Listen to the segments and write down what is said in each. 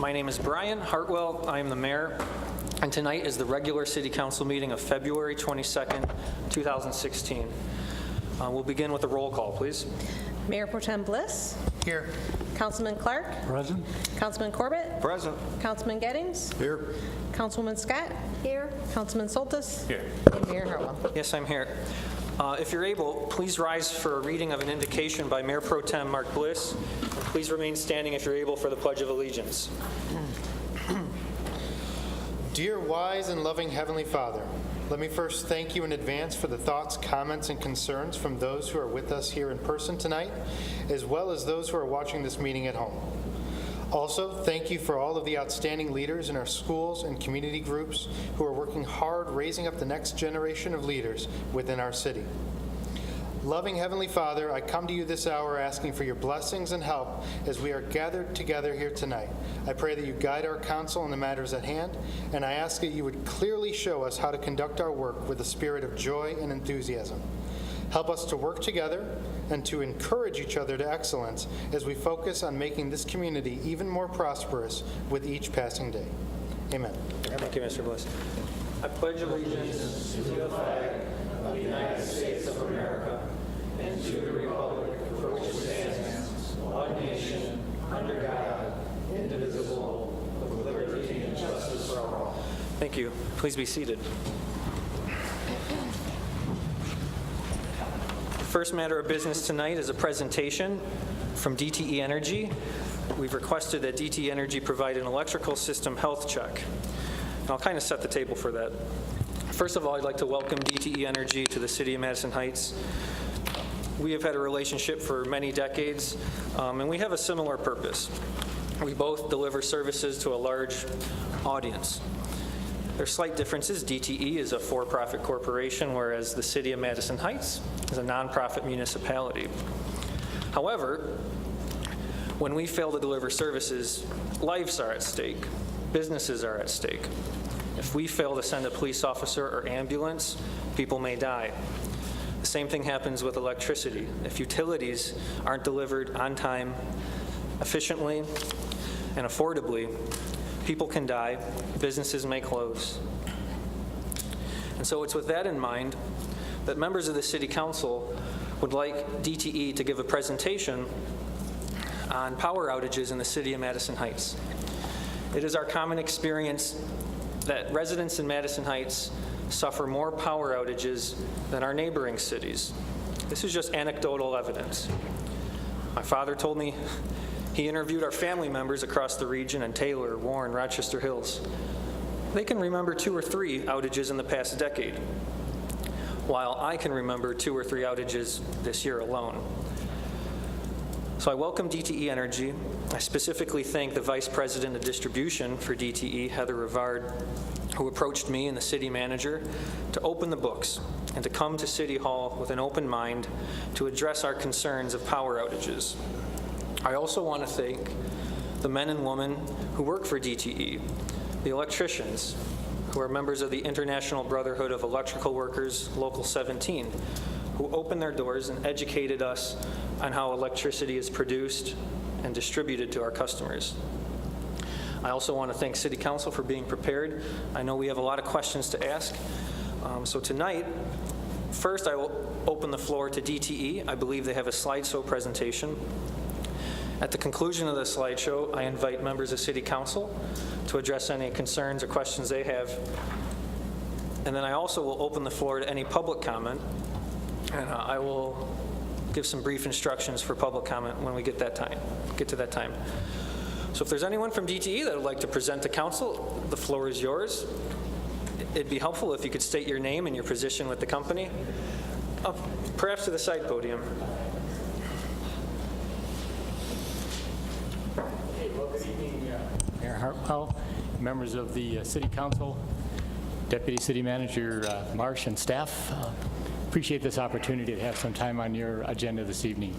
My name is Brian Hartwell. I am the mayor, and tonight is the regular City Council meeting of February 22nd, 2016. We'll begin with a roll call, please. Mayor Pro Tem Bliss. Here. Councilman Clark. Present. Councilman Corbett. Present. Councilman Gettings. Here. Councilwoman Scott. Here. Councilman Soltis. Here. And Mayor Hartwell. Yes, I'm here. If you're able, please rise for a reading of an invocation by Mayor Pro Tem Mark Bliss. Please remain standing if you're able for the Pledge of Allegiance. Dear wise and loving Heavenly Father, let me first thank you in advance for the thoughts, comments, and concerns from those who are with us here in person tonight, as well as those who are watching this meeting at home. Also, thank you for all of the outstanding leaders in our schools and community groups who are working hard raising up the next generation of leaders within our city. Loving Heavenly Father, I come to you this hour asking for your blessings and help as we are gathered together here tonight. I pray that you guide our council in the matters at hand, and I ask that you would clearly show us how to conduct our work with a spirit of joy and enthusiasm. Help us to work together and to encourage each other to excellence as we focus on making this community even more prosperous with each passing day. Amen. Thank you, Mr. Bliss. I pledge allegiance to the flag of the United States of America and to the republic for which it stands, one nation, under God, indivisible, with liberty and justice for all. Thank you. Please be seated. The first matter of business tonight is a presentation from DTE Energy. We've requested that DTE Energy provide an electrical system health check. And I'll kind of set the table for that. First of all, I'd like to welcome DTE Energy to the City of Madison Heights. We have had a relationship for many decades, and we have a similar purpose. We both deliver services to a large audience. There are slight differences. DTE is a for-profit corporation, whereas the City of Madison Heights is a nonprofit municipality. However, when we fail to deliver services, lives are at stake, businesses are at stake. If we fail to send a police officer or ambulance, people may die. The same thing happens with electricity. If utilities aren't delivered on time, efficiently, and affordably, people can die, businesses may close. And so it's with that in mind that members of the City Council would like DTE to give a presentation on power outages in the City of Madison Heights. It is our common experience that residents in Madison Heights suffer more power outages than our neighboring cities. This is just anecdotal evidence. My father told me he interviewed our family members across the region in Taylor, Warren, Rochester Hills. They can remember 2 or 3 outages in the past decade, while I can remember 2 or 3 outages this year alone. So I welcome DTE Energy. I specifically thank the Vice President of Distribution for DTE, Heather Rivard, who approached me and the city manager to open the books and to come to City Hall with an open mind to address our concerns of power outages. I also want to thank the men and women who work for DTE, the electricians, who are members of the International Brotherhood of Electrical Workers, Local 17, who opened their doors and educated us on how electricity is produced and distributed to our customers. I also want to thank City Council for being prepared. I know we have a lot of questions to ask. So tonight, first I will open the floor to DTE. I believe they have a slideshow presentation. At the conclusion of the slideshow, I invite members of City Council to address any concerns or questions they have. And then I also will open the floor to any public comment, and I will give some brief instructions for public comment when we get to that time. So if there's anyone from DTE that would like to present to council, the floor is yours. It'd be helpful if you could state your name and your position with the company. Perhaps to the side podium. Good evening, Mayor Hartwell, members of the City Council, Deputy City Manager Marsh and staff. appreciate this opportunity to have some time on your agenda this evening.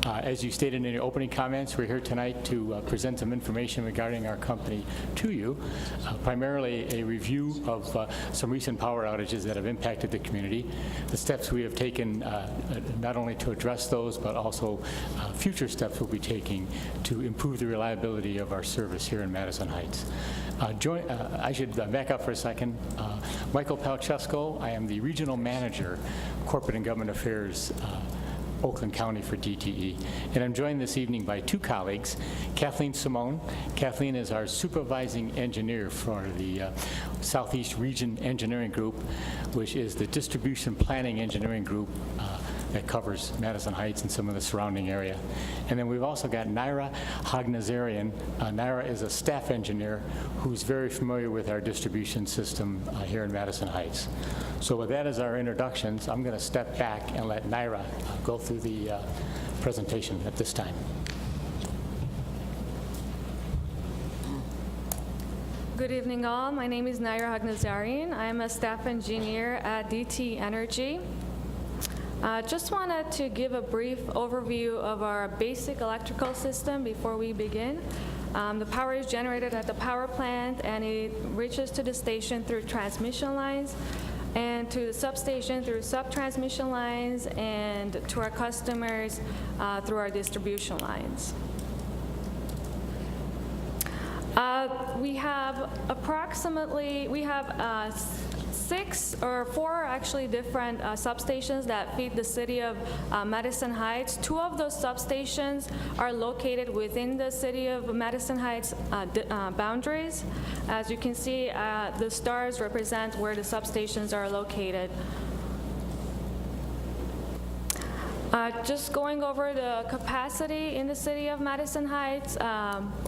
As you stated in your opening comments, we're here tonight to present some information regarding our company to you, primarily a review of some recent power outages that have impacted the community, the steps we have taken not only to address those, but also future steps we'll be taking to improve the reliability of our service here in Madison Heights. I should back up for a second. Michael Palchesko, I am the Regional Manager, Corporate and Government Affairs, Oakland County for DTE. And I'm joined this evening by two colleagues, Kathleen Simone. Kathleen is our supervising engineer for the Southeast Region Engineering Group, which is the distribution planning engineering group that covers Madison Heights and some of the surrounding area. And then we've also got Naira Hagnazarian. Naira is a staff engineer who's very familiar with our distribution system here in Madison Heights. So with that as our introductions, I'm going to step back and let Naira go through the presentation at this time. Good evening, all. My name is Naira Hagnazarian. I am a staff engineer at DTE Energy. Just wanted to give a brief overview of our basic electrical system before we begin. The power is generated at the power plant, and it reaches to the station through transmission lines, and to the substation through sub-transmission lines, and to our customers through our distribution lines. We have four actually different substations that feed the city of Madison Heights. Two of those substations are located within the city of Madison Heights boundaries. As you can see, the stars represent where the substations are located. Just going over the capacity in the city of Madison Heights,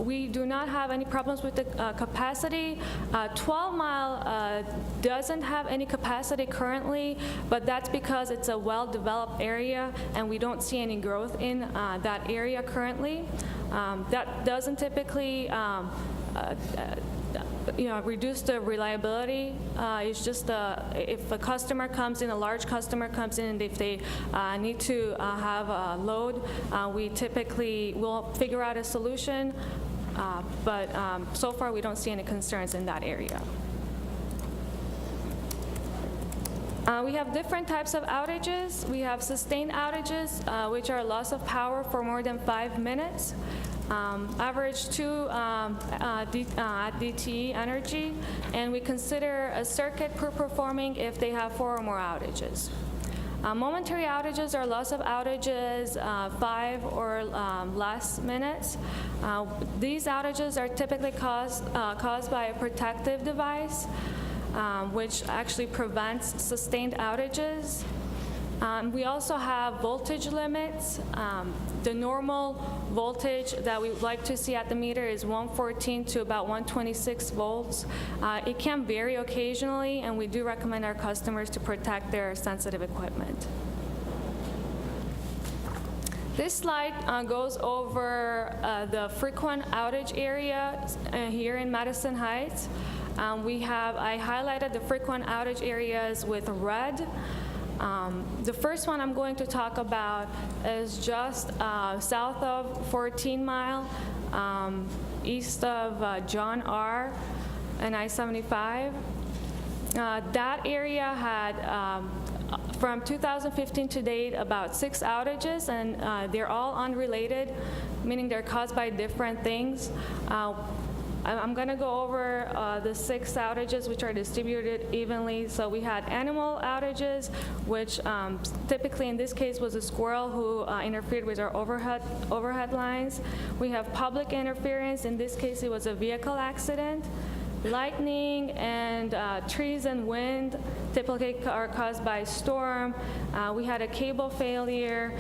we do not have any problems with the capacity. 12 Mile doesn't have any capacity currently, but that's because it's a well-developed area and we don't see any growth in that area currently. That doesn't typically reduce the reliability. It's just if a customer comes in, a large customer comes in, and if they need to have a load, we typically will figure out a solution. But so far, we don't see any concerns in that area. We have different types of outages. We have sustained outages, which are loss of power for more than 5 minutes. Average 2 at DTE Energy, and we consider a circuit per performing if they have 4 or more outages. Momentary outages are loss of outages 5 or less minutes. These outages are typically caused by a protective device, which actually prevents sustained outages. We also have voltage limits. The normal voltage that we would like to see at the meter is 114 to about 126 volts. It can vary occasionally, and we do recommend our customers to protect their sensitive equipment. This slide goes over the frequent outage area here in Madison Heights. I highlighted the frequent outage areas with red. The first one I'm going to talk about is just south of 14 Mile, east of John R. and I-75. That area had, from 2015 to date, about 6 outages, and they're all unrelated, meaning they're caused by different things. I'm going to go over the 6 outages, which are distributed evenly. So we had animal outages, which typically in this case was a squirrel who interfered with our overhead lines. We have public interference. In this case, it was a vehicle accident. Lightning and trees and wind typically are caused by storm. We had a cable failure,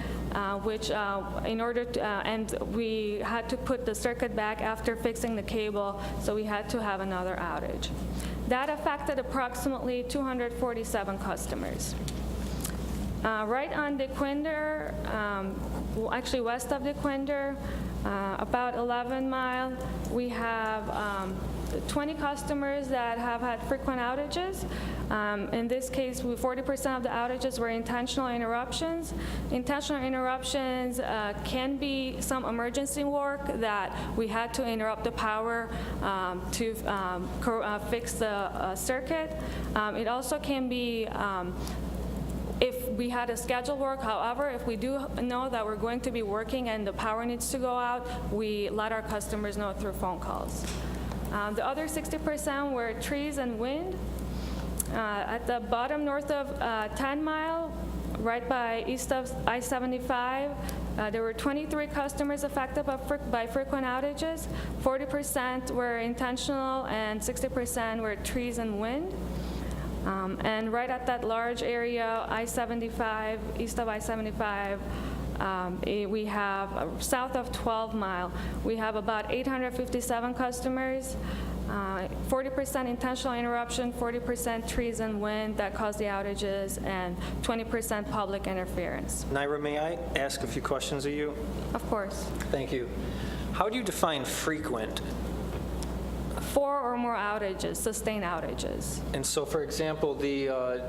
which and we had to put the circuit back after fixing the cable, so we had to have another outage. That affected approximately 247 customers. Right on DeQuinder, actually west of DeQuinder, About 11 Mile, we have 20 customers that have had frequent outages. In this case, 40% of the outages were intentional interruptions. Intentional interruptions can be some emergency work that we had to interrupt the power to fix the circuit. It also can be if we had a scheduled work. However, if we do know that we're going to be working and the power needs to go out, we let our customers know through phone calls. The other 60% were trees and wind. At the bottom north of 10 Mile, right by east of I-75, there were 23 customers affected by frequent outages. 40% were intentional and 60% were trees and wind. And right at that large area, I-75, east of I-75, we have south of 12 Mile, we have about 857 customers, 40% intentional interruption, 40% trees and wind that caused the outages, and 20% public interference. Naira, may I ask a few questions of you? Of course. Thank you. How do you define frequent? 4 or more outages, sustained outages. And so, for example, the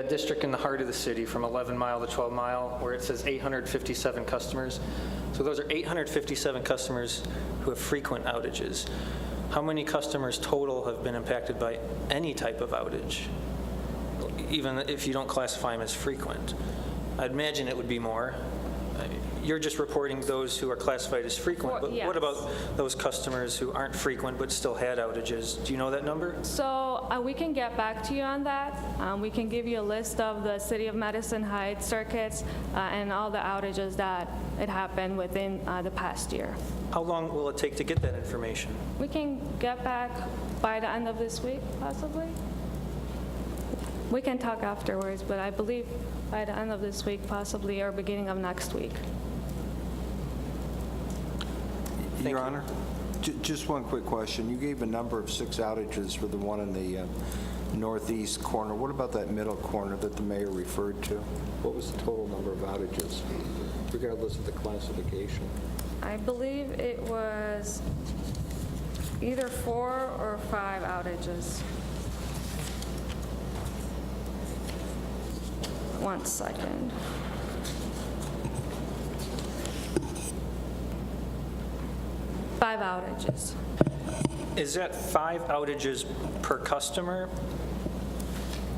district in the heart of the city from 11 Mile to 12 Mile, where it says 857 customers. So those are 857 customers who have frequent outages. How many customers total have been impacted by any type of outage, even if you don't classify them as frequent? I'd imagine it would be more. You're just reporting those who are classified as frequent, but Yes. what about those customers who aren't frequent but still had outages? Do you know that number? So we can get back to you on that. We can give you a list of the City of Madison Heights circuits and all the outages that it happened within the past year. How long will it take to get that information? We can get back by the end of this week, possibly. We can talk afterwards, but I believe by the end of this week, possibly, or beginning of next week. Your Honor, just one quick question. You gave a number of 6 outages for the one in the northeast corner. What about that middle corner that the mayor referred to? What was the total number of outages, regardless of the classification? I believe it was either 4 or 5 outages. One second. Five outages. Is that 5 outages per customer?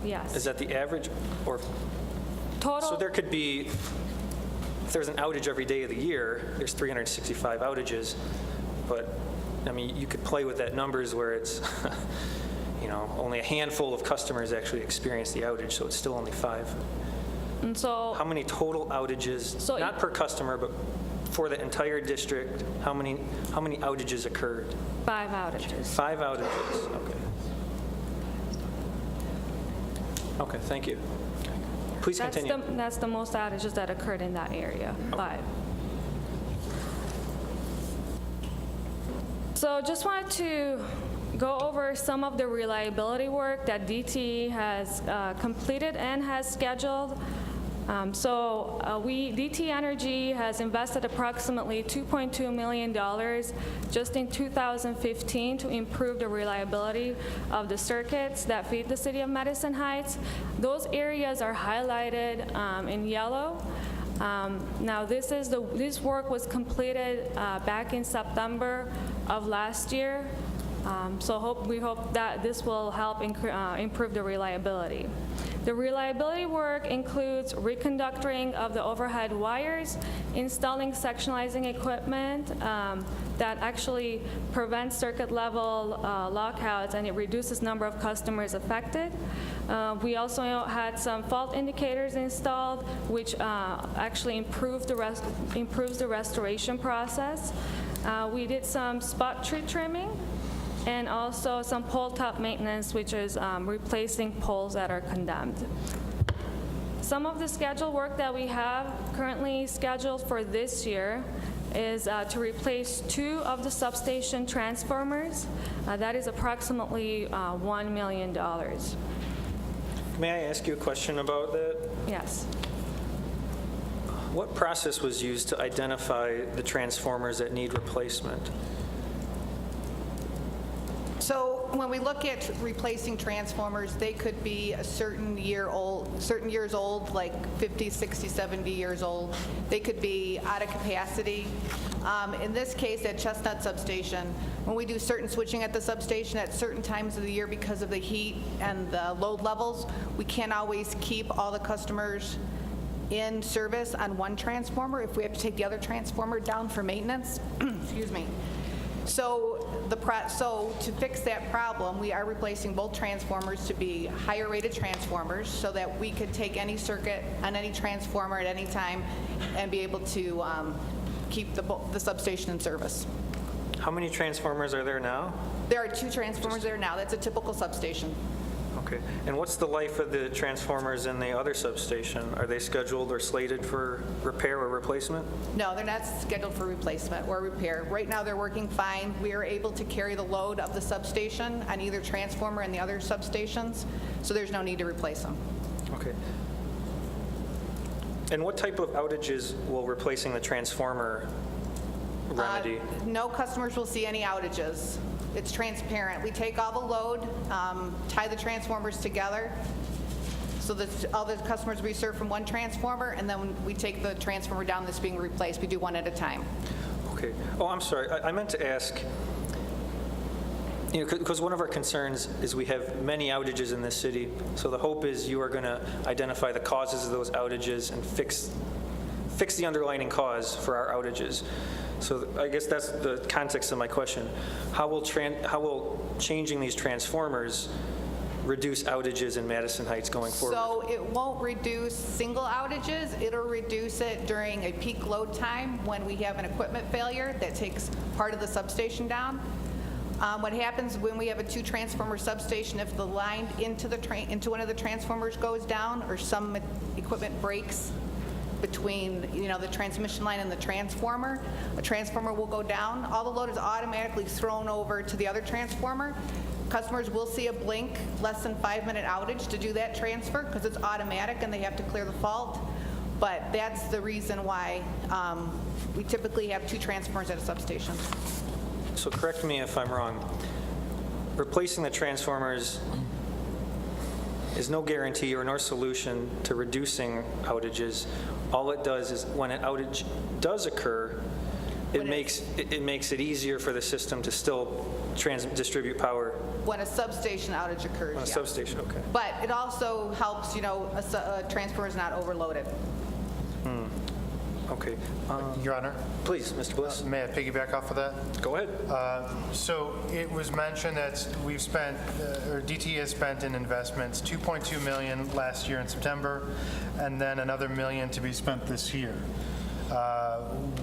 Yes. Is that the average? Or Total. so there could be, if there's an outage every day of the year, there's 365 outages, but I mean, you could play with that numbers where it's, only a handful of customers actually experience the outage, so it's still only 5. And so, How many total outages, So not per customer, but for the entire district, how many outages occurred? 5 outages. 5 outages, okay. Okay, thank you. Please continue. That's the most outages that occurred in that area, 5. So just wanted to go over some of the reliability work that DTE has completed and has scheduled. DTE Energy has invested approximately $2.2 million just in 2015 to improve the reliability of the circuits that feed the city of Madison Heights. Those areas are highlighted in yellow. Now, this work was completed back in September of last year. We hope that this will help improve the reliability. The reliability work includes reconductoring of the overhead wires, installing sectionalizing equipment that actually prevents circuit level lockouts, and it reduces number of customers affected. We also had some fault indicators installed, which actually improves the restoration process. We did some spot tree trimming, and also some pole top maintenance, which is replacing poles that are condemned. Some of the scheduled work that we have currently scheduled for this year is to replace 2 of the substation transformers. That is approximately $1 million. May I ask you a question about that? Yes. What process was used to identify the transformers that need replacement? So when we look at replacing transformers, they could be a certain years old, like 50, 60, 70 years old. They could be out of capacity. In this case, at Chestnut Substation, when we do certain switching at the substation at certain times of the year because of the heat and the load levels, we can't always keep all the customers in service on one transformer if we have to take the other transformer down for maintenance. Excuse me. So to fix that problem, we are replacing both transformers to be higher rated transformers so that we could take any circuit on any transformer at any time and be able to keep the substation in service. How many transformers are there now? There are 2 transformers there now. That's a typical substation. Okay. And what's the life of the transformers in the other substation? Are they scheduled or slated for repair or replacement? No, they're not scheduled for replacement or repair. Right now, they're working fine. We are able to carry the load of the substation on either transformer and the other substations, so there's no need to replace them. Okay. And what type of outages will replacing the transformer remedy? No customers will see any outages. It's transparent. We take all the load, tie the transformers together, so that all the customers will be served from one transformer, and then we take the transformer down that's being replaced. We do one at a time. Okay. Oh, I'm sorry. I meant to ask, because one of our concerns is we have many outages in this city, so the hope is you are going to identify the causes of those outages and fix the underlying cause for our outages. So I guess that's the context of my question. How will changing these transformers reduce outages in Madison Heights going forward? So it won't reduce single outages. It'll reduce it during a peak load time when we have an equipment failure that takes part of the substation down. What happens when we have a 2-transformer substation, if the line into one of the transformers goes down or some equipment breaks between the transmission line and the transformer, a transformer will go down. All the load is automatically thrown over to the other transformer. Customers will see a blink less than 5-minute outage to do that transfer because it's automatic and they have to clear the fault. But that's the reason why we typically have 2 transformers at a substation. So correct me if I'm wrong. Replacing the transformers is no guarantee or no solution to reducing outages. All it does is when an outage does occur, it makes it easier for the system to still distribute power. When a substation outage occurs, On a yeah. substation, okay. But it also helps, a transformer is not overloaded. Okay. Your Honor, Please, Mr. Bliss. may I piggyback off of that? Go ahead. So it was mentioned that we've spent, or DTE has spent in investments $2.2 million last year in September, and then another $1 million to be spent this year.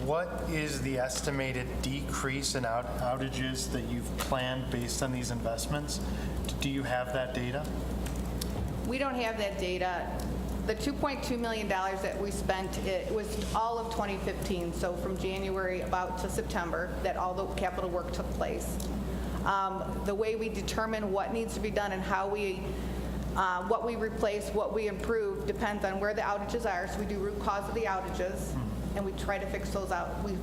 What is the estimated decrease in outages that you've planned based on these investments? Do you have that data? We don't have that data. The $2.2 million that we spent, it was all of 2015, so from January about to September that all the capital work took place. The way we determine what needs to be done and how what we replace, what we improve, depends on where the outages are. So we do root cause of the outages, and we try to fix those out. We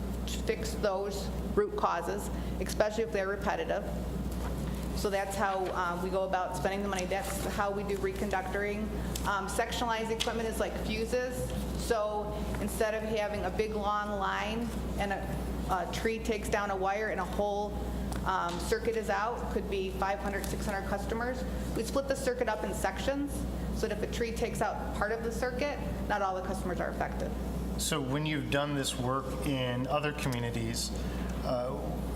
fix those root causes, especially if they're repetitive. So that's how we go about spending the money. That's how we do reconductoring. Sectionalized equipment is like fuses. So instead of having a big long line and a tree takes down a wire and a whole circuit is out, could be 500, 600 customers, we split the circuit up in sections so that if a tree takes out part of the circuit, not all the customers are affected. So when you've done this work in other communities,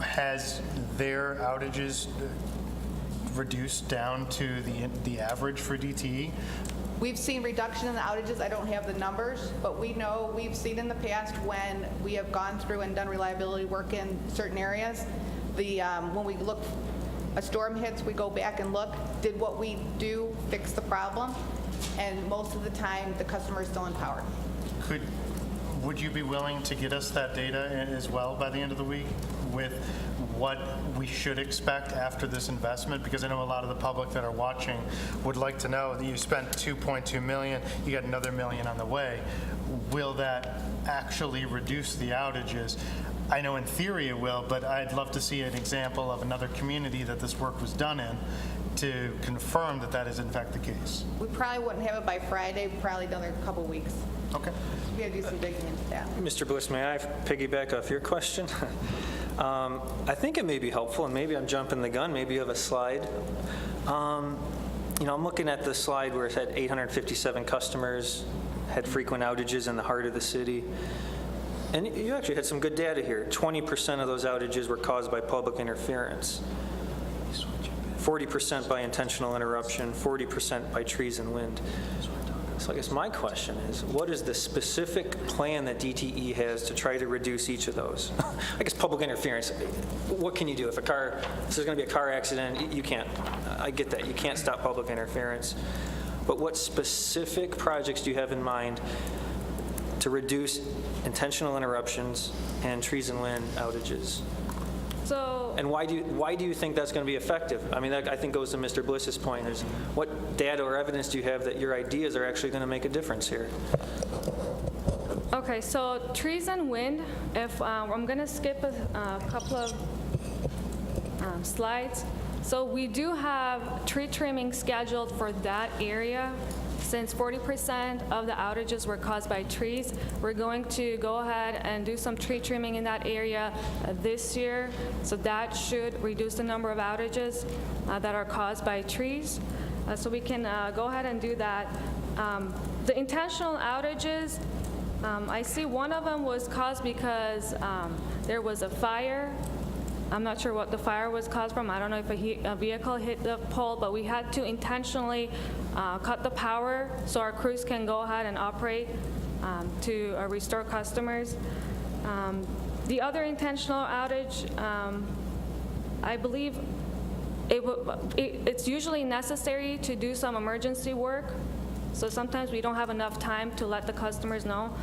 has their outages reduced down to the average for DTE? We've seen reduction in the outages. I don't have the numbers, but we know we've seen in the past when we have gone through and done reliability work in certain areas, when we look, a storm hits, we go back and look, did what we do fix the problem? And most of the time, the customer is still in power. would you be willing to get us that data as well by the end of the week with what we should expect after this investment? Because I know a lot of the public that are watching would like to know that you spent $2.2 million, you got another $1 million on the way. Will that actually reduce the outages? I know in theory it will, but I'd love to see an example of another community that this work was done in to confirm that that is in fact the case. We probably wouldn't have it by Friday, probably another couple weeks. Okay. We gotta do some digging into that. Mr. Bliss, may I piggyback off your question? I think it may be helpful, and maybe I'm jumping the gun, maybe you have a slide. I'm looking at the slide where it had 857 customers, had frequent outages in the heart of the city. And you actually had some good data here. 20% of those outages were caused by public interference. 40% by intentional interruption, 40% by trees and wind. So I guess my question is, what is the specific plan that DTE has to try to reduce each of those? I guess public interference, what can you do? If there's going to be a car accident, you can't, I get that, you can't stop public interference. But what specific projects do you have in mind to reduce intentional interruptions and trees and wind outages? And why do you think that's going to be effective? I mean, that I think goes to Mr. Bliss's point. What data or evidence do you have that your ideas are actually going to make a difference here? Okay, so trees and wind, if I'm going to skip a couple of slides. So we do have tree trimming scheduled for that area. Since 40% of the outages were caused by trees, we're going to go ahead and do some tree trimming in that area this year. So that should reduce the number of outages that are caused by trees. So we can go ahead and do that. The intentional outages, I see one of them was caused because there was a fire. I'm not sure what the fire was caused from. I don't know if a vehicle hit the pole, but we had to intentionally cut the power so our crews can go ahead and operate to restore customers. The other intentional outage, I believe it's usually necessary to do some emergency work. So sometimes we don't have enough time to let the customers know.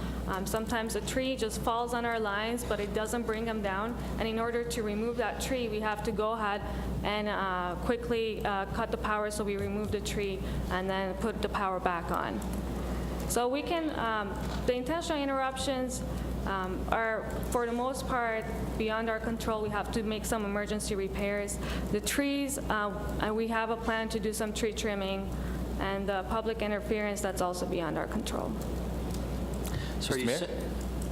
Sometimes a tree just falls on our lines, but it doesn't bring them down. And in order to remove that tree, we have to go ahead and quickly cut the power so we remove the tree and then put the power back on. So we can, the intentional interruptions are, for the most part, beyond our control. We have to make some emergency repairs. The trees, we have a plan to do some tree trimming. And the public interference, that's also beyond our control. So Mr. Mayor?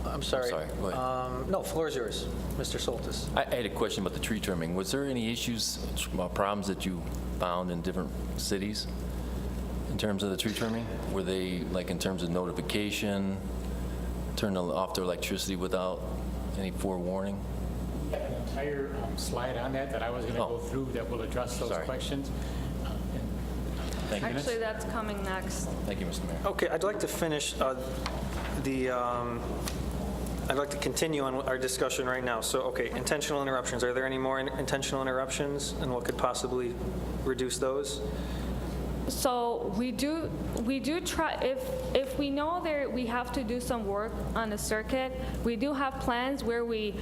I'm sorry. I'm sorry, go ahead. No, floor is yours, Mr. Soltis. I had a question about the tree trimming. Was there any issues, problems that you found in different cities in terms of the tree trimming? Were they, like, in terms of notification, turn off their electricity without any forewarning? I have an entire slide on that I was going to go through that will address those Sorry. questions. Thank you. Actually, that's coming next. Thank you, Mr. Mayor. Okay, I'd like to finish I'd like to continue on our discussion right now. So, okay, intentional interruptions. Are there any more intentional interruptions, and what could possibly reduce those? So we do try, if we know we have to do some work on the circuit, we do have plans where we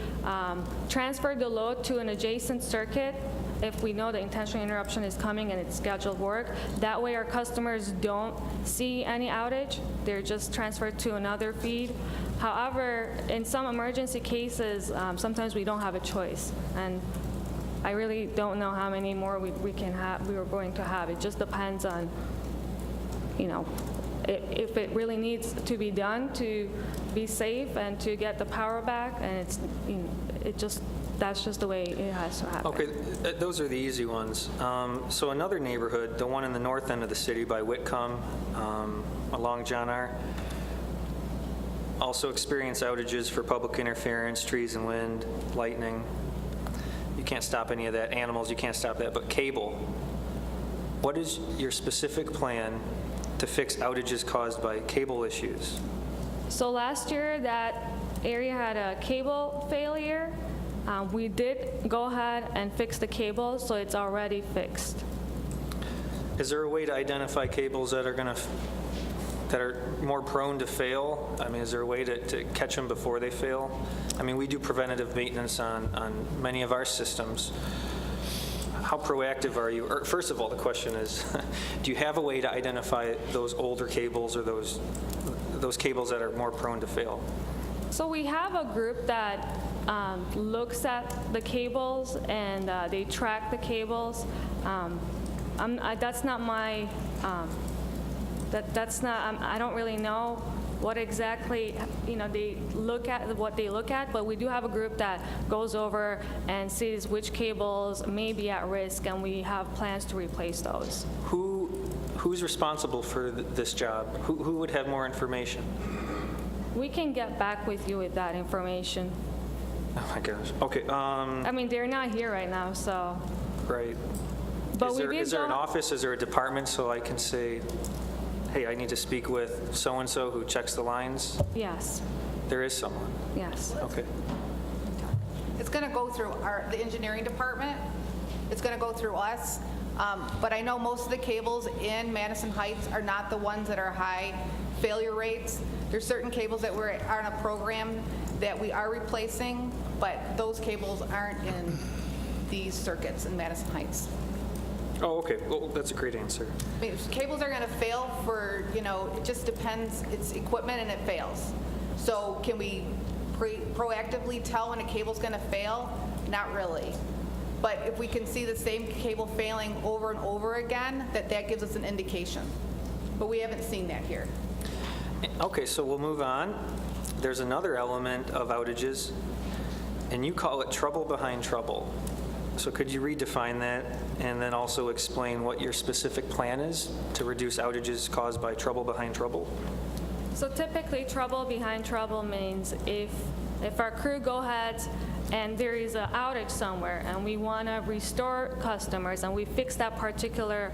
transfer the load to an adjacent circuit if we know the intentional interruption is coming and it's scheduled work. That way our customers don't see any outage. They're just transferred to another feed. However, in some emergency cases, sometimes we don't have a choice. And I really don't know how many more we were going to have. It just depends on, if it really needs to be done to be safe and to get the power back, and that's just the way it has to happen. Okay, those are the easy ones. So another neighborhood, the one in the north end of the city by Whitcomb, along John R., also experienced outages for public interference, trees and wind, lightning. You can't stop any of that. Animals, you can't stop that. But cable, what is your specific plan to fix outages caused by cable issues? So last year, that area had a cable failure. We did go ahead and fix the cable, so it's already fixed. Is there a way to identify cables that are going to that are more prone to fail? I mean, is there a way to catch them before they fail? I mean, we do preventative maintenance on many of our systems. How proactive are you? Or first of all, the question is, do you have a way to identify those older cables or those cables that are more prone to fail? So we have a group that looks at the cables and they track the cables. That's not my, that's not, I don't really know what exactly, they look at, what they look at, but we do have a group that goes over and sees which cables may be at risk, and we have plans to replace those. Who's responsible for this job? Who would have more information? We can get back with you with that information. Oh my gosh. Okay. I mean, they're not here right now, so. Right. But Is there an office? Is there a department so I can say, hey, I need to speak with so-and-so who checks the lines? Yes, There is someone. yes. Okay. It's going to go through the engineering department. It's going to go through us. But I know most of the cables in Madison Heights are not the ones that are high failure rates. There's certain cables that are on a program that we are replacing, but those cables aren't in these circuits in Madison Heights. Oh, okay. Well, that's a great answer. I mean, cables are going to fail for, it just depends. It's equipment and it fails. So can we proactively tell when a cable's going to fail? Not really. But if we can see the same cable failing over and over again, that gives us an indication. But we haven't seen that here. Okay, so we'll move on. There's another element of outages, and you call it trouble behind trouble. So could you redefine that and then also explain what your specific plan is to reduce outages caused by trouble behind trouble? So typically, trouble behind trouble means if our crew go ahead and there is an outage somewhere and we want to restore customers and we fix that particular,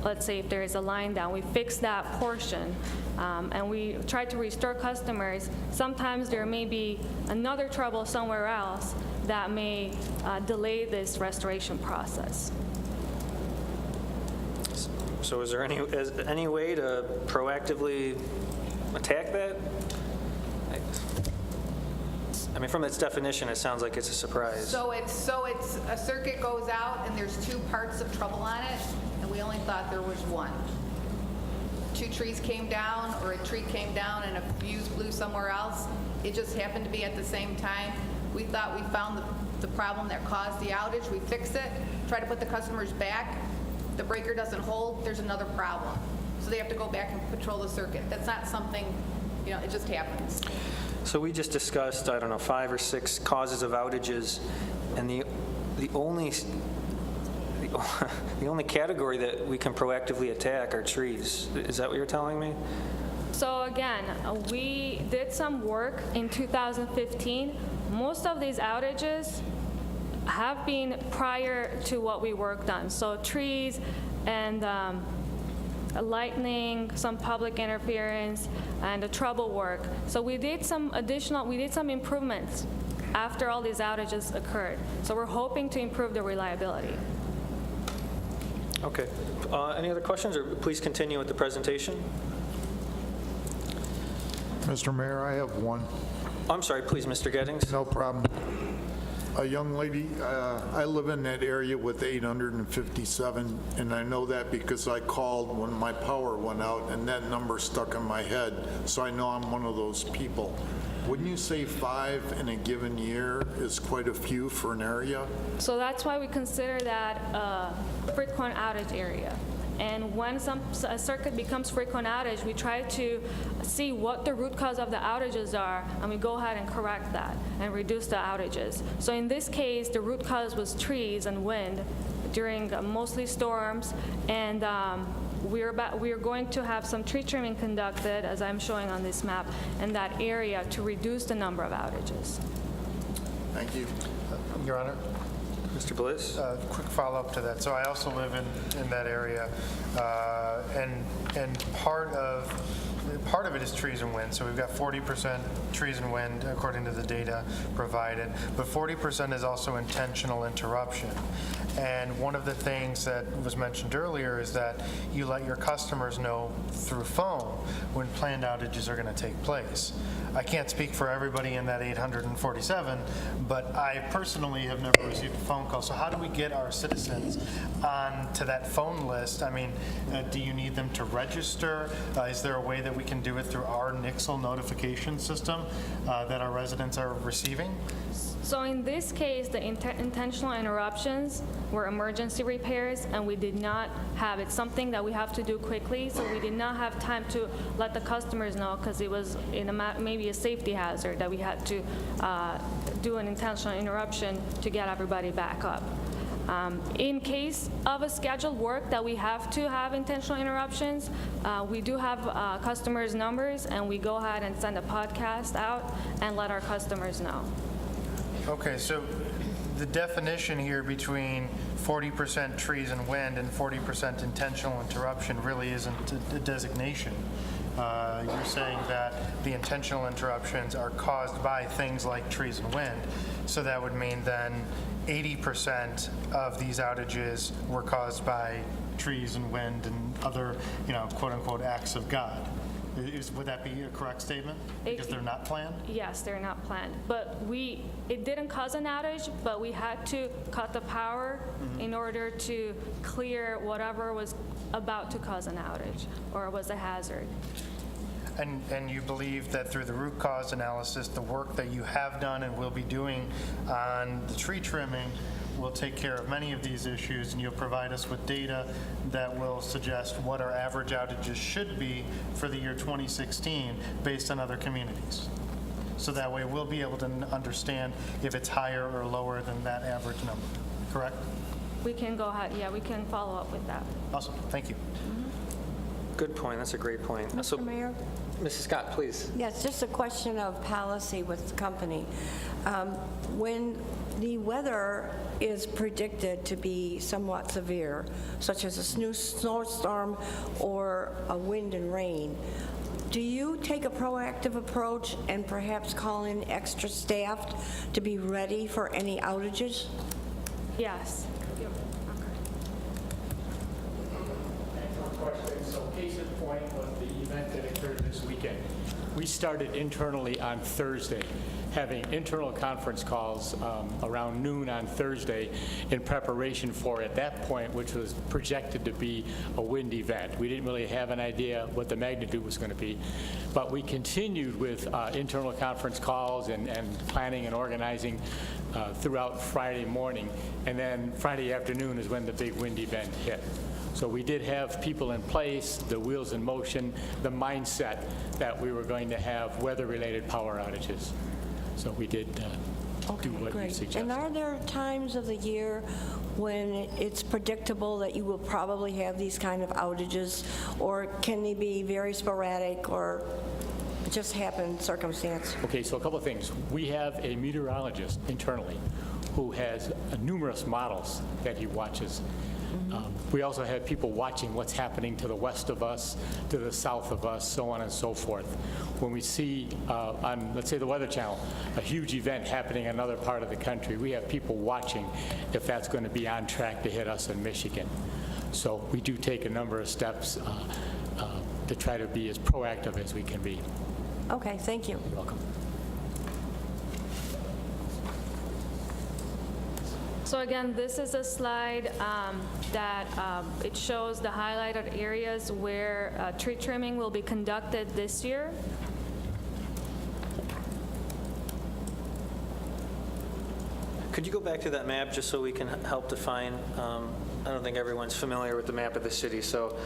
let's say if there is a line down, we fix that portion and we try to restore customers, sometimes there may be another trouble somewhere else that may delay this restoration process. So is there any way to proactively attack that? I mean, from its definition, it sounds like it's a surprise. So it's a circuit goes out and there's two parts of trouble on it, and we only thought there was one. Two trees came down, or a tree came down and a fuse blew somewhere else. It just happened to be at the same time. We thought we found the problem that caused the outage. We fix it, try to put the customers back. The breaker doesn't hold, there's another problem. So they have to go back and patrol the circuit. That's not something, it just happens. So we just discussed, 5 or 6 causes of outages, and the only category that we can proactively attack are trees. Is that what you're telling me? So again, we did some work in 2015. Most of these outages have been prior to what we worked on. So trees and lightning, some public interference, and the trouble work. So we did some improvements after all these outages occurred. So we're hoping to improve the reliability. Okay. Any other questions, or please continue with the presentation? Mr. Mayor, I have one. I'm sorry, please, Mr. Gettings. No problem. A young lady, I live in that area with 857, and I know that because I called when my power went out, and that number stuck in my head, so I know I'm one of those people. Wouldn't you say 5 in a given year is quite a few for an area? So that's why we consider that a frequent outage area. And when a circuit becomes frequent outage, we try to see what the root cause of the outages are, and we go ahead and correct that and reduce the outages. So in this case, the root cause was trees and wind during mostly storms, and we are going to have some tree trimming conducted, as I'm showing on this map, in that area to reduce the number of outages. Thank you. Your Honor? Mr. Bliss? Quick follow-up to that. So I also live in that area, and part of part of it is trees and wind, so we've got 40% trees and wind according to the data provided, but 40% is also intentional interruption. And one of the things that was mentioned earlier is that you let your customers know through phone when planned outages are going to take place. I can't speak for everybody in that 847, but I personally have never received a phone call. So how do we get our citizens onto that phone list? I mean, do you need them to register? Is there a way that we can do it through our Nixle notification system that our residents are receiving? So in this case, the intentional interruptions were emergency repairs, and we did not have, it's something that we have to do quickly, so we did not have time to let the customers know, because it was in maybe a safety hazard that we had to do an intentional interruption to get everybody back up. In case of a scheduled work that we have to have intentional interruptions, we do have customers' numbers, and we go ahead and send a podcast out and let our customers know. Okay, so the definition here between 40% trees and wind and 40% intentional interruption really isn't a designation. You're saying that the intentional interruptions are caused by things like trees and wind. So that would mean then 80% of these outages were caused by trees and wind and other, quote unquote, acts of God. Would that be a correct statement? Because they're not planned? Yes, they're not planned. But it didn't cause an outage, but we had to cut the power in order to clear whatever was about to cause an outage or was a hazard. And you believe that through the root cause analysis, the work that you have done and will be doing on the tree trimming will take care of many of these issues, and you'll provide us with data that will suggest what our average outages should be for the year 2016 based on other communities. So that way we'll be able to understand if it's higher or lower than that average number, correct? We can go ahead, yeah, we can follow up with that. Awesome, thank you. Good point, that's a great point. So, Mr. Mayor? Mrs. Scott, please. Yes, just a question of policy with the company. When the weather is predicted to be somewhat severe, such as a snowstorm or a wind and rain, do you take a proactive approach and perhaps call in extra staff to be ready for any outages? Yes. So case in point was the event that occurred this weekend. We started internally on Thursday, having internal conference calls around noon on Thursday in preparation for, at that point, which was projected to be a wind event. We didn't really have an idea what the magnitude was going to be, but we continued with internal conference calls and planning and organizing throughout Friday morning, and then Friday afternoon is when the big wind event hit. So we did have people in place, the wheels in motion, the mindset that we were going to have weather-related power outages. So we did do what you suggested. And are there times of the year when it's predictable that you will probably have these kind of outages, or can they be very sporadic or just happen circumstance? Okay, so a couple of things. We have a meteorologist internally who has numerous models that he watches. We also have people watching what's happening to the west of us, to the south of us, so on and so forth. When we see on, let's say, the Weather Channel, a huge event happening in another part of the country, we have people watching if that's going to be on track to hit us in Michigan. So we do take a number of steps to try to be as proactive as we can be. Okay, thank you. You're welcome. So again, this is a slide that it shows the highlighted areas where tree trimming will be conducted this year. Could you go back to that map just so we can help define? I don't think everyone's familiar with the map of the city. So,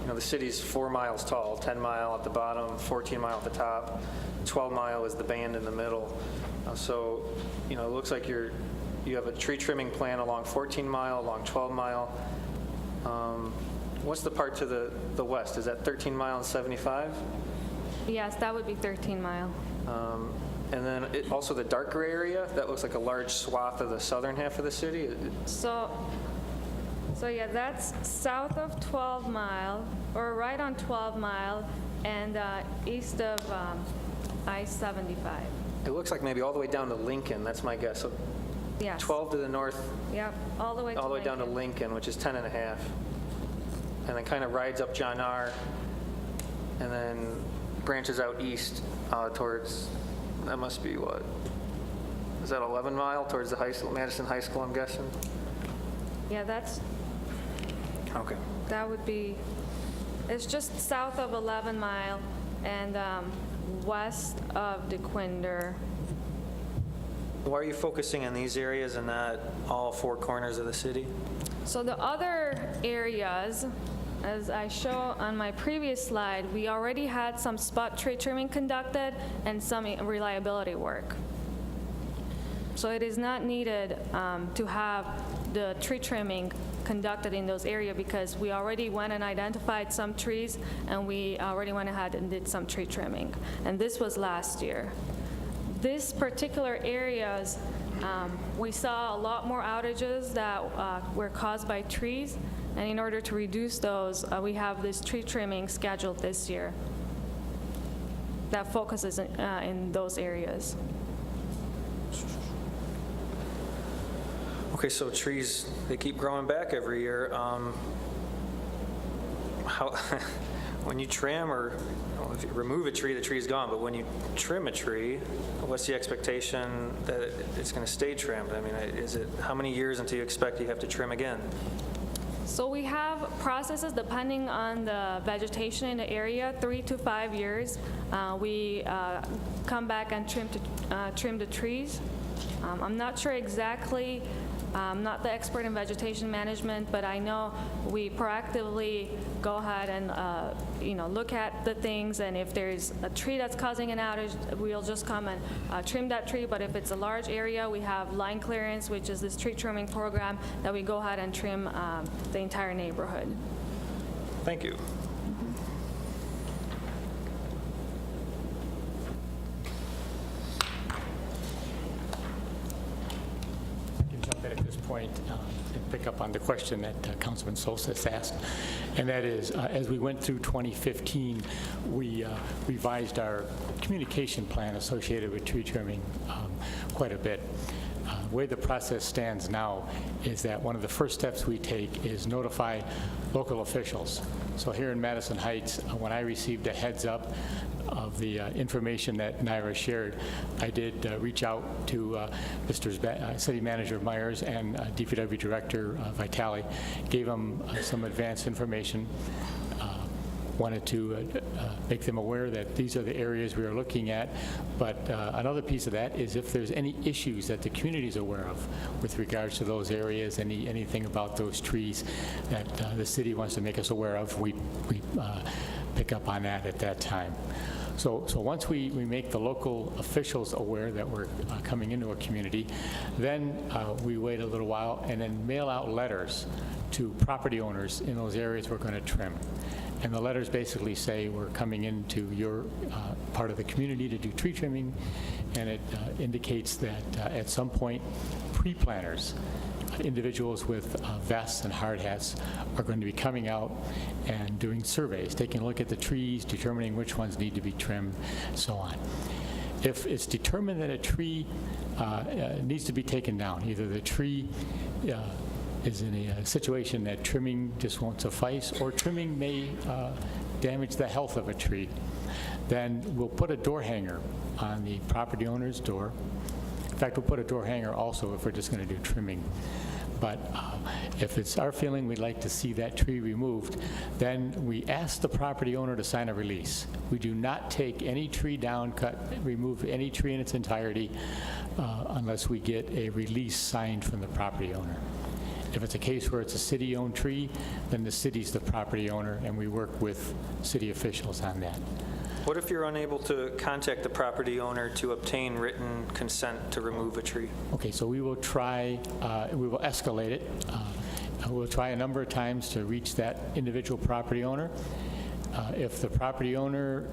the city's 4 miles tall, 10 mile at the bottom, 14 mile at the top, 12 mile is the band in the middle. So, it looks like you have a tree trimming plan along 14 mile, along 12 mile. What's the part to the west? Is that 13 mile and 75? Yes, that would be 13 mile. And then also the dark gray area, that looks like a large swath of the southern half of the city. So yeah, that's south of 12 mile, or right on 12 mile, and east of I-75. It looks like maybe all the way down to Lincoln, that's my guess. So Yes. 12 to the north, Yep, all the way to all the way down to Lincoln, which is 10 and a half. And then kind of rides up John R. and then branches out east towards, that must be what? Is that 11 Mile towards the high school, Madison High School, I'm guessing? Yeah, Okay. that would be, it's just south of 11 Mile and west of DeQuinder. Why are you focusing on these areas and not all four corners of the city? So the other areas, as I show on my previous slide, we already had some spot tree trimming conducted and some reliability work. So it is not needed to have the tree trimming conducted in those areas because we already went and identified some trees and we already went ahead and did some tree trimming. And this was last year. This particular areas, we saw a lot more outages that were caused by trees, and in order to reduce those, we have this tree trimming scheduled this year that focuses in those areas. Okay, so trees, they keep growing back every year. How, when you trim or if you remove a tree, the tree is gone, but when you trim a tree, what's the expectation that it's going to stay trimmed? I mean, is it, how many years until you expect you have to trim again? So we have processes depending on the vegetation in the area, 3 to 5 years. We come back and trim the trees. I'm not sure exactly. I'm not the expert in vegetation management, but I know we proactively go ahead and look at the things, and if there's a tree that's causing an outage, we'll just come and trim that tree. But if it's a large area, we have line clearance, which is this tree trimming program that we go ahead and trim the entire neighborhood. Thank you. Jump in at this point and pick up on the question that Councilman Soltis asked, and that is, as we went through 2015, we revised our communication plan associated with tree trimming quite a bit. The way the process stands now is that one of the first steps we take is notify local officials. So here in Madison Heights, when I received a heads up of the information that Naira shared, I did reach out to Mr. City Manager Myers and DPW Director Vitale, gave them some advance information, wanted to make them aware that these are the areas we are looking at. But another piece of that is if there's any issues that the community is aware of with regards to those areas, anything about those trees that the city wants to make us aware of, we pick up on that at that time. So once we make the local officials aware that we're coming into a community, then we wait a little while and then mail out letters to property owners in those areas we're going to trim. And the letters basically say we're coming into your part of the community to do tree trimming, and it indicates that at some point, pre-planners, individuals with vests and hard hats, are going to be coming out and doing surveys, taking a look at the trees, determining which ones need to be trimmed, and so on. If it's determined that a tree needs to be taken down, either the tree is in a situation that trimming just won't suffice, or trimming may damage the health of a tree, then we'll put a door hanger on the property owner's door. In fact, we'll put a door hanger also if we're just going to do trimming. But if it's our feeling we'd like to see that tree removed, then we ask the property owner to sign a release. We do not take any tree down, remove any tree in its entirety unless we get a release signed from the property owner. If it's a case where it's a city-owned tree, then the city's the property owner, and we work with city officials on that. What if you're unable to contact the property owner to obtain written consent to remove a tree? Okay, so we will try, we will escalate it. We'll try a number of times to reach that individual property owner. If the property owner,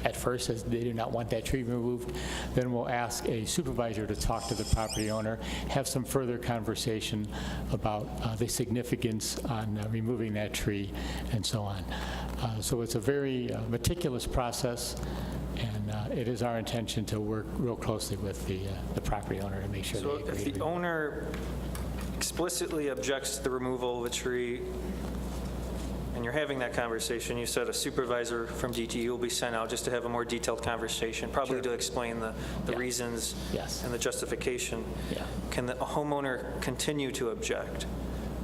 at first, as they do not want that tree removed. Then we'll ask a supervisor to talk to the property owner, have some further conversation about the significance on removing that tree, and so on. So it's a very meticulous process, and it is our intention to work real closely with the property owner to make sure So they agree. if to the remove. owner explicitly objects to the removal of a tree, and you're having that conversation, you said a supervisor from DTE will be sent out just to have a more detailed conversation, probably to explain the reasons Yes. and the justification. Yeah. Can the homeowner continue to object?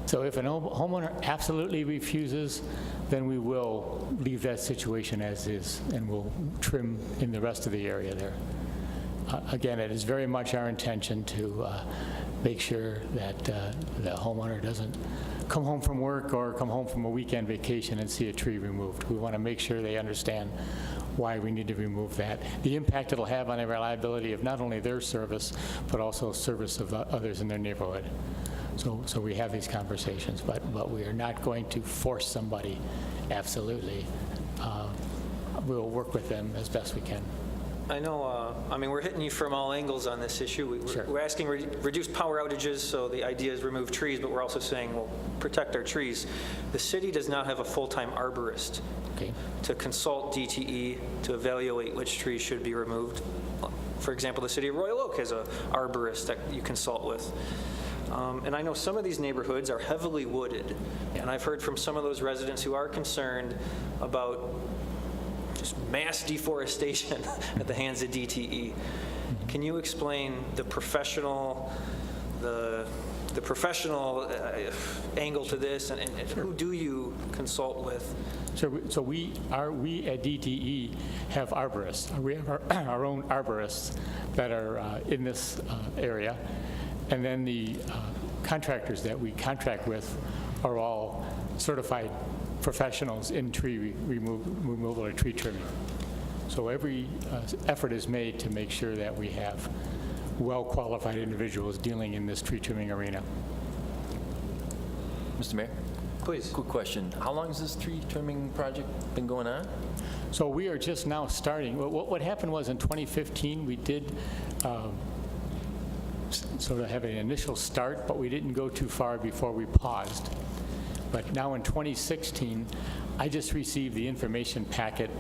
So if a homeowner absolutely refuses, then we will leave that situation as is, and we'll trim in the rest of the area there. Again, it is very much our intention to make sure that the homeowner doesn't come home from work or come home from a weekend vacation and see a tree removed. We want to make sure they understand why we need to remove that, the impact it'll have on the reliability of not only their service, but also service of others in their neighborhood. So we have these conversations, but we are not going to force somebody, absolutely. We'll work with them as best we can. I know, I mean, we're hitting you from all angles on this issue. Sure. We're asking reduce power outages, so the idea is remove trees, but we're also saying, well, protect our trees. The city does not have a full-time arborist Okay. to consult DTE to evaluate which trees should be removed. For example, the city of Royal Oak has an arborist that you consult with. And I know some of these neighborhoods are heavily wooded, and I've heard from some of those residents who are concerned about just mass deforestation at the hands of DTE. Can you explain the professional angle to this, and who do you consult with? So we at DTE have arborists. We have our own arborists that are in this area, and then the contractors that we contract with are all certified professionals in tree removal or tree trimming. So every effort is made to make sure that we have well-qualified individuals dealing in this tree trimming arena. Mr. Mayor? Please. Quick question. How long has this tree trimming project been going on? So we are just now starting. What happened was in 2015, we did sort of have an initial start, but we didn't go too far before we paused. But now in 2016, I just received the information packet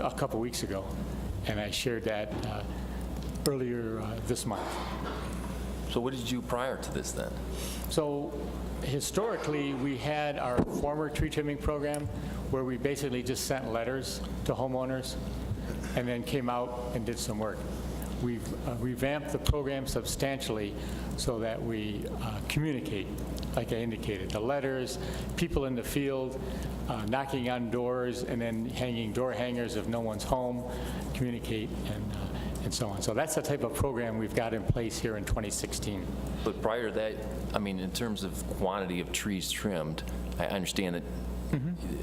a couple weeks ago, and I shared that earlier this month. So what did you do prior to this then? So historically, we had our former tree trimming program where we basically just sent letters to homeowners and then came out and did some work. We've revamped the program substantially so that we communicate, like I indicated. The letters, people in the field, knocking on doors, and then hanging door hangers if no one's home, communicate, and so on. So that's the type of program we've got in place here in 2016. But prior to that, I mean, in terms of quantity of trees trimmed, I understand that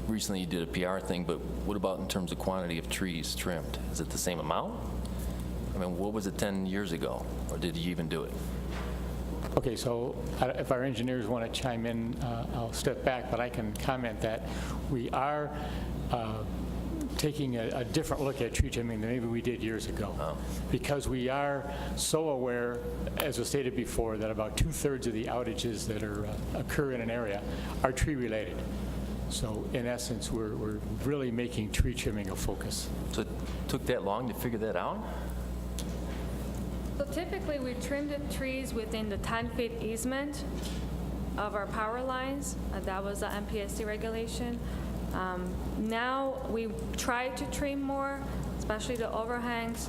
recently you did a PR thing, but what about in terms of quantity of trees trimmed? Is it the same amount? I mean, what was it 10 years ago, or did you even do it? Okay, so if our engineers want to chime in, I'll step back, but I can comment that we are taking a different look at tree trimming than maybe we did years ago. Because we are so aware, as was stated before, that about 2/3 of the outages that occur in an area are tree-related. So in essence, we're really making tree trimming a focus. So it took that long to figure that out? So typically, we trim the trees within the 10-feet easement of our power lines. That was the MPSC regulation. Now, we try to trim more, especially the overhangs.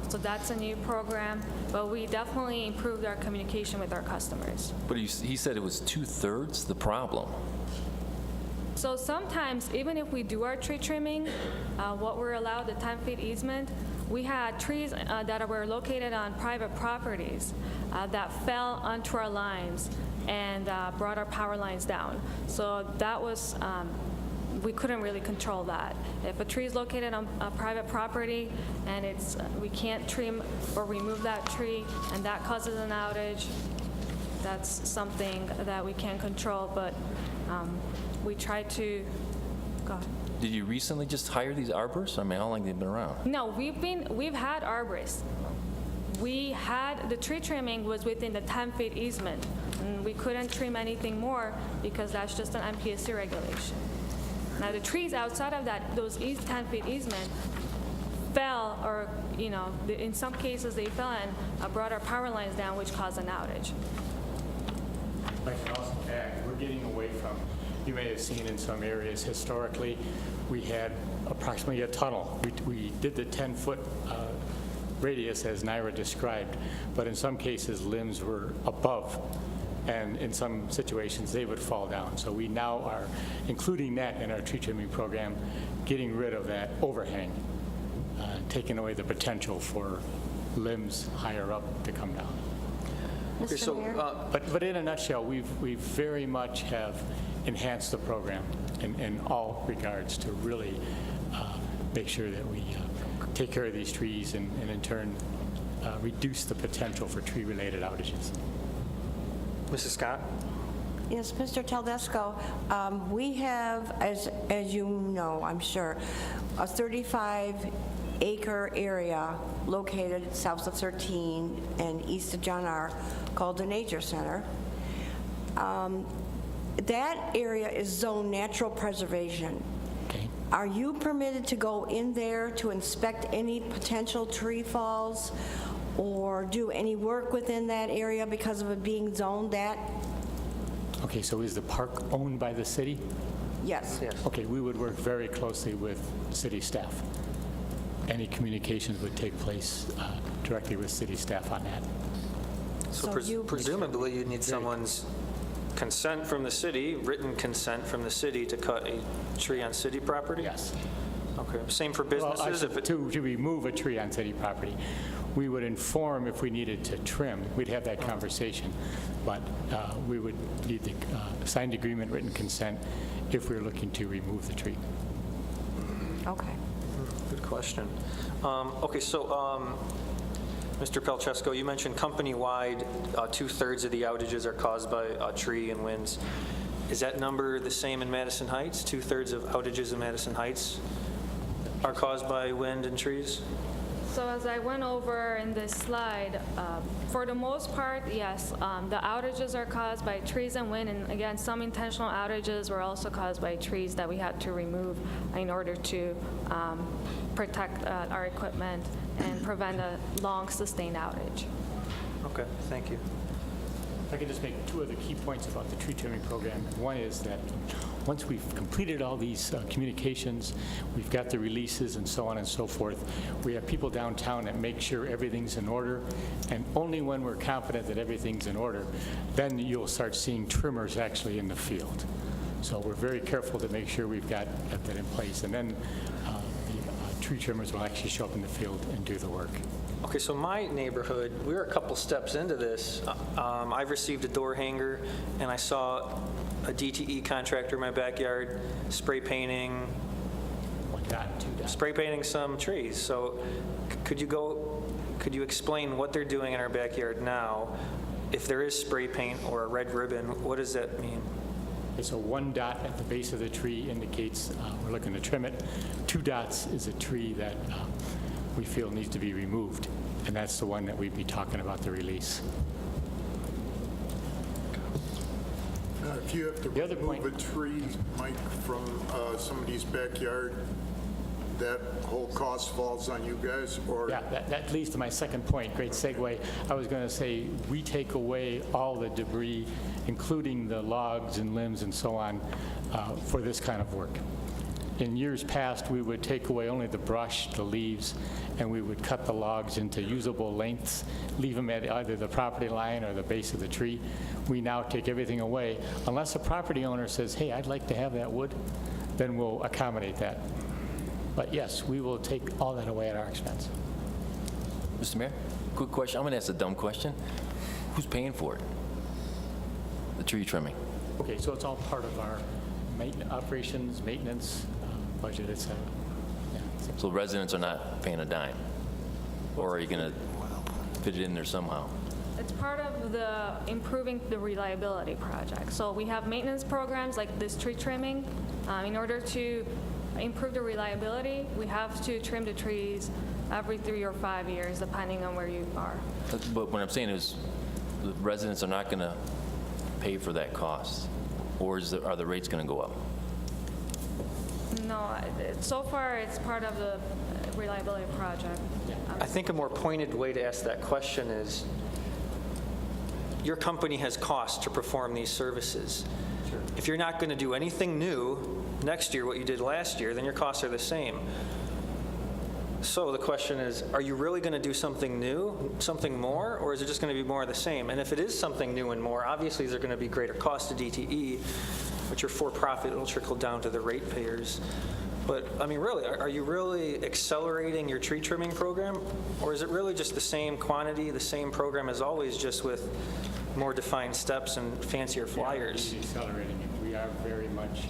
So that's a new program, but we definitely improved our communication with our customers. But he said it was 2/3 the problem. So sometimes, even if we do our tree trimming, what we're allowed, the 10-feet easement, we had trees that were located on private properties that fell onto our lines and brought our power lines down. So that was, we couldn't really control that. If a tree is located on a private property and we can't trim or remove that tree and that causes an outage, that's something that we can't control, but we try to Go ahead. Did you recently just hire these arborists? I mean, how long have they been around? No, we've had arborists. We had, the tree trimming was within the 10-foot easement. And we couldn't trim anything more because that's just an MPSC regulation. Now, the trees outside of that, those 10-foot easement fell, or, in some cases they fell and brought our power lines down, which caused an outage. I can also add, we're getting away from, you may have seen in some areas historically, we had approximately a tunnel. We did the 10-foot radius as Naira described, but in some cases limbs were above, and in some situations they would fall down. So we now are including that in our tree trimming program, getting rid of that overhang, taking away the potential for limbs higher up to come down. Okay, so, But in a nutshell, we very much have enhanced the program in all regards to really make sure that we take care of these trees and in turn reduce the potential for tree-related outages. Mrs. Scott? Yes, Mr. Taldesco, we have, as you know, I'm sure, a 35-acre area located south of 13 and east of John R. called the Nature Center. That area is zoned natural preservation. Okay. Are you permitted to go in there to inspect any potential tree falls or do any work within that area because of it being zoned that? Okay, so is the park owned by the city? Yes. Okay, we would work very closely with city staff. Any communications would take place directly with city staff on that. So So you- presumably you need someone's consent from the city, written consent from the city to cut a tree on city property? Yes. Okay, same for Well, businesses? If it- to remove a tree on city property. We would inform if we needed to trim. We'd have that conversation. But we would need the signed agreement, written consent, if we were looking to remove the tree. Okay. Good question. Okay, so, Mr. Pelchesko, you mentioned company-wide, 2/3 of the outages are caused by tree and winds. Is that number the same in Madison Heights? 2/3 of outages in Madison Heights are caused by wind and trees? So as I went over in this slide, for the most part, yes, the outages are caused by trees and wind, and again, some intentional outages were also caused by trees that we had to remove in order to protect our equipment and prevent a long sustained outage. Okay, thank you. If I could just make two other key points about the tree trimming program. One is that once we've completed all these communications, we've got the releases and so on and so forth, we have people downtown that make sure everything's in order, and only when we're confident that everything's in order, then you'll start seeing trimmers actually in the field. So we're very careful to make sure we've got that in place, and then the tree trimmers will actually show up in the field and do the work. Okay, so my neighborhood, we're a couple steps into this. I've received a door hanger, and I saw a DTE contractor in my backyard spray painting One dot, two dots. spray painting some trees. So could you explain what they're doing in our backyard now? If there is spray paint or a red ribbon, what does that mean? Okay, so one dot at the base of the tree indicates we're looking to trim it. Two dots is a tree that we feel needs to be removed, and that's the one that we'd be talking about the release. If you have to The other remove a point- tree, Mike, from somebody's backyard, that whole cost falls on you guys, or? Yeah, that leads to my second point. Great segue. I was going to say, we take away all the debris, including the logs and limbs and so on, for this kind of work. In years past, we would take away only the brush, the leaves, and we would cut the logs into usable lengths, leave them at either the property line or the base of the tree. We now take everything away. Unless a property owner says, hey, I'd like to have that wood, then we'll accommodate that. But yes, we will take all that away at our expense. Mr. Mayor, quick question. I'm going to ask a dumb question. Who's paying for it? The tree trimming? Okay, so it's all part of our operations, maintenance, budget, et cetera. Yeah. So residents are not paying a dime? Or are you going to fit it in there somehow? It's part of the improving the reliability project. So we have maintenance programs like this tree trimming In order to improve the reliability, we have to trim the trees every 3 or 5 years, depending on where you are. But what I'm saying is, the residents are not going to pay for that cost, or are the rates going to go up? No, so far, it's part of the reliability project. I think a more pointed way to ask that question is, your company has costs to perform these services. If you're not going to do anything new next year, what you did last year, then your costs are the same. So the question is, are you really going to do something new, something more, or is it just going to be more of the same? And if it is something new and more, obviously there are going to be greater costs to DTE, but you're for-profit, it'll trickle down to the ratepayers. But, I mean, really, are you really accelerating your tree trimming program? Or is it really just the same quantity, the same program as always, just with more defined steps and fancier flyers? We are accelerating it. We are very much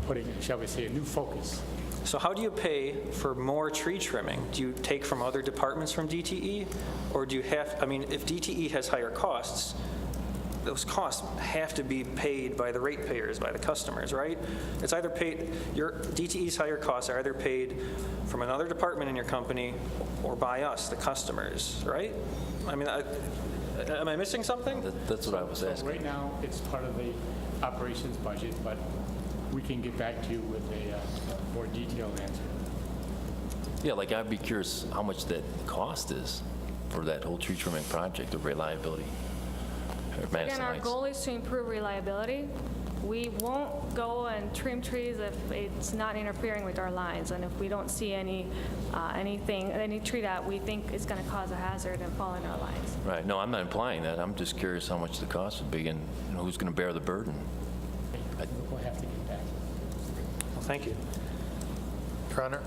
putting, shall we say, a new focus. So how do you pay for more tree trimming? Do you take from other departments from DTE? Or do you have, I mean, if DTE has higher costs, those costs have to be paid by the ratepayers, by the customers, right? It's either paid, your DTE's higher costs are either paid from another department in your company or by us, the customers, right? I mean, am I missing something? That's what I was So asking. right now, it's part of the operations budget, but we can get back to you with a more detailed answer. Yeah, like I'd be curious how much that cost is for that whole tree trimming project of reliability at Madison Again, our Heights. goal is to improve reliability. We won't go and trim trees if it's not interfering with our lines, and if we don't see any tree that we think is going to cause a hazard and fall in our lines. Right, no, I'm not implying that. I'm just curious how much the cost would be and who's going to bear the burden. We'll have to get back. Well, thank you. Your Honor?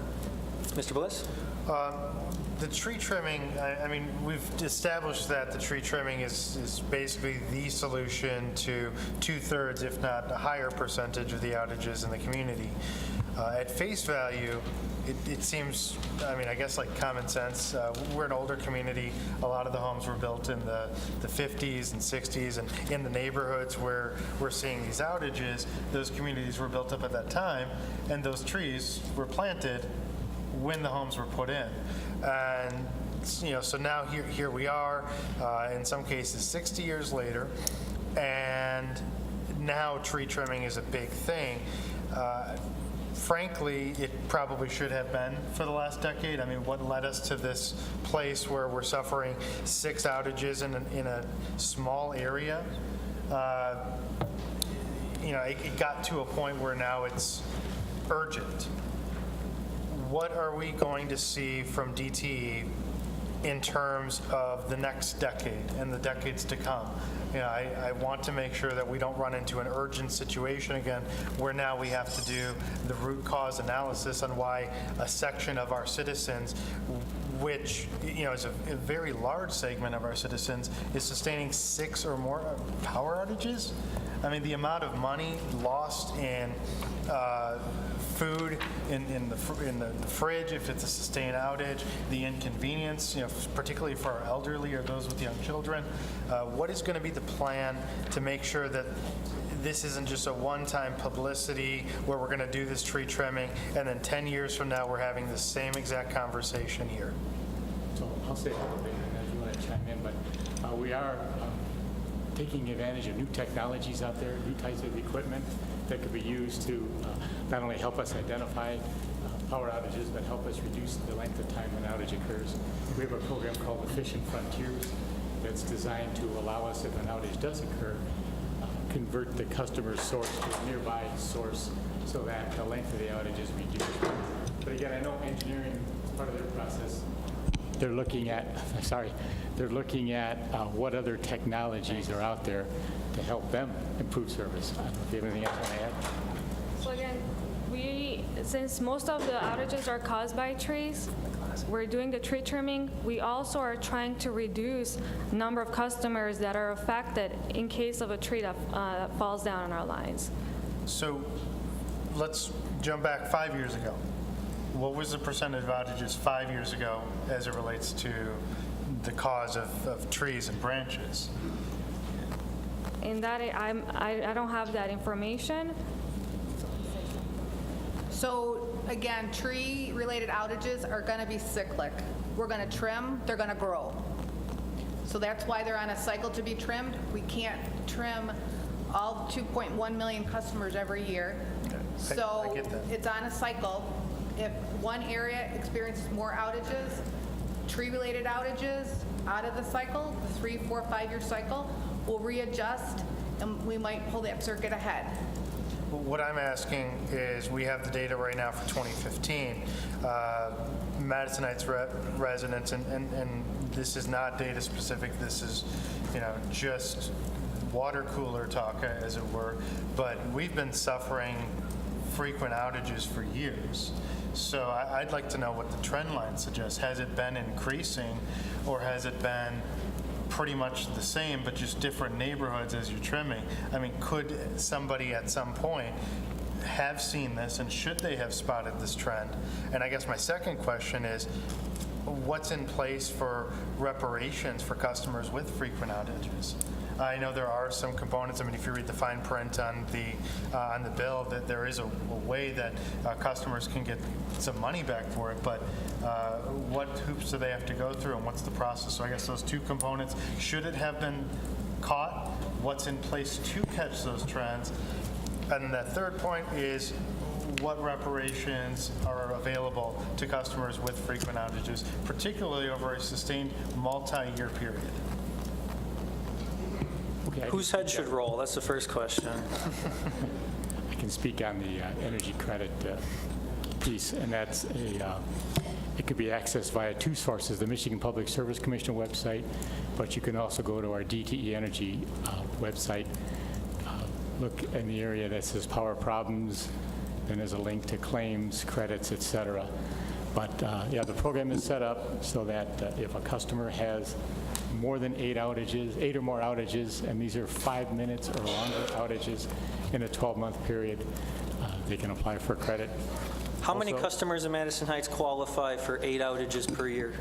Mr. Bliss? The tree trimming, I mean, we've established that the tree trimming is basically the solution to 2/3, if not a higher percentage of the outages in the community. At face value, it seems, I mean, I guess like common sense. We're an older community. A lot of the homes were built in the 50s and 60s, and in the neighborhoods where we're seeing these outages, those communities were built up at that time, and those trees were planted when the homes were put in. And, you know, so now here we are, in some cases 60 years later, and now tree trimming is a big thing. Frankly, it probably should have been for the last decade. I mean, what led us to this place where we're suffering 6 outages in a small area? You know, it got to a point where now it's urgent. What are we going to see from DTE in terms of the next decade and the decades to come? You know, I want to make sure that we don't run into an urgent situation again where now we have to do the root cause analysis on why a section of our citizens, which, you know, is a very large segment of our citizens, is sustaining 6 or more power outages. I mean, the amount of money lost in food in the fridge if it's a sustained outage, the inconvenience, you know, particularly for our elderly or those with young children. What is going to be the plan to make sure that this isn't just a one-time publicity where we're going to do this tree trimming and then 10 years from now we're having the same exact conversation here? So I'll say a little bit, and if you want to chime in, but we are taking advantage of new technologies out there, new types of equipment that could be used to not only help us identify power outages, but help us reduce the length of time an outage occurs. We have a program called Efficient Frontiers that's designed to allow us, if an outage does occur, convert the customer's source to a nearby source so that the length of the outage is reduced. But again, I know engineering is part of their process. They're looking at, what other technologies are out there to help them improve service. I don't know if you have anything else you want to add. So again, since most of the outages are caused by trees, we're doing the tree trimming. We also are trying to reduce the number of customers that are affected in case of a tree that falls down on our lines. So let's jump back 5 years ago. What was the percentage of outages 5 years ago as it relates to the cause of trees and branches? In that, I don't have that information. So again, tree-related outages are going to be cyclic. We're going to trim, they're going to grow. So that's why they're on a cycle to be trimmed. We can't trim all 2.1 million customers every year. So I get that. it's on a cycle. If one area experiences more outages, tree-related outages, out of the cycle, the 3, 4, 5-year cycle, we'll readjust and we might pull that circuit ahead. What I'm asking is, we have the data right now for 2015. Madison Heights residents, and this is not data specific, this is, just water cooler talk, as it were, but we've been suffering frequent outages for years. So I'd like to know what the trend line suggests. Has it been increasing, or has it been pretty much the same, but just different neighborhoods as you're trimming? I mean, could somebody at some point have seen this, and should they have spotted this trend? And I guess my second question is, what's in place for reparations for customers with frequent outages? I know there are some components. I mean, if you read the fine print on the bill, that there is a way that customers can get some money back for it, but what hoops do they have to go through, and what's the process? So I guess those two components: should it have been caught? What's in place to catch those trends? And the third point is, what reparations are available to customers with frequent outages, particularly over a sustained multi-year period? Okay, Whose head should roll? That's the first question. I can speak on the energy credit piece, and that's it could be accessed via two sources: the Michigan Public Service Commission website, but you can also go to our DTE Energy website, look in the area that says power problems, then there's a link to claims, credits, et cetera. But yeah, the program is set up so that if a customer has more than 8 or more outages, and these are 5 minutes or longer outages in a 12-month period, they can apply for credit. How many Also- customers in Madison Heights qualify for 8 outages per year?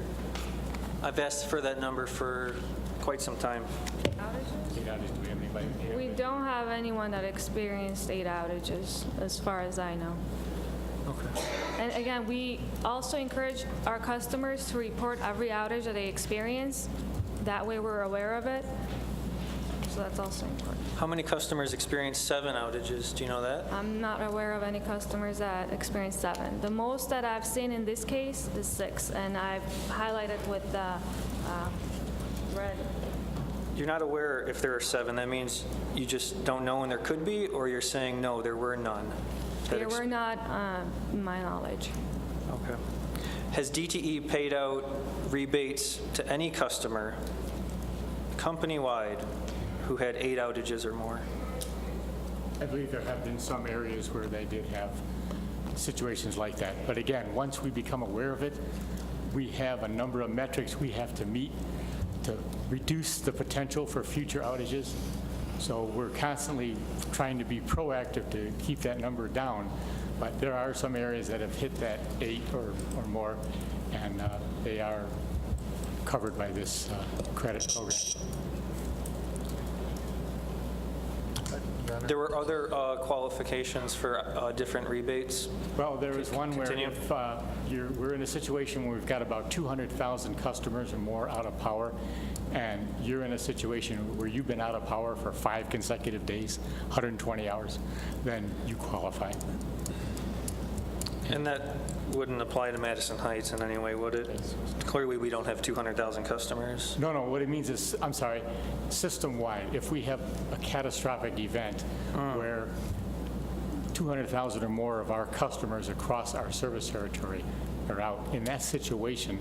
I've asked for that number for quite some time. 8 outages, do we have anybody? We don't have anyone that experienced 8 outages, as far as I know. Okay. And again, we also encourage our customers to report every outage that they experience. That way we're aware of it. So that's also important. How many customers experience 7 outages? Do you know that? I'm not aware of any customers that experience 7. The most that I've seen in this case is 6, and I've highlighted with the red. You're not aware if there are 7. That means you just don't know, and there could be, or you're saying, no, there were none? That There were not, in my knowledge. Okay. Has DTE paid out rebates to any customer, company-wide, who had 8 outages or more? I believe there have been some areas where they did have situations like that. But again, once we become aware of it, we have a number of metrics we have to meet to reduce the potential for future outages. So we're constantly trying to be proactive to keep that number down. But there are some areas that have hit that 8 or more, and they are covered by this credit program. There were other qualifications for different rebates? Well, there is one where Continue. if we're in a situation where we've got about 200,000 customers or more out of power, and you're in a situation where you've been out of power for 5 consecutive days, 120 hours, then you qualify. And that wouldn't apply to Madison Heights in any way, would it? Clearly, we don't have 200,000 customers. No, what it means is, I'm sorry, system-wide, if we have a catastrophic event where 200,000 or more of our customers across our service territory are out, in that situation,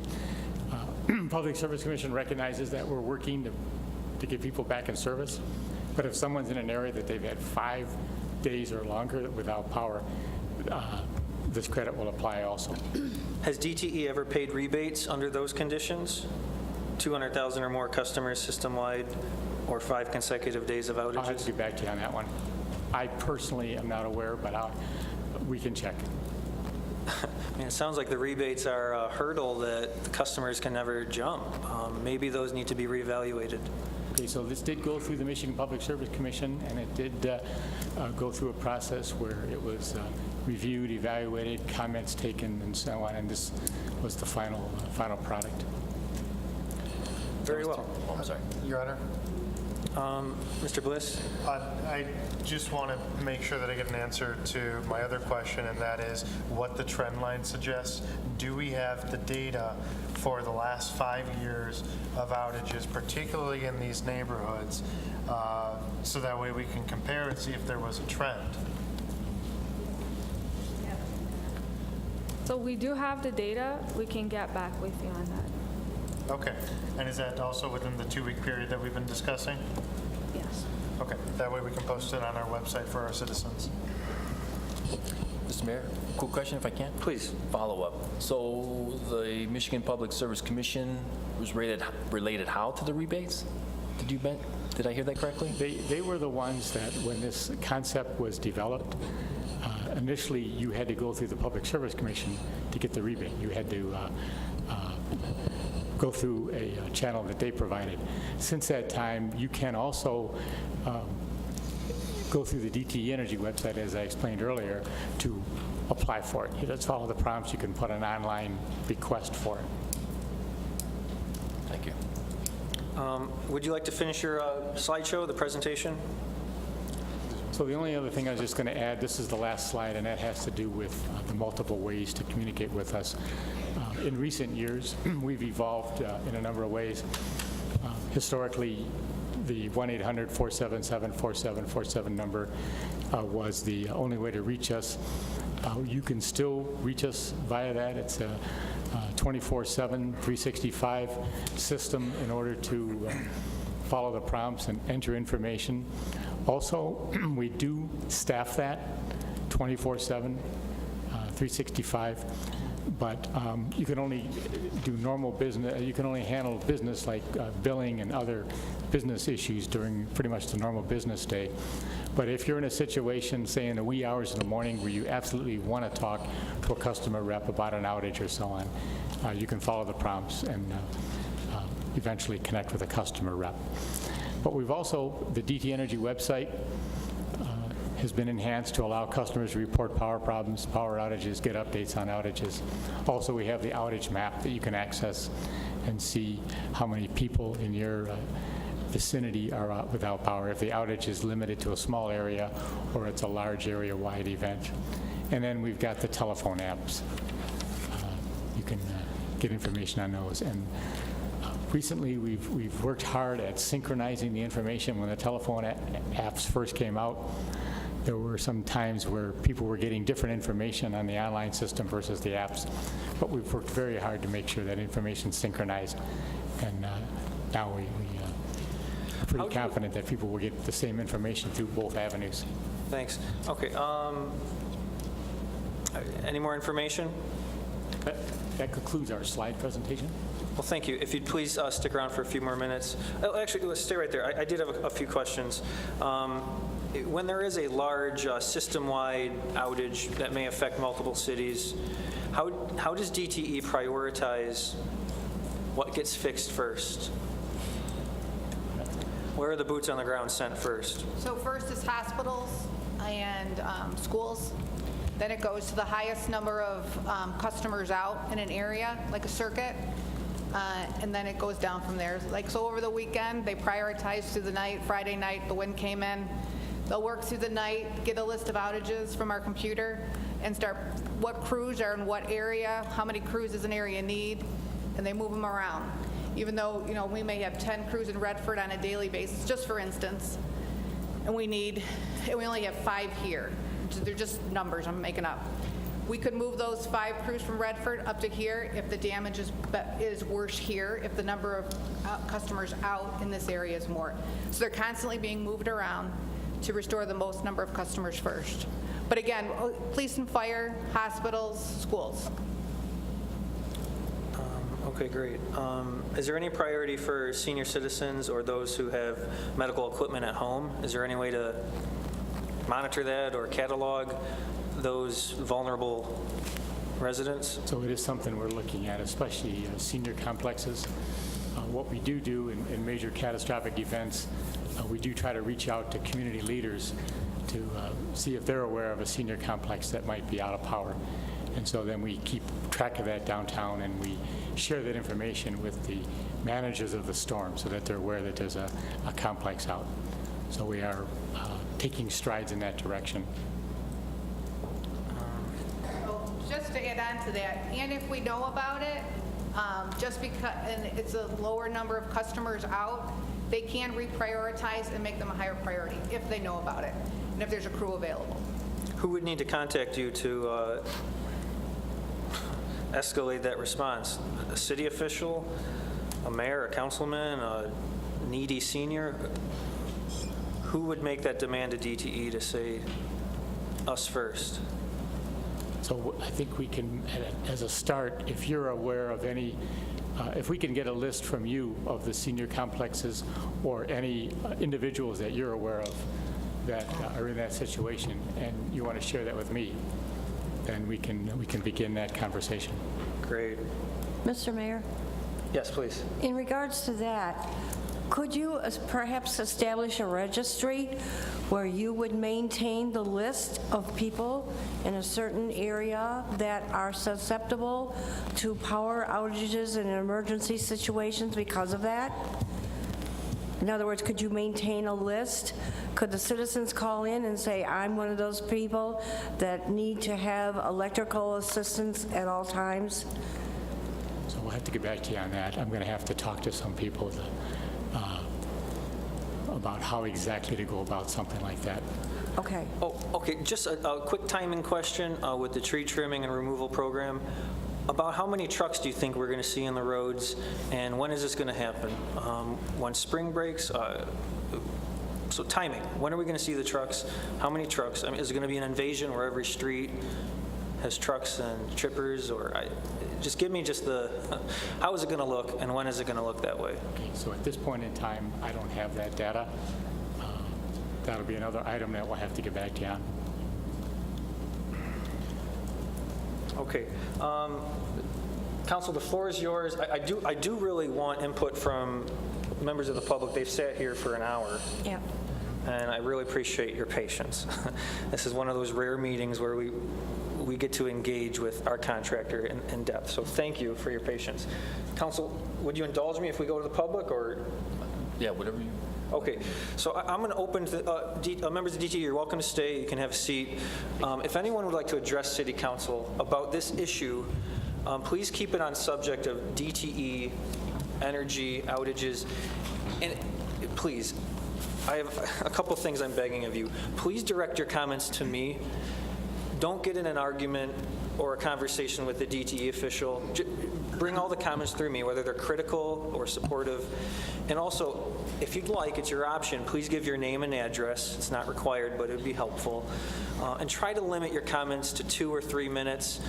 Public Service Commission recognizes that we're working to get people back in service. But if someone's in an area that they've had 5 days or longer without power, this credit will apply also. Has DTE ever paid rebates under those conditions? 200,000 or more customers system-wide, or 5 consecutive days of I'll have to outages? get back to you on that one. I personally am not aware, but we can check. I mean, it sounds like the rebates are a hurdle that the customers can never jump. Maybe those need to be reevaluated. Okay, so this did go through the Michigan Public Service Commission, and it did go through a process where it was reviewed, evaluated, comments taken, and so on, and this was the final product. Very well. Oh, I'm sorry. Your Honor, Mr. Bliss? I just want to make sure that I get an answer to my other question, and that is what the trend line suggests. Do we have the data for the last 5 years of outages, particularly in these neighborhoods, so that way we can compare and see if there was a trend? So we do have the data. We can get back with you on that. Okay. And is that also within the 2-week period that we've been discussing? Yes. Okay. That way we can post it on our website for our citizens. Mr. Mayor, quick question if I can? Please. Follow-up. So the Michigan Public Service Commission was related how to the rebates? Did I hear that correctly? They were the ones that, when this concept was developed, initially you had to go through the Public Service Commission to get the rebate. You had to go through a channel that they provided. Since that time, you can also go through the DTE Energy website, as I explained earlier, to apply for it. You just follow the prompts. You can put an online request for it. Thank you. Would you like to finish your slideshow, the presentation? So the only other thing I was just going to add, this is the last slide, and that has to do with the multiple ways to communicate with us. In recent years, we've evolved in a number of ways. Historically, the 1-800-477-4747 number was the only way to reach us. You can still reach us via that. It's a 24/7, 365 system in order to follow the prompts and enter information. Also, we do staff that 24/7, 365, but you can only do normal business. You can only handle business like billing and other business issues during pretty much the normal business day. But if you're in a situation, say in the wee hours in the morning, where you absolutely want to talk to a customer rep about an outage or so on, you can follow the prompts and eventually connect with a customer rep. But we've also, the DTE Energy website has been enhanced to allow customers to report power problems, power outages, get updates on outages. Also, we have the outage map that you can access and see how many people in your vicinity are without power, if the outage is limited to a small area or it's a large area-wide event. And then we've got the telephone apps. You can get information on those. And recently, we've worked hard at synchronizing the information. When the telephone apps first came out, there were some times where people were getting different information on the online system versus the apps. But we've worked very hard to make sure that information's synchronized. And now we're pretty confident that people will get the same information through both avenues. Thanks. Okay. Any more information? That concludes our slide presentation. Well, thank you. If you'd please stick around for a few more minutes. Oh, actually, let's stay right there. I did have a few questions. When there is a large system-wide outage that may affect multiple cities, how does DTE prioritize what gets fixed first? Where are the boots on the ground sent first? So first is hospitals and schools. Then it goes to the highest number of customers out in an area, like a circuit. And then it goes down from there. Like, so over the weekend, they prioritize through the night. Friday night, the wind came in. They'll work through the night, get a list of outages from our computer, and start what crews are in what area, how many crews does an area need, and they move them around. Even though, you know, we may have 10 crews in Redford on a daily basis, just for instance, and we only have 5 here. They're just numbers I'm making up. We could move those 5 crews from Redford up to here if the damage is worse here, if the number of customers out in this area is more. So they're constantly being moved around to restore the most number of customers first. But again, police and fire, hospitals, schools. Okay, great. Is there any priority for senior citizens or those who have medical equipment at home? Is there any way to monitor that or catalog those vulnerable residents? So it is something we're looking at, especially senior complexes. What we do in major catastrophic events, we do try to reach out to community leaders to see if they're aware of a senior complex that might be out of power. And so then we keep track of that downtown, and we share that information with the managers of the storm so that they're aware that there's a complex out. So we are taking strides in that direction. Just to add on to that, and if we know about it, just because, and it's a lower number of customers out, they can reprioritize and make them a higher priority if they know about it, and if there's a crew available. Who would need to contact you to escalate that response? A city official, a mayor, a councilman, a needy senior? Who would make that demand to DTE to say, us first? So I think we can, as a start, if you're aware of any, if we can get a list from you of the senior complexes or any individuals that you're aware of that are in that situation, and you want to share that with me, then we can begin that conversation. Great. Mr. Mayor, Yes, please. in regards to that, could you perhaps establish a registry where you would maintain the list of people in a certain area that are susceptible to power outages and emergency situations because of that? In other words, could you maintain a list? Could the citizens call in and say, I'm one of those people that need to have electrical assistance at all times? So we'll have to get back to you on that. I'm going to have to talk to some people about how exactly to go about something like that. Okay. Oh, okay, just a quick timing question with the tree trimming and removal program. About how many trucks do you think we're going to see in the roads, and when is this going to happen? When spring breaks? So timing, when are we going to see the trucks? How many trucks? I mean, is it going to be an invasion where every street has trucks and trippers, or just give me just the, how is it going to look, and when is it going to look that way? Okay, so at this point in time, I don't have that data. That'll be another item that we'll have to get back to you on. Okay. Council, the floor is yours. I do really want input from members of the public. They've sat here for an hour, Yeah. and I really appreciate your patience. This is one of those rare meetings where we get to engage with our contractor in depth. So thank you for your patience. Council, would you indulge me if we go to the public, or? Yeah, whatever you... Okay, so I'm going to open to members of DTE. You're welcome to stay. You can have a seat. If anyone would like to address City Council about this issue, please keep it on subject of DTE, energy, outages, and please, I have a couple things I'm begging of you. Please direct your comments to me. Don't get in an argument or a conversation with the DTE official. Bring all the comments through me, whether they're critical or supportive. And also, if you'd like, it's your option, please give your name and address. It's not required, but it would be helpful. And try to limit your comments to 2 or 3 minutes.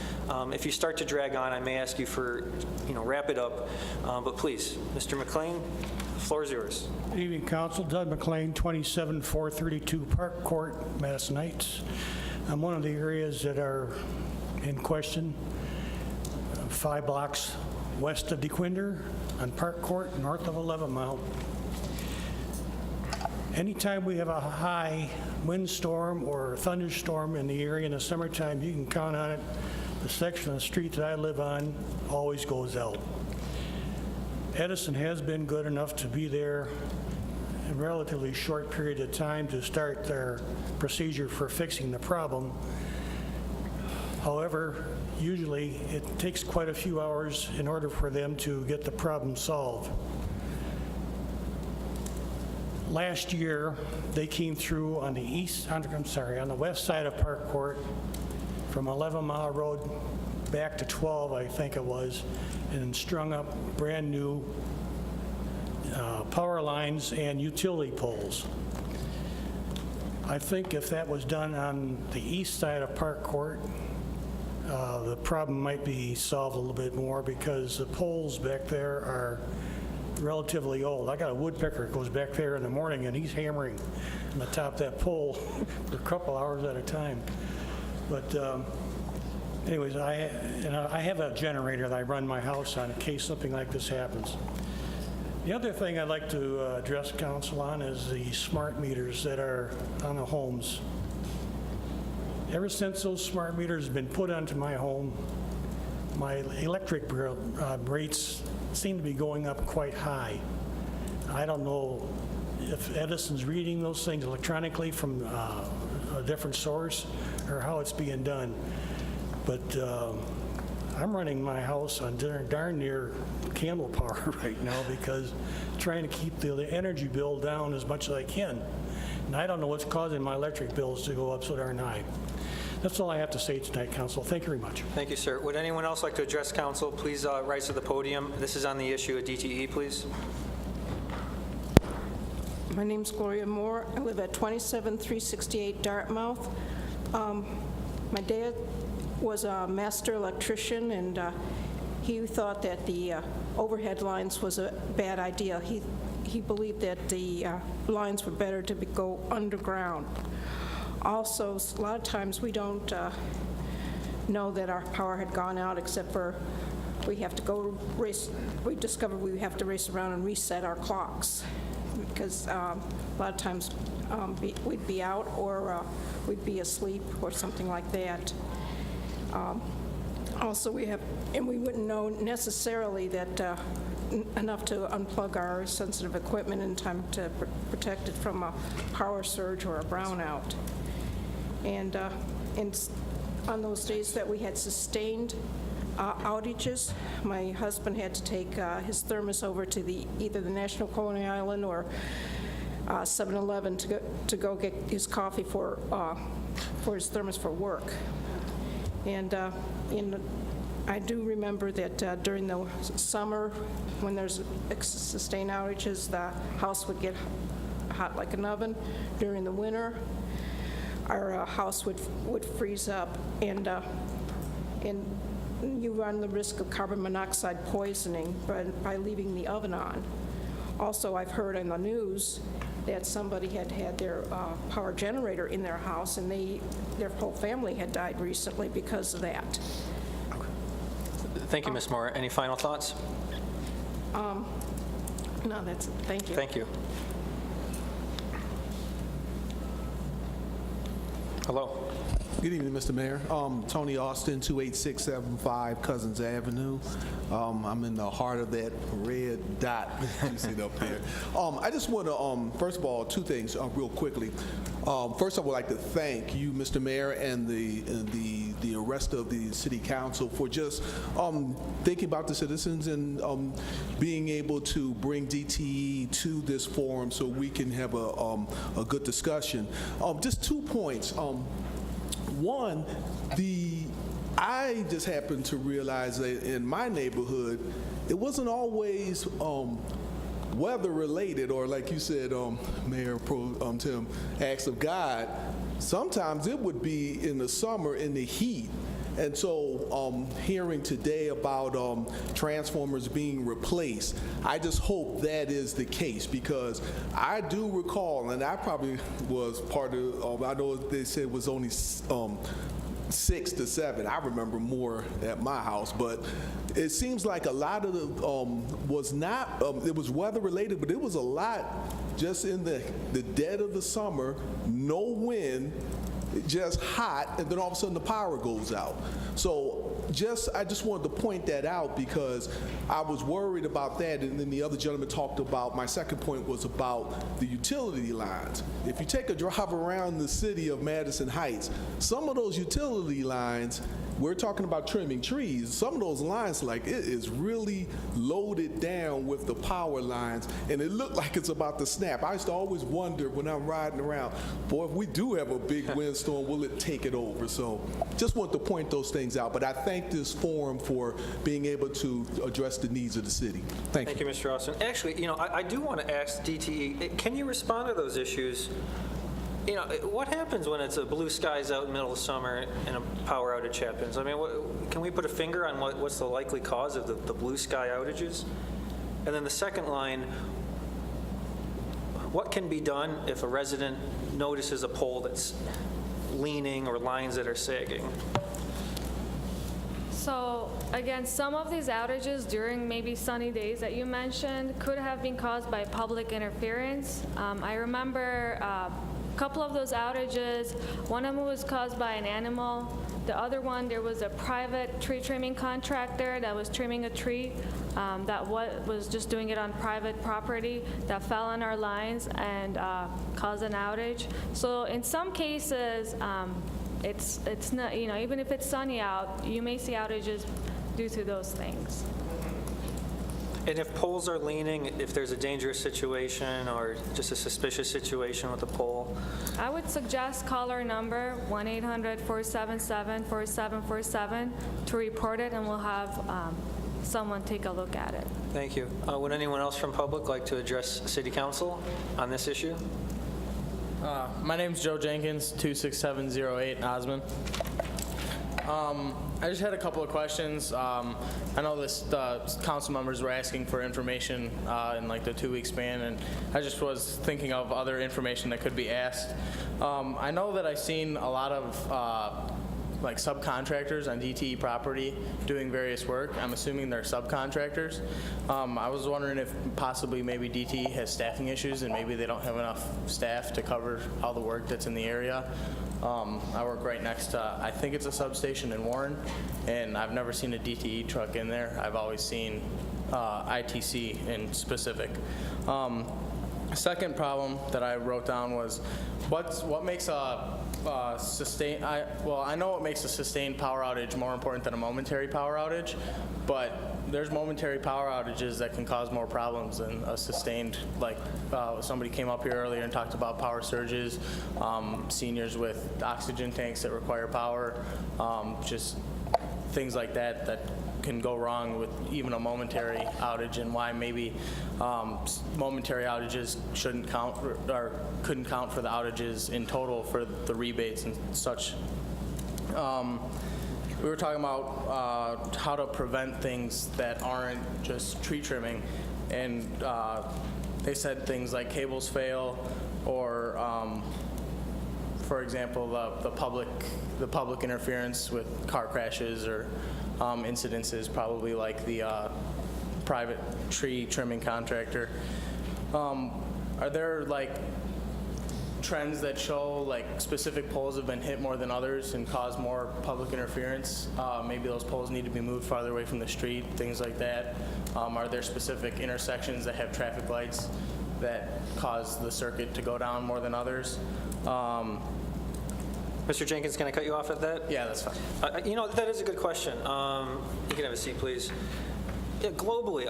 If you start to drag on, I may ask you for, wrap it up. But please, Mr. McLean, the floor is yours. Good evening, Council. Doug McLean, 27432 Park Court, Madison Heights. I'm one of the areas that are in question, 5 blocks west of DeQuinder on Park Court, north of 11 Mile. Anytime we have a high windstorm or thunderstorm in the area in the summertime, you can count on it. The section of the street that I live on always goes out. Edison has been good enough to be there in a relatively short period of time to start their procedure for fixing the problem. However, usually it takes quite a few hours in order for them to get the problem solved. Last year, they came through on the west side of Park Court from 11 Mile Road back to 12, I think it was, and strung up brand new power lines and utility poles. I think if that was done on the east side of Park Court, the problem might be solved a little bit more, because the poles back there are relatively old. I got a woodpecker that goes back there in the morning, and he's hammering on the top of that pole for a couple hours at a time. But anyways, I have a generator that I run my house on in case something like this happens. The other thing I'd like to address council on is the smart meters that are on the homes. Ever since those smart meters have been put onto my home, my electric rates seem to be going up quite high. I don't know if Edison's reading those things electronically from a different source or how it's being done, but I'm running my house on darn near candle power right now because trying to keep the energy bill down as much as I can. And I don't know what's causing my electric bills to go up so darn high. That's all I have to say tonight, Council. Thank you very much. Thank you, sir. Would anyone else like to address council? Please rise to the podium. This is on the issue of DTE, please. My name's Gloria Moore. I live at 27368 Dartmouth. My dad was a master electrician, and he thought that the overhead lines was a bad idea. He believed that the lines were better to go underground. Also, a lot of times we don't know that our power had gone out, except for we have to go race. We discovered we have to race around and reset our clocks because a lot of times we'd be out or we'd be asleep or something like that. Also, we wouldn't know necessarily that enough to unplug our sensitive equipment in time to protect it from a power surge or a brownout. And on those days that we had sustained outages, my husband had to take his thermos over to either the National Coney Island or 7-Eleven to go get his coffee for his thermos for work. And I do remember that during the summer, when there's sustained outages, the house would get hot like an oven. During the winter, our house would freeze up, and you run the risk of carbon monoxide poisoning by leaving the oven on. Also, I've heard in the news that somebody had their power generator in their house, and their whole family had died recently because of that. Thank you, Ms. Moore. Any final thoughts? No, that's it. Thank you. Thank you. Hello. Good evening, Mr. Mayor. Tony Austin, 28675 Cousins Avenue. I'm in the heart of that red dot you see up there. I just want to, first of all, two things real quickly. First, I would like to thank you, Mr. Mayor, and the rest of the City Council for just thinking about the citizens and being able to bring DTE to this forum so we can have a good discussion. Just 2 points. One, I just happened to realize that in my neighborhood, it wasn't always weather related, or like you said, Mayor Pro Tem, acts of God. Sometimes it would be in the summer in the heat. And so hearing today about transformers being replaced, I just hope that is the case, because I do recall, and I probably was part of, I know they said it was only 6 to 7. I remember more at my house, but it seems like a lot of the was not, it was weather related, but it was a lot just in the dead of the summer, no wind, just hot, and then all of a sudden the power goes out. So I just wanted to point that out because I was worried about that, and then the other gentleman talked about, my second point was about the utility lines. If you take a drive around the city of Madison Heights, some of those utility lines, we're talking about trimming trees, some of those lines, like, it is really loaded down with the power lines, and it looked like it's about to snap. I used to always wonder when I'm riding around, boy, if we do have a big windstorm, will it take it over? So just want to point those things out, but I thank this forum for being able to address the needs of the city. Thank you. Thank you, Mr. Austin. Actually, you know, I do want to ask DTE, can you respond to those issues? You know, what happens when it's a blue skies out in the middle of summer and a power outage happens? I mean, can we put a finger on what's the likely cause of the blue sky outages? And then the second line, what can be done if a resident notices a pole that's leaning or lines that are sagging? So again, some of these outages during maybe sunny days that you mentioned could have been caused by public interference. I remember a couple of those outages, one of them was caused by an animal. The other one, there was a private tree trimming contractor that was trimming a tree that was just doing it on private property that fell on our lines and caused an outage. So in some cases, it's not, even if it's sunny out, you may see outages due to those things. And if poles are leaning, if there's a dangerous situation or just a suspicious situation with a pole? I would suggest call our number, 1-800-477-4747, to report it, and we'll have someone take a look at it. Thank you. Would anyone else from public like to address City Council on this issue? My name's Joe Jenkins, 26708 Osmond. I just had a couple of questions. I know the council members were asking for information in like the 2-week span, and I just was thinking of other information that could be asked. I know that I've seen a lot of like subcontractors on DTE property doing various work. I'm assuming they're subcontractors. I was wondering if possibly maybe DTE has staffing issues and maybe they don't have enough staff to cover all the work that's in the area. I work right next to, I think it's a substation in Warren, and I've never seen a DTE truck in there. I've always seen ITC in specific. Second problem that I wrote down was what makes a sustained, I know what makes a sustained power outage more important than a momentary power outage, but there's momentary power outages that can cause more problems than a sustained, like somebody came up here earlier and talked about power surges, seniors with oxygen tanks that require power, just things like that that can go wrong with even a momentary outage, and why maybe momentary outages shouldn't count or couldn't count for the outages in total for the rebates and such. We were talking about how to prevent things that aren't just tree trimming, and they said things like cables fail, or for example, the public interference with car crashes or incidences, probably like the private tree trimming contractor. Are there like trends that show like specific poles have been hit more than others and cause more public interference? Maybe those poles need to be moved farther away from the street, things like that. Are there specific intersections that have traffic lights that cause the circuit to go down more than others? Mr. Jenkins, can I cut you off at that? Yeah, that's fine. That is a good question. You can have a seat, please. Yeah, globally,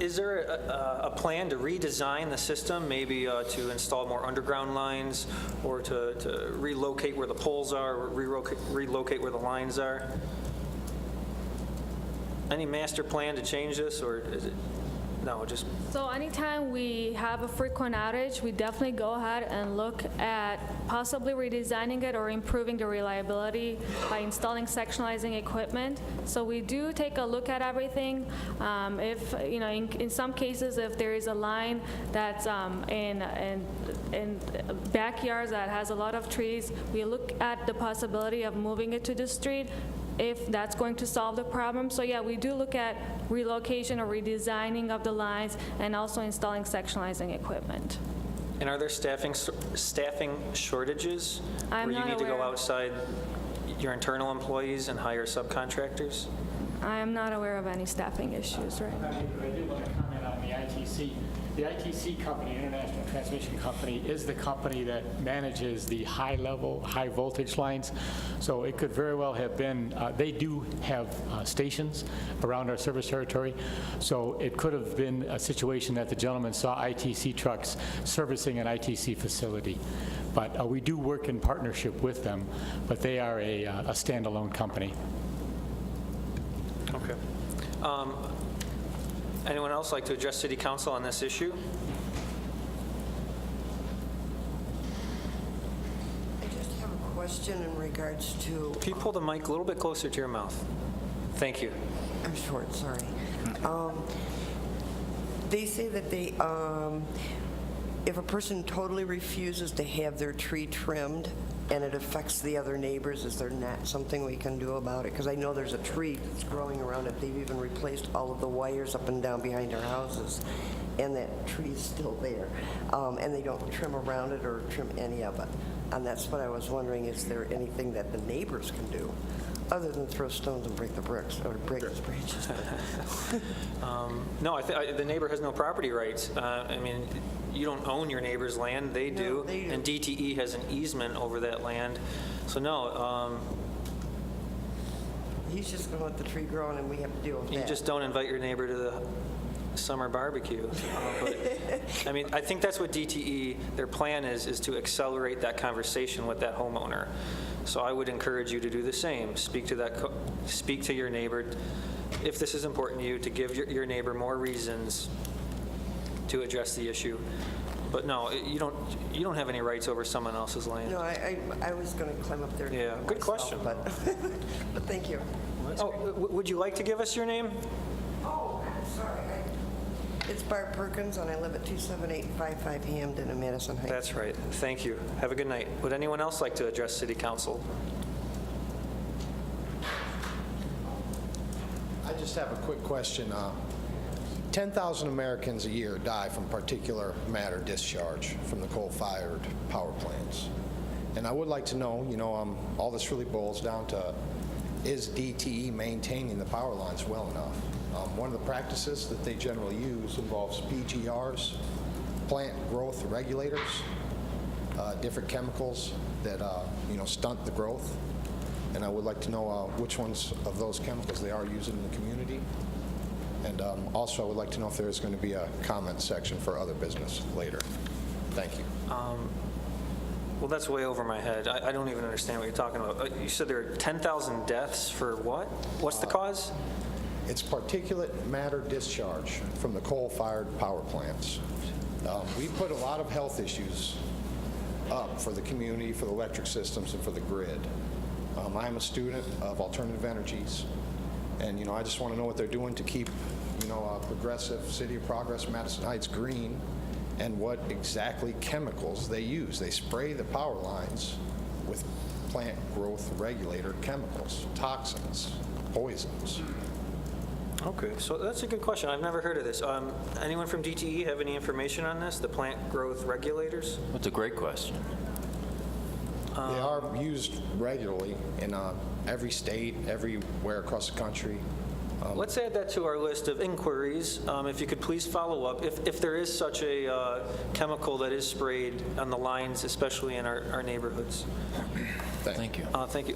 is there a plan to redesign the system, maybe to install more underground lines, or to relocate where the poles are, or relocate where the lines are? Any master plan to change this, or is it? No, just... So anytime we have a frequent outage, we definitely go ahead and look at possibly redesigning it or improving the reliability by installing sectionalizing equipment. So we do take a look at everything. If, in some cases, if there is a line that's in backyards that has a lot of trees, we look at the possibility of moving it to the street, if that's going to solve the problem. So yeah, we do look at relocation or redesigning of the lines and also installing sectionalizing equipment. And are there staffing shortages I'm where you not need to go aware. outside your internal employees and hire subcontractors? I am not aware of any staffing issues right now. I do want to comment on the ITC. The ITC company, International Transmission Company, is the company that manages the high-level, high-voltage lines. So it could very well have been, they do have stations around our service territory. So it could have been a situation that the gentleman saw ITC trucks servicing an ITC facility. But we do work in partnership with them, but they are a standalone company. Okay. Anyone else like to address City Council on this issue? I just have a question in regards to... Can you pull the mic a little bit closer to your mouth? Thank you. I'm short, sorry. They say that they if a person totally refuses to have their tree trimmed and it affects the other neighbors, is there not something we can do about it? Because I know there's a tree that's growing around it. They've even replaced all of the wires up and down behind our houses, and that tree is still there. And they don't trim around it or trim any of it. And that's what I was wondering, is there anything that the neighbors can do other than throw stones and break the bricks or break the branches? No, the neighbor has no property rights. I mean, you don't own your neighbor's land, they do. No, they do. And DTE has an easement over that land. So no, He's just going to let the tree grow and we have to deal with you that. just don't invite your neighbor to the summer barbecue. But, I mean, I think that's what DTE, their plan is to accelerate that conversation with that homeowner. So I would encourage you to do the same. Speak to your neighbor, if this is important to you, to give your neighbor more reasons to address the issue. But no, you don't have any rights over someone else's land. No, I was going to climb up there. Yeah, good question. But, but thank you. Oh, would you like to give us your name? Oh, sorry. It's Barb Perkins, and I live at 27855 Hamden in Madison Heights. That's right. Thank you. Have a good night. Would anyone else like to address City Council? I just have a quick question. 10,000 Americans a year die from particulate matter discharge from the coal-fired power plants. And I would like to know, all this really boils down to, is DTE maintaining the power lines well enough? One of the practices that they generally use involves PGRs, plant growth regulators, different chemicals that stunt the growth. And I would like to know which ones of those chemicals they are using in the community. And also, I would like to know if there is going to be a comment section for other business later. Thank you. Well, that's way over my head. I don't even understand what you're talking about. You said there are 10,000 deaths for what? What's the cause? It's particulate matter discharge from the coal-fired power plants. We put a lot of health issues up for the community, for the electric systems, and for the grid. I'm a student of alternative energies, and I just want to know what they're doing to keep a progressive City of Progress, Madison Heights green, and what exactly chemicals they use. They spray the power lines with plant growth regulator chemicals, toxins, poisons. Okay, so that's a good question. I've never heard of this. Anyone from DTE have any information on this, the plant growth regulators? That's a great question. They are used regularly in every state, everywhere across the country. Let's add that to our list of inquiries. If you could please follow up, if there is such a chemical that is sprayed on the lines, especially in our neighborhoods. Thank you. Thank you.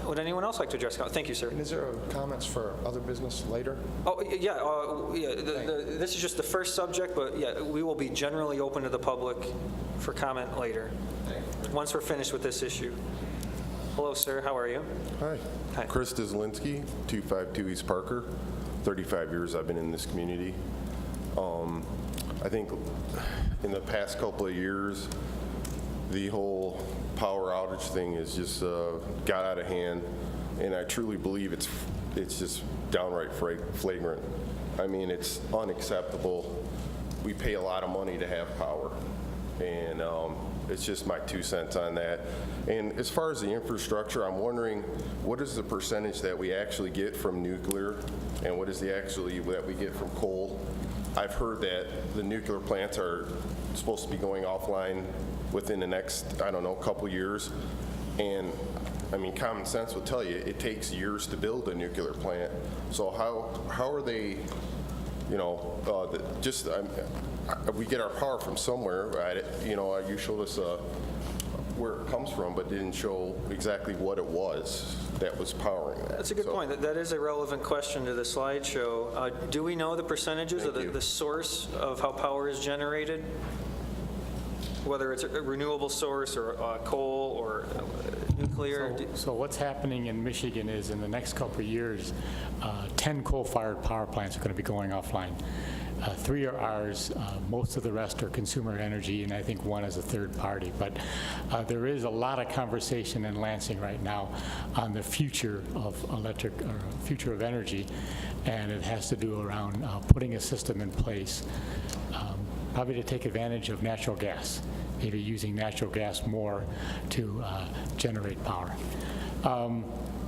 Would anyone else like to address? Thank you, sir. And is there comments for other business later? Oh, yeah. This is just the first subject, but yeah, we will be generally open to the public for comment later, once we're finished with this issue. Hello, sir. How are you? Hi. Hi. Chris Dyslinski, 252 East Parker. 35 years I've been in this community. I think in the past couple of years, the whole power outage thing has just got out of hand, and I truly believe it's just downright flagrant. I mean, it's unacceptable. We pay a lot of money to have power, and it's just my 2 cents on that. And as far as the infrastructure, I'm wondering, what is the percentage that we actually get from nuclear, and what is the actually that we get from coal? I've heard that the nuclear plants are supposed to be going offline within the next, I don't know, couple years. And I mean, common sense would tell you it takes years to build a nuclear plant. So how are they, we get our power from somewhere, right? You showed us where it comes from, but didn't show exactly what it was that was powering that. That's a good point. That is a relevant question to the slideshow. Do we know the percentages of the source of how power is generated? Whether it's a renewable source or coal or nuclear? So what's happening in Michigan is in the next couple of years, 10 coal-fired power plants are going to be going offline. 3 are ours, most of the rest are consumer energy, and I think 1 is a third party. But there is a lot of conversation in Lansing right now on the future of future of energy, and it has to do around putting a system in place probably to take advantage of natural gas, maybe using natural gas more to generate power.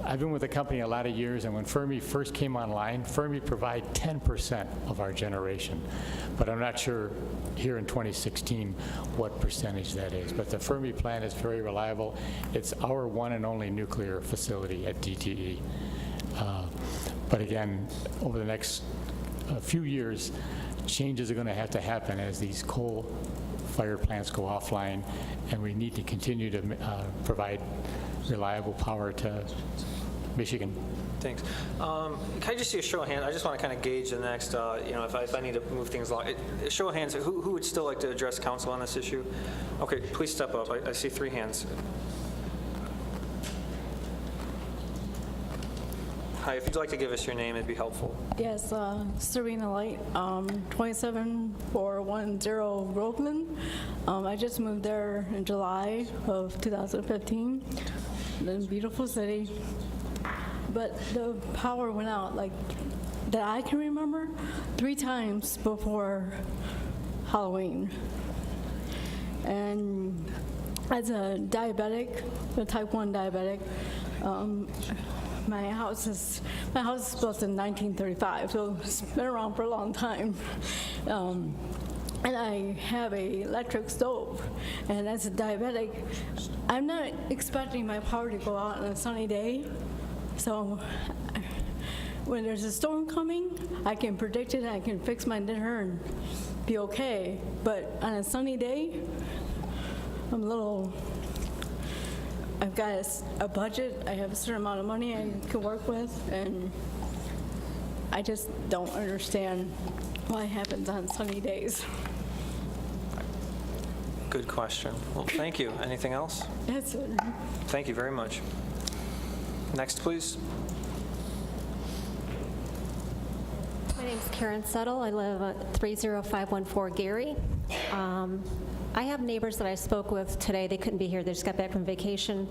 I've been with the company a lot of years, and when Fermi first came online, Fermi provided 10% of our generation. But I'm not sure here in 2016 what percentage that is. But the Fermi plant is very reliable. It's our one and only nuclear facility at DTE. But again, over the next few years, changes are going to have to happen as these coal-fired plants go offline, and we need to continue to provide reliable power to Michigan. Thanks. Can I just see a show of hands? I just want to kind of gauge the next, if I need to move things along. A show of hands, who would still like to address council on this issue? Okay, please step up. I see 3 hands. Hi, if you'd like to give us your name, it'd be helpful. Yes, Serena Light, 27410 Groveland. I just moved there in July of 2015. In a beautiful city. But the power went out, like, that I can remember, 3 times before Halloween. And as a diabetic, a type 1 diabetic, my house is built in 1935, so it's been around for a long time. And I have a electric stove, and as a diabetic, I'm not expecting my power to go out on a sunny day. So when there's a storm coming, I can predict it, I can fix my dinner and be okay. But on a sunny day, I've got a budget, I have a certain amount of money I can work with, and I just don't understand why it happens on sunny days. Good question. Well, thank you. Anything else? That's it. Thank you very much. Next, please. My name's Karen Settle. I live at 30514 Gary. I have neighbors that I spoke with today. They couldn't be here. They just got back from vacation.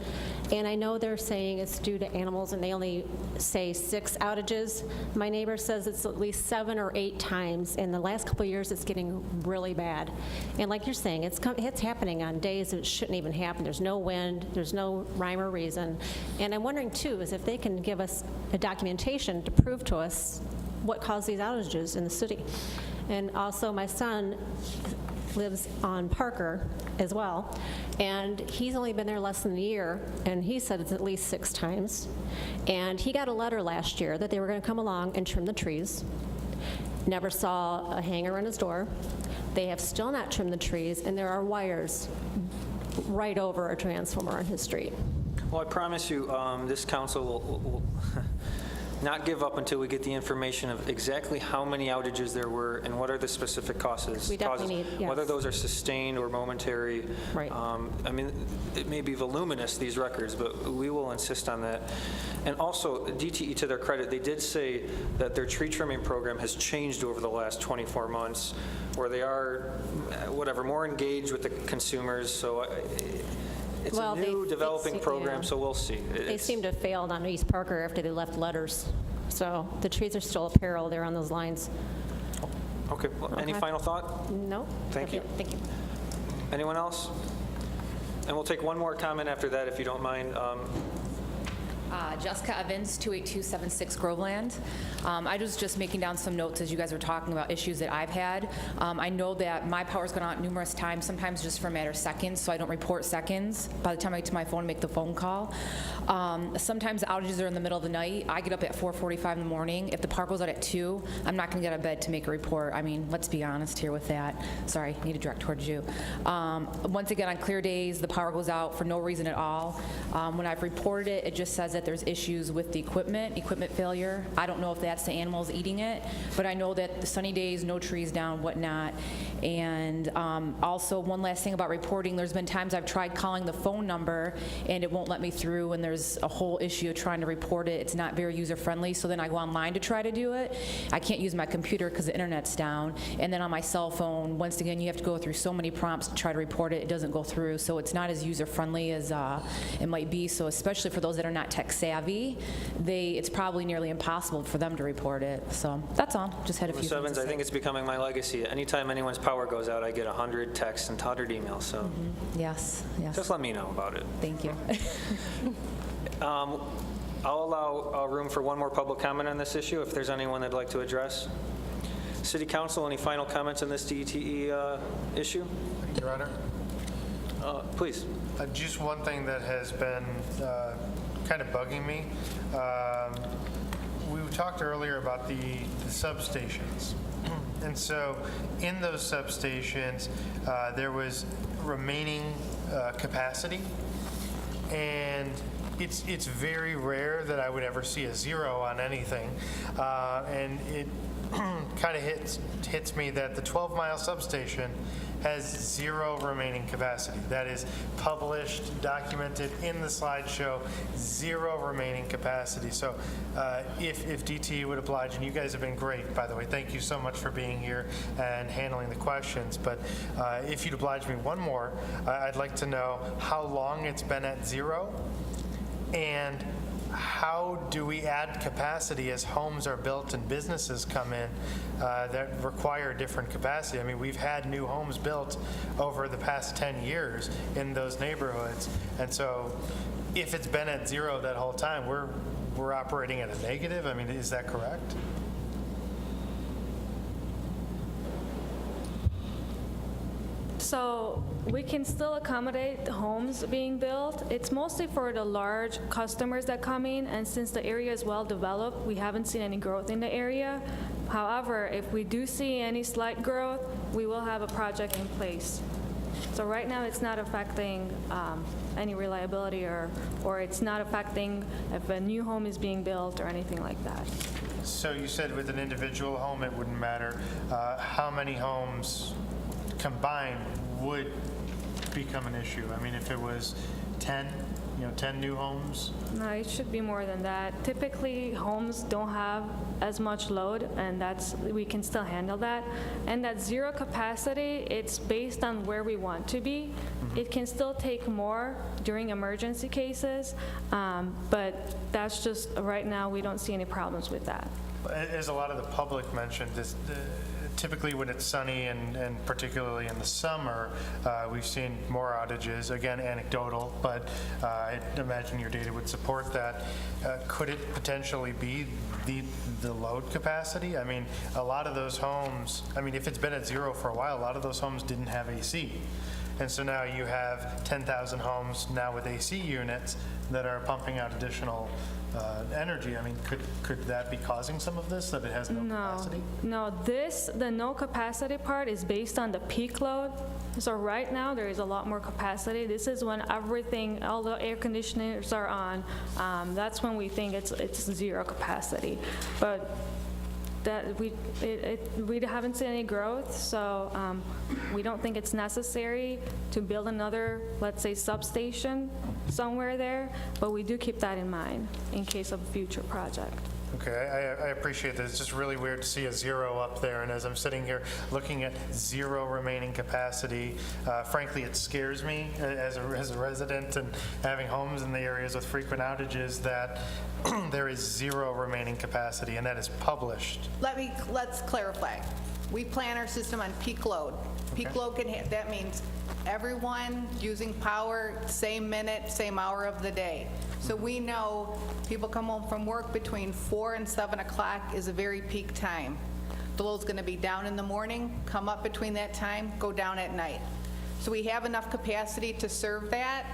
And I know they're saying it's due to animals, and they only say 6 outages. My neighbor says it's at least 7 or 8 times. In the last couple of years, it's getting really bad. And like you're saying, it's happening on days that it shouldn't even happen. There's no wind. There's no rhyme or reason. And I'm wondering, too, is if they can give us a documentation to prove to us what caused these outages in the city. And also, my son lives on Parker as well, and he's only been there less than a year, and he said it's at least 6 times. And he got a letter last year that they were going to come along and trim the trees. Never saw a hanger on his door. They have still not trimmed the trees, and there are wires right over a transformer on his street. Well, I promise you, this council will not give up until we get the information of exactly how many outages there were and what are the specific causes. We definitely need, yes. Whether those are sustained or momentary. Right. I mean, it may be voluminous, these records, but we will insist on that. And also, DTE, to their credit, they did say that their tree trimming program has changed over the last 24 months, where they are, more engaged with the consumers. So it's a new developing program, so we'll see. They seem to have failed on East Parker after they left letters. So the trees are still a peril there on those lines. Okay. Well, any final thought? No. Thank you. Thank you. Anyone else? And we'll take one more comment after that, if you don't mind. Jessica Evans, 28276 Groveland. I was just making down some notes as you guys were talking about issues that I've had. I know that my power's gone out numerous times, sometimes just for a matter of seconds, so I don't report seconds by the time I get to my phone and make the phone call. Sometimes the outages are in the middle of the night. I get up at 4:45 in the morning. If the power goes out at 2, I'm not going to get out of bed to make a report. I mean, let's be honest here with that. Sorry, I need to direct towards you. Once again, on clear days, the power goes out for no reason at all. When I've reported it, it just says that there's issues with the equipment failure. I don't know if that's the animals eating it, but I know that the sunny days, no trees down, whatnot. And also, one last thing about reporting, there's been times I've tried calling the phone number and it won't let me through, and there's a whole issue of trying to report it. It's not very user-friendly, so then I go online to try to do it. I can't use my computer because the internet's down. And then on my cell phone, once again, you have to go through so many prompts to try to report it. It doesn't go through, so it's not as user-friendly as it might be. So especially for those that are not tech savvy, it's probably nearly impossible for them to report it. So that's all. Just had a few Ms. things Evans, to I say. think it's becoming my legacy. Anytime anyone's power goes out, I get 100 texts and 100 emails, so Yes, yes. just let me know about it. Thank you. I'll allow room for one more public comment on this issue if there's anyone that'd like to address. City Council, any final comments on this DTE issue? Your Honor. Please. Just one thing that has been kind of bugging me. We talked earlier about the substations. And so in those substations, there was remaining capacity. And it's very rare that I would ever see a zero on anything. And it kind of hits me that the 12-mile substation has zero remaining capacity. That is published, documented in the slideshow, zero remaining capacity. So if DTE would oblige, and you guys have been great, by the way, thank you so much for being here and handling the questions, but if you'd oblige me one more, I'd like to know how long it's been at zero, and how do we add capacity as homes are built and businesses come in that require different capacity? I mean, we've had new homes built over the past 10 years in those neighborhoods. And so if it's been at zero that whole time, we're operating at a negative? I mean, is that correct? So we can still accommodate the homes being built. It's mostly for the large customers that come in, and since the area is well developed, we haven't seen any growth in the area. However, if we do see any slight growth, we will have a project in place. So right now, it's not affecting any reliability, or it's not affecting if a new home is being built or anything like that. So you said with an individual home, it wouldn't matter. How many homes combined would become an issue? I mean, if it was 10, 10 new homes? No, it should be more than that. Typically, homes don't have as much load, and we can still handle that. And that zero capacity, it's based on where we want to be. It can still take more during emergency cases, but that's just, right now, we don't see any problems with that. As a lot of the public mentioned, typically when it's sunny and particularly in the summer, we've seen more outages. Again, anecdotal, but I imagine your data would support that. Could it potentially be the load capacity? I mean, a lot of those homes, I mean, if it's been at zero for a while, a lot of those homes didn't have AC. And so now you have 10,000 homes now with AC units that are pumping out additional energy. I mean, could that be causing some of this, that it has no capacity? No, the no capacity part is based on the peak load. So right now, there is a lot more capacity. This is when everything, all the air conditioners are on. That's when we think it's zero capacity. But that we haven't seen any growth, so we don't think it's necessary to build another, let's say, substation somewhere there, but we do keep that in mind in case of a future project. Okay, I appreciate that. It's just really weird to see a zero up there, and as I'm sitting here looking at zero remaining capacity, frankly, it scares me as a resident and having homes in the areas with frequent outages that there is zero remaining capacity, and that is published. Let's clarify. We plan our system on peak load. Peak load that means everyone using power, same minute, same hour of the day. So we know people come home from work between 4 and 7 o'clock is a very peak time. The load's going to be down in the morning, come up between that time, go down at night. So we have enough capacity to serve that.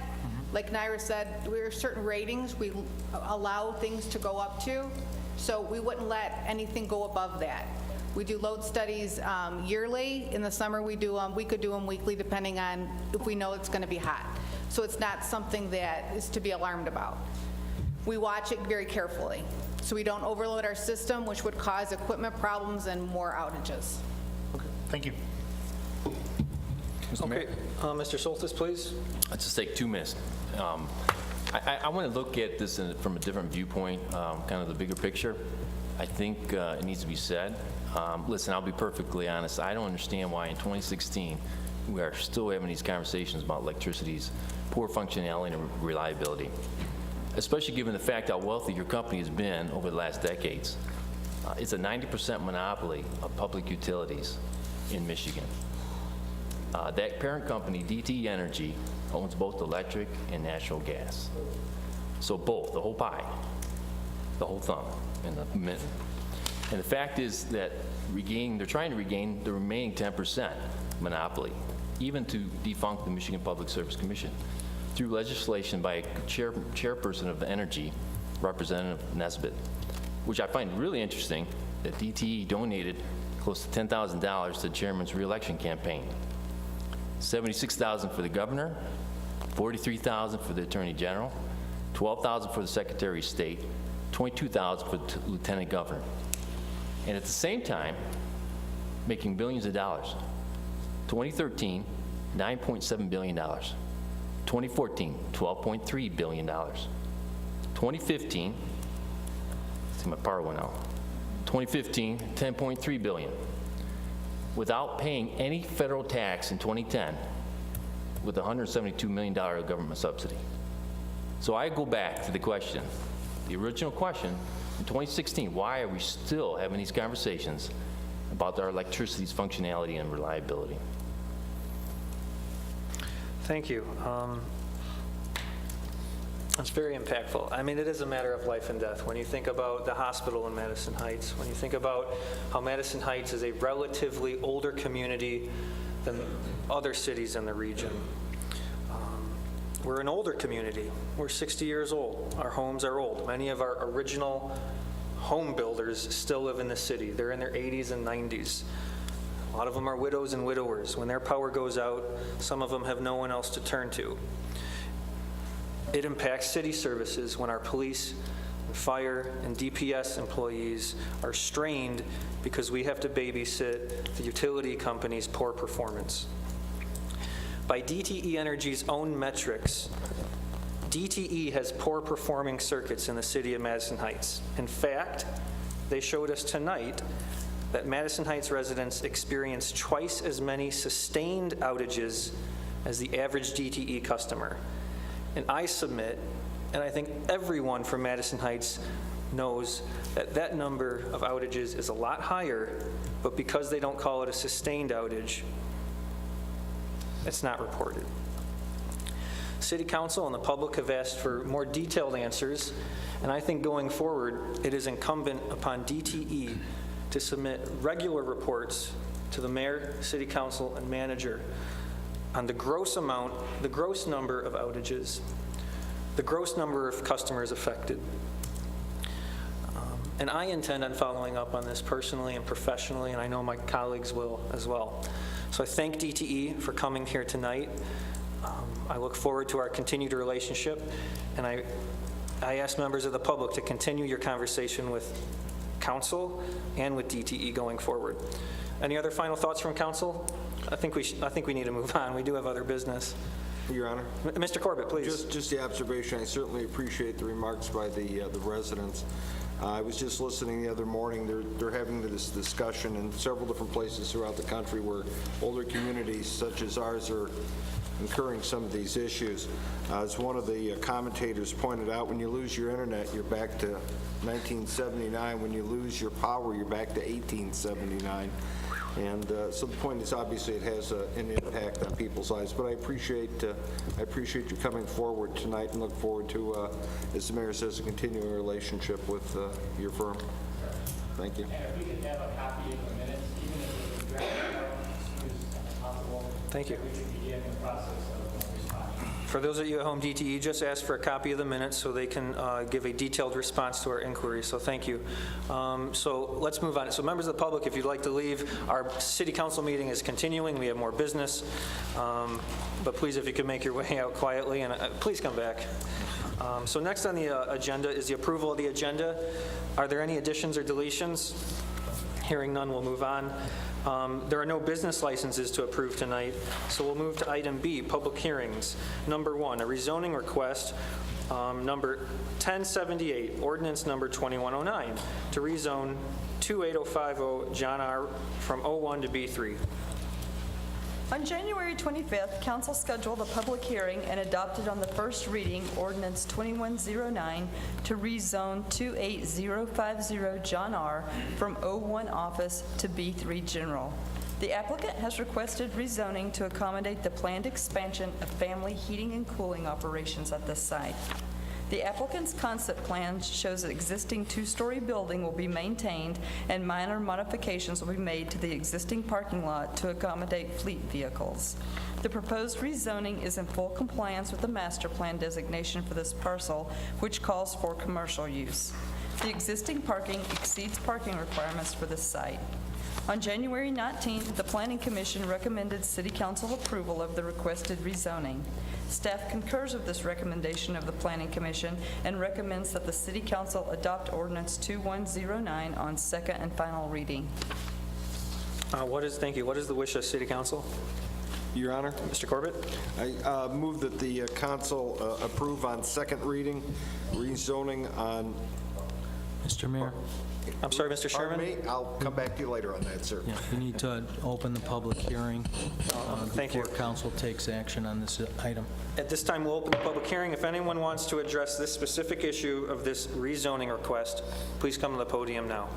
Like Naira said, there are certain ratings we allow things to go up to, so we wouldn't let anything go above that. We do load studies yearly. In the summer, we could do them weekly, depending on if we know it's going to be hot. So it's not something that is to be alarmed about. We watch it very carefully, so we don't overload our system, which would cause equipment problems and more outages. Okay, thank you. Okay, Mr. Soltis, please. Let's just take 2 minutes. I want to look at this from a different viewpoint, kind of the bigger picture. I think it needs to be said. Listen, I'll be perfectly honest. I don't understand why in 2016 we are still having these conversations about electricity's poor functionality and reliability. especially given the fact how wealthy your company has been over the last decades. It's a 90% monopoly of public utilities in Michigan. That parent company, DTE Energy, owns both electric and natural gas. So both, the whole pie, the whole thumb, and the mitten. And the fact is that they're trying to regain the remaining 10% monopoly, even to defunct the Michigan Public Service Commission through legislation by a chairperson of Energy, Representative Nesbitt, which I find really interesting that DTE donated close to $10,000 to the chairman's reelection campaign. $76,000 for the governor, $43,000 for the attorney general, $12,000 for the secretary of state, $22,000 for the lieutenant governor. And at the same time, making billions of dollars. 2013, $9.7 billion. 2014, $12.3 billion. 2015, see my power went out. 2015, $10.3 billion. Without paying any federal tax in 2010, with $172 million government subsidy. So I go back to the question, the original question in 2016, why are we still having these conversations about our electricity's functionality and reliability? Thank you. That's very impactful. I mean, it is a matter of life and death. When you think about the hospital in Madison Heights, when you think about how Madison Heights is a relatively older community than other cities in the region. We're an older community. We're 60 years old. Our homes are old. Many of our original home builders still live in the city. They're in their 80s and 90s. A lot of them are widows and widowers. When their power goes out, some of them have no one else to turn to. It impacts city services when our police, and fire, and DPS employees are strained because we have to babysit the utility company's poor performance. By DTE Energy's own metrics, DTE has poor performing circuits in the city of Madison Heights. In fact, they showed us tonight that Madison Heights residents experience twice as many sustained outages as the average DTE customer. And I submit, and I think everyone from Madison Heights knows that that number of outages is a lot higher, but because they don't call it a sustained outage, it's not reported. City Council and the public have asked for more detailed answers, and I think going forward, it is incumbent upon DTE to submit regular reports to the mayor, city council, and manager on the gross amount, the gross number of outages, the gross number of customers affected. And I intend on following up on this personally and professionally, and I know my colleagues will as well. So I thank DTE for coming here tonight. I look forward to our continued relationship, and I ask members of the public to continue your conversation with council and with DTE going forward. Any other final thoughts from council? I think we need to move on. We do have other business. Your Honor. Mr. Corbett, please. Just the observation. I certainly appreciate the remarks by the residents. I was just listening the other morning. They're having this discussion in several different places throughout the country where older communities such as ours are incurring some of these issues. As one of the commentators pointed out, when you lose your internet, you're back to 1979. When you lose your power, you're back to 1879. And so the point is, obviously, it has an impact on people's lives. But I appreciate you coming forward tonight, and look forward to, as the mayor says, a continuing relationship with your firm. Thank you. And if we could have a copy of the minutes, even if it was drafted out, possible. Thank you. We could begin the process of responding. For those of you at home, DTE just asked for a copy of the minutes so they can give a detailed response to our inquiry, so thank you. So let's move on. So members of the public, if you'd like to leave, our city council meeting is continuing. We have more business, but please, if you could make your way out quietly, and please come back. So next on the agenda is the approval of the agenda. Are there any additions or deletions? Hearing none, we'll move on. There are no business licenses to approve tonight, so we'll move to item B, public hearings. Number 1, a rezoning request, number 1078, ordinance number 2109, to rezone 28050 John R. from O1 to B3. On January 25th, council scheduled a public hearing and adopted on the first reading ordinance 2109 to rezone 28050 John R. from O1 office to B3 general. The applicant has requested rezoning to accommodate the planned expansion of family heating and cooling operations at this site. The applicant's concept plan shows an existing two-story building will be maintained and minor modifications will be made to the existing parking lot to accommodate fleet vehicles. The proposed rezoning is in full compliance with the master plan designation for this parcel, which calls for commercial use. The existing parking exceeds parking requirements for this site. On January 19th, the Planning Commission recommended City Council approval of the requested rezoning. Staff concurs with this recommendation of the Planning Commission and recommends that the City Council adopt Ordinance 2109 on second and final reading. Thank you. What is the wish of City Council? Your Honor. Mr. Corbett? I move that the council approve on second reading, rezoning on... Mr. Mayor? I'm sorry, Mr. Sherman? Pardon me? I'll come back to you later on that, sir. Yeah, we need to open the public hearing Thank you. before council takes action on this item. At this time, we'll open the public hearing. If anyone wants to address this specific issue of this rezoning request, please come to the podium now.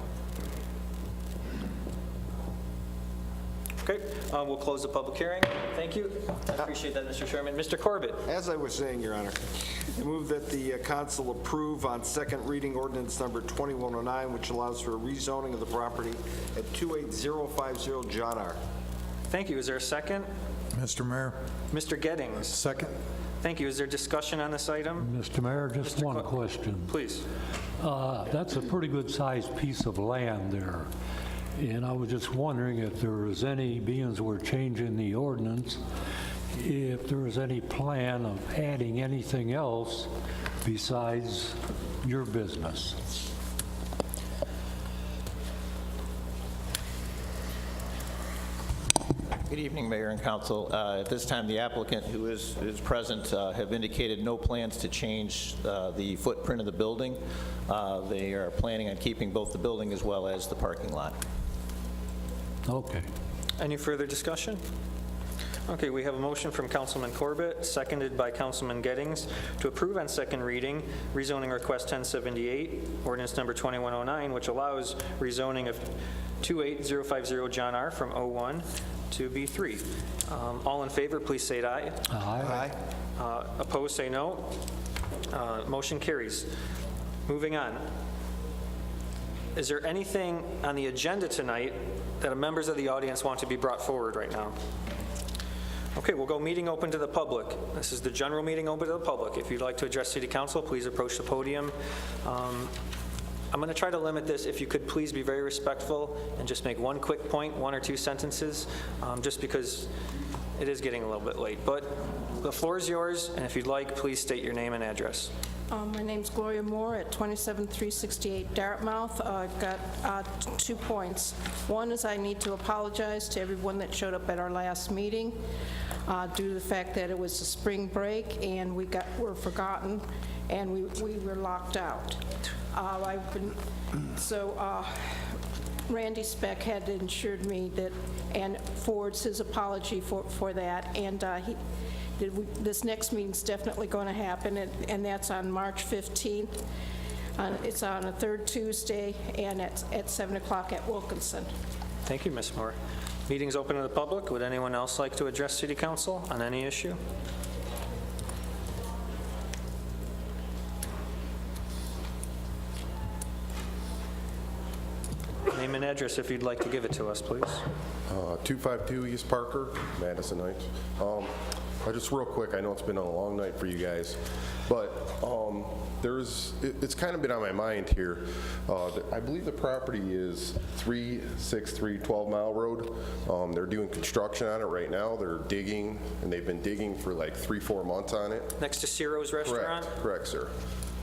Okay, we'll close the public hearing. Thank you. I appreciate that, Mr. Sherman. Mr. Corbett? As I was saying, Your Honor, I move that the council approve on second reading ordinance number 2109, which allows for a rezoning of the property at 28050 John R. Thank you. Is there a second? Mr. Mayor. Mr. Gettings? Second. Thank you. Is there discussion on this item? Mr. Mayor, just one question. Please. That's a pretty good-sized piece of land there. And I was just wondering if there was any, being as we're changing the ordinance, if there was any plan of adding anything else besides your business. Good evening, Mayor and Council. At this time, the applicant, who is present, have indicated no plans to change the footprint of the building. They are planning on keeping both the building as well as the parking lot. Okay. Any further discussion? Okay, we have a motion from Councilman Corbett, seconded by Councilman Gettings, to approve on second reading rezoning request 1078, ordinance number 2109, which allows rezoning of 28050 John R. from O1 to B3. All in favor, please say aye. Aye. Opposed, say no. Motion carries. Moving on. Is there anything on the agenda tonight that members of the audience want to be brought forward right now? Okay, we'll go meeting open to the public. This is the general meeting open to the public. If you'd like to address City Council, please approach the podium. I'm going to try to limit this. If you could please be very respectful and just make one quick point, 1 or 2 sentences, just because it is getting a little bit late. But the floor is yours, and if you'd like, please state your name and address. My name's Gloria Moore at 27368 Dartmouth. I've got 2 points. One is I need to apologize to everyone that showed up at our last meeting due to the fact that it was a spring break and were forgotten and we were locked out. Randy Speck had assured me that, and forwards his apology for that, and this next meeting's definitely going to happen, and that's on March 15th. It's on a third Tuesday, and at 7 o'clock at Wilkinson. Thank you, Ms. Moore. Meeting's open to the public. Would anyone else like to address City Council on any issue? Name and address if you'd like to give it to us, please. 252 East Parker, Madison Heights. Just real quick, I know it's been a long night for you guys, but it's kind of been on my mind here. I believe the property is 363 12 Mile Road. They're doing construction on it right now. They're digging, and they've been digging for like 3-4 months on it. Next to Ciro's Restaurant? Correct, sir.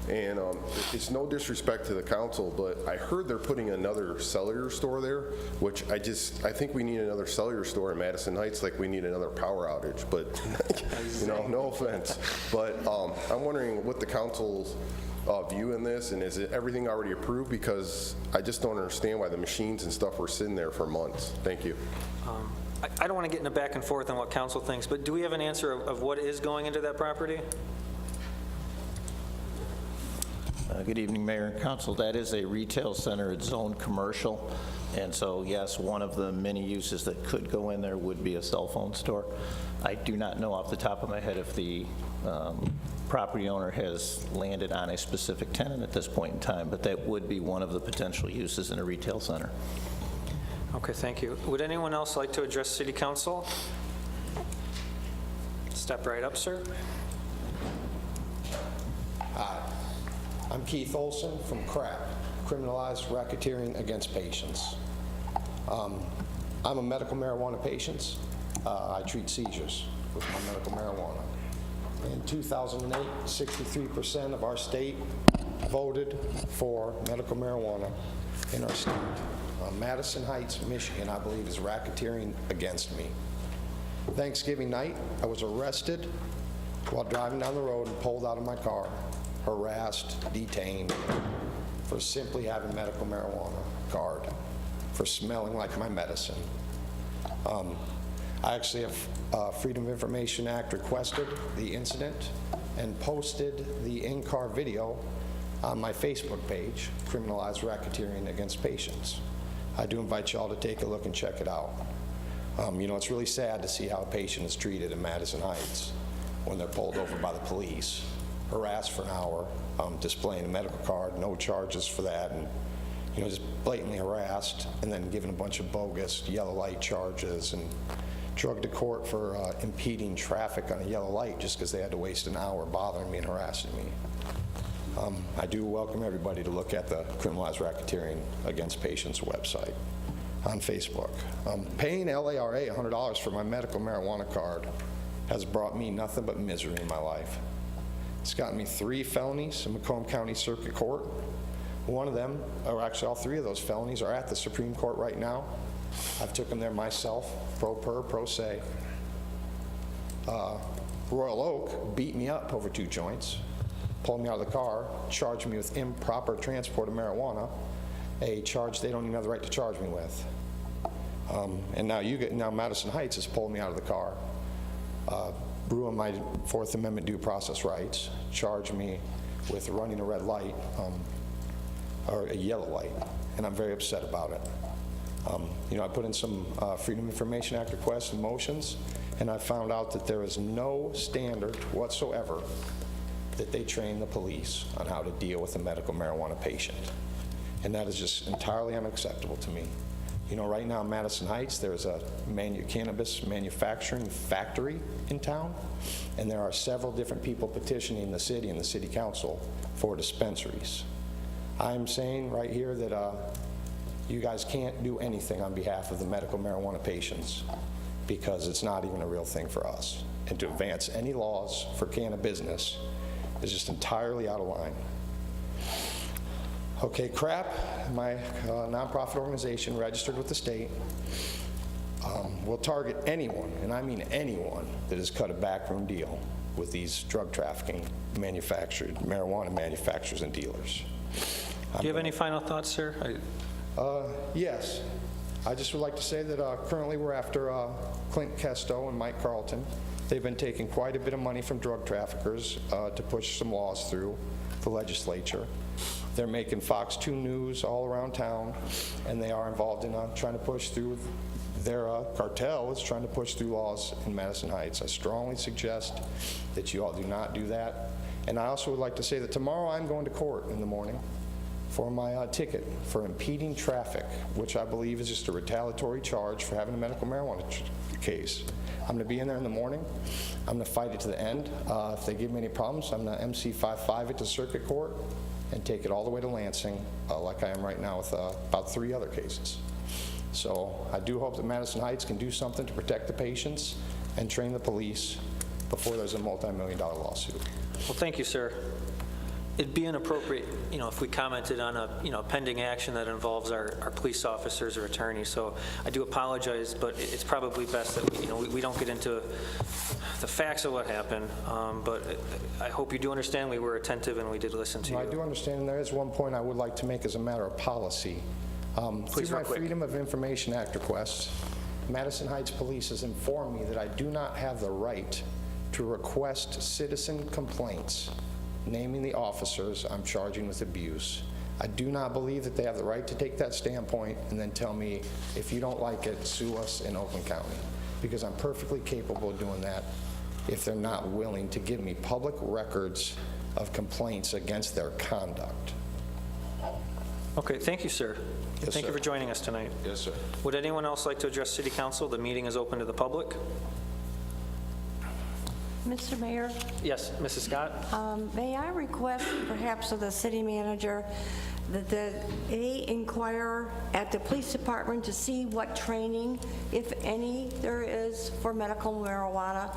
And it's no disrespect to the council, but I heard they're putting another cellular store there, which I think we need another cellular store in Madison Heights like we need another power outage, but no offense. But I'm wondering what the council's view in this, and is it everything already approved? Because I just don't understand why the machines and stuff were sitting there for months. Thank you. I don't want to get into back and forth on what council thinks, but do we have an answer of what is going into that property? Good evening, Mayor and Council. That is a retail center. It's zoned commercial. And so, yes, one of the many uses that could go in there would be a cell phone store. I do not know off the top of my head if the property owner has landed on a specific tenant at this point in time, but that would be one of the potential uses in a retail center. Okay, thank you. Would anyone else like to address City Council? Step right up, sir. Hi, I'm Keith Olson from CRAP, Criminalized Racketeering Against Patients. I'm a medical marijuana patient. I treat seizures with my medical marijuana. In 2008, 63% of our state voted for medical marijuana in our state. Madison Heights, Michigan, I believe, is racketeering against me. Thanksgiving night, I was arrested while driving down the road and pulled out of my car, harassed, detained for simply having medical marijuana card, for smelling like my medicine. I actually have Freedom of Information Act requested the incident and posted the in-car video on my Facebook page, Criminalized Racketeering Against Patients. I do invite you all to take a look and check it out. You know, it's really sad to see how a patient is treated in Madison Heights when they're pulled over by the police, harassed for an hour, displaying a medical card, no charges for that, and you know, just blatantly harassed, and then given a bunch of bogus yellow light charges and drugged to court for impeding traffic on a yellow light just because they had to waste an hour bothering me and harassing me. I do welcome everybody to look at the Criminalized Racketeering Against Patients website on Facebook. Paying LARA $100 for my medical marijuana card has brought me nothing but misery in my life. It's gotten me 3 felonies in Macomb County Circuit Court. One of them, or actually all 3 of those felonies, are at the Supreme Court right now. I've took them there myself, pro per, pro se. Royal Oak beat me up over 2 joints, pulled me out of the car, charged me with improper transport of marijuana, a charge they don't even have the right to charge me with. And now Madison Heights has pulled me out of the car, ruined my 4th Amendment due process rights, charged me with running a red light, or a yellow light, and I'm very upset about it. You know, I put in some Freedom of Information Act requests and motions, and I found out that there is no standard whatsoever that they train the police on how to deal with a medical marijuana patient. And that is just entirely unacceptable to me. You know, right now in Madison Heights, there's a cannabis manufacturing factory in town, and there are several different people petitioning the city and the city council for dispensaries. I'm saying right here that you guys can't do anything on behalf of the medical marijuana patients because it's not even a real thing for us. And to advance any laws for cannabis is just entirely out of line. Okay, CRAP, my nonprofit organization registered with the state, will target anyone, and I mean anyone, that has cut a backroom deal with these drug trafficking marijuana manufacturers and dealers. Do you have any final thoughts, sir? Yes. I just would like to say that currently we're after Clint Kesto and Mike Carlton. They've been taking quite a bit of money from drug traffickers to push some laws through the legislature. They're making Fox 2 News all around town, and they are involved in trying to push through their cartel is trying to push through laws in Madison Heights. I strongly suggest that you all do not do that. And I also would like to say that tomorrow I'm going to court in the morning for my ticket for impeding traffic, which I believe is just a retaliatory charge for having a medical marijuana case. I'm going to be in there in the morning. I'm going to fight it to the end. If they give me any problems, I'm going to MC-55 it to circuit court and take it all the way to Lansing, like I am right now with about 3 other cases. So I do hope that Madison Heights can do something to protect the patients and train the police before there's a multi-million-dollar lawsuit. Well, thank you, sir. It'd be inappropriate, you know, if we commented on a, you know, pending action that involves our police officers or attorneys. So I do apologize, but it's probably best that we, you know, we don't get into the facts of what happened. But I hope you do understand we were attentive and we did listen to you. I do understand, and there is one point I would like to make as a matter of policy. Please, through my real quick. Freedom of Information Act requests Madison Heights Police has informed me that I do not have the right to request citizen complaints naming the officers I'm charging with abuse. I do not believe that they have the right to take that standpoint and then tell me, if you don't like it, sue us in Oakland County, because I'm perfectly capable of doing that if they're not willing to give me public records of complaints against their conduct. Okay, thank you, sir. Yes, Thank you sir. for joining us tonight. Yes, sir. Would anyone else like to address City Council? The meeting is open to the public. Mr. Mayor, Yes, Mrs. Scott? may I request perhaps of the city manager that they inquire at the police department to see what training, if any, there is for medical marijuana